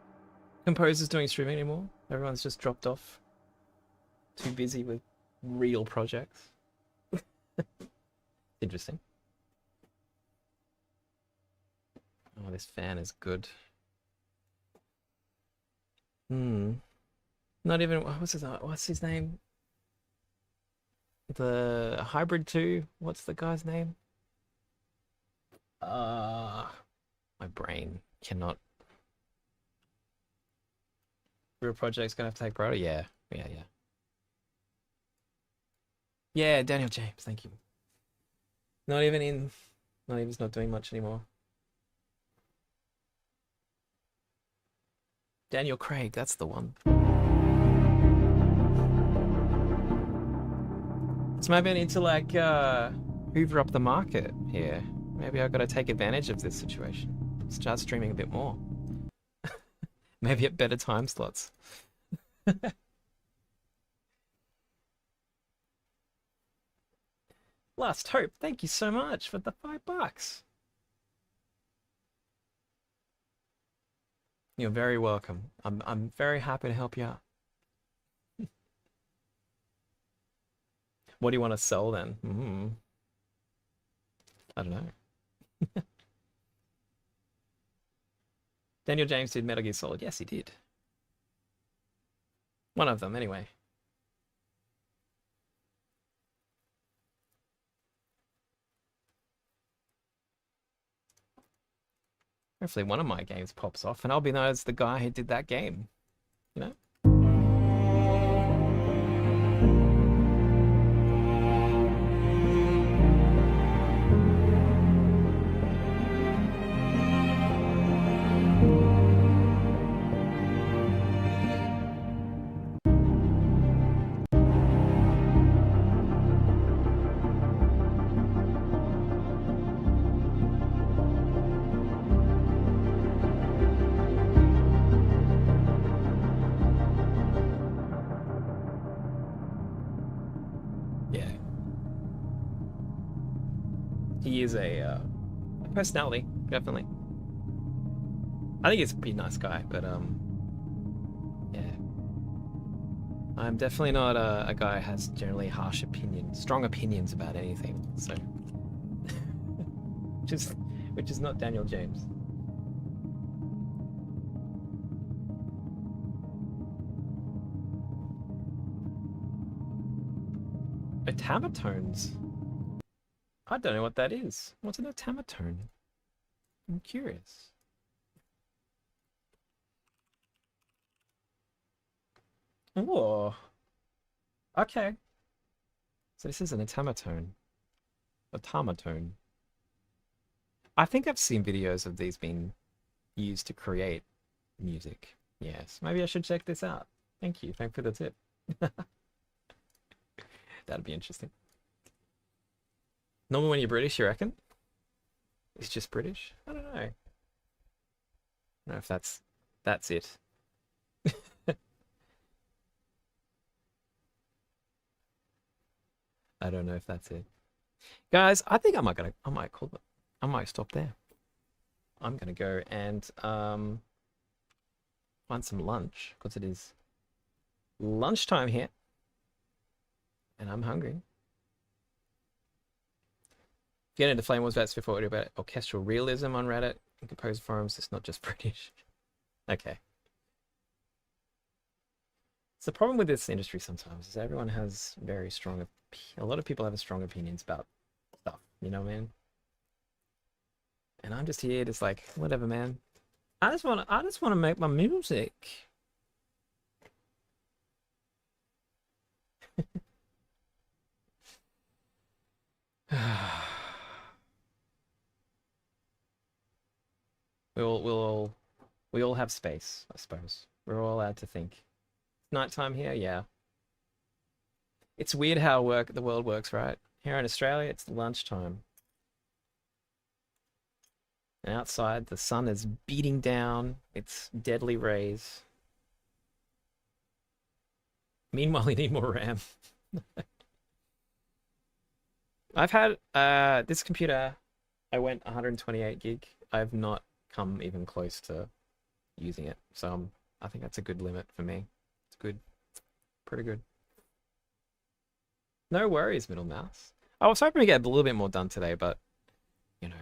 composers doing streaming anymore. Everyone's just dropped off. Too busy with real projects. Interesting. Oh, this fan is good. Hmm. Not even, what's his name? The Hybrid 2. What's the guy's name? Uh, my brain cannot. Real project's gonna have to take priority. Yeah, yeah, yeah. Yeah, Daniel James. Thank you. Not even in. Not even. He's not doing much anymore. Daniel Craig. That's the one. So maybe I need to like hoover up the market here. Maybe I've got to take advantage of this situation. Start streaming a bit more. Maybe at better time slots. Last Hope, thank you so much for the $5. You're very welcome. I'm very happy to help you out. What do you want to sell then? I don't know. Daniel James did Metal Gear Solid. Yes, he did. One of them, anyway. Hopefully one of my games pops off and I'll be known as the guy who did that game. You know? Yeah. He is a personality, definitely. I think he's a pretty nice guy, but yeah. I'm definitely not a guy who has generally harsh opinions, strong opinions about anything. So, which is not Daniel James. Automatones. I don't know what that is. What's an automaton? I'm curious. Oh, okay. So this is an automaton. Automaton. I think I've seen videos of these being used to create music. Yes, maybe I should check this out. Thank you. Thank you for the tip. That'd be interesting. Normally when you're British, you reckon? It's just British? I don't know. I don't know if that's it. I don't know if that's it. Guys, I think I might call it. I might stop there. I'm gonna go and find some lunch because it is lunchtime here. And I'm hungry. Get into Flame Wars Vets before we do about orchestral realism on Reddit and composed forums. It's not just British. Okay. It's the problem with this industry sometimes is everyone has very strong, a lot of people have strong opinions about stuff, you know what I mean? And I'm just here just like, whatever, man. I just want to make my music. We all have space, I suppose. We're all allowed to think. Nighttime here, yeah. It's weird how the world works, right? Here in Australia, it's lunchtime. And outside, the sun is beating down its deadly rays. Meanwhile, you need more RAM. I've had this computer, I went 128 gig. I've not come even close to using it. So I think that's a good limit for me. It's good. Pretty good. No worries, Middle Mouse. I was hoping to get a little bit more done today, but you know,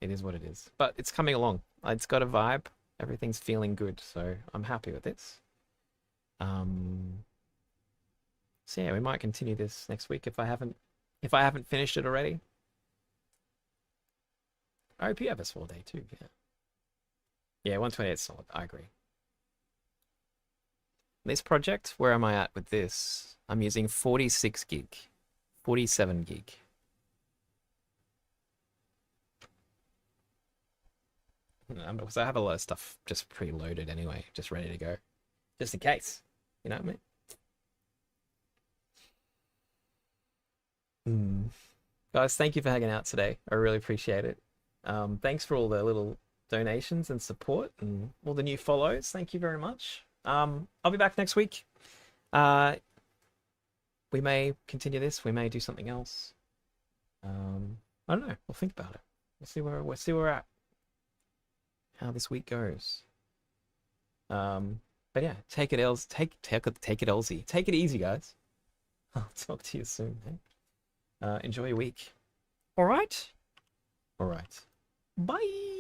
it is what it is. But it's coming along. It's got a vibe. Everything's feeling good, so I'm happy with this. Um, so yeah, we might continue this next week if I haven't finished it already. I hope you have a small day too. Yeah, yeah, 128 solid. I agree. This project, where am I at with this? I'm using 46 gig, 47 gig. Because I have a lot of stuff just preloaded anyway, just ready to go, just in case. You know what I mean? Hmm. Guys, thank you for hanging out today. I really appreciate it. Thanks for all the little donations and support and all the new follows. Thank you very much. I'll be back next week. Uh, we may continue this. We may do something else. I don't know. We'll think about it. We'll see where we're at. How this week goes. But yeah, take it Els. Take it Elsy. Take it easy, guys. I'll talk to you soon. Enjoy your week. All right. All right. Bye.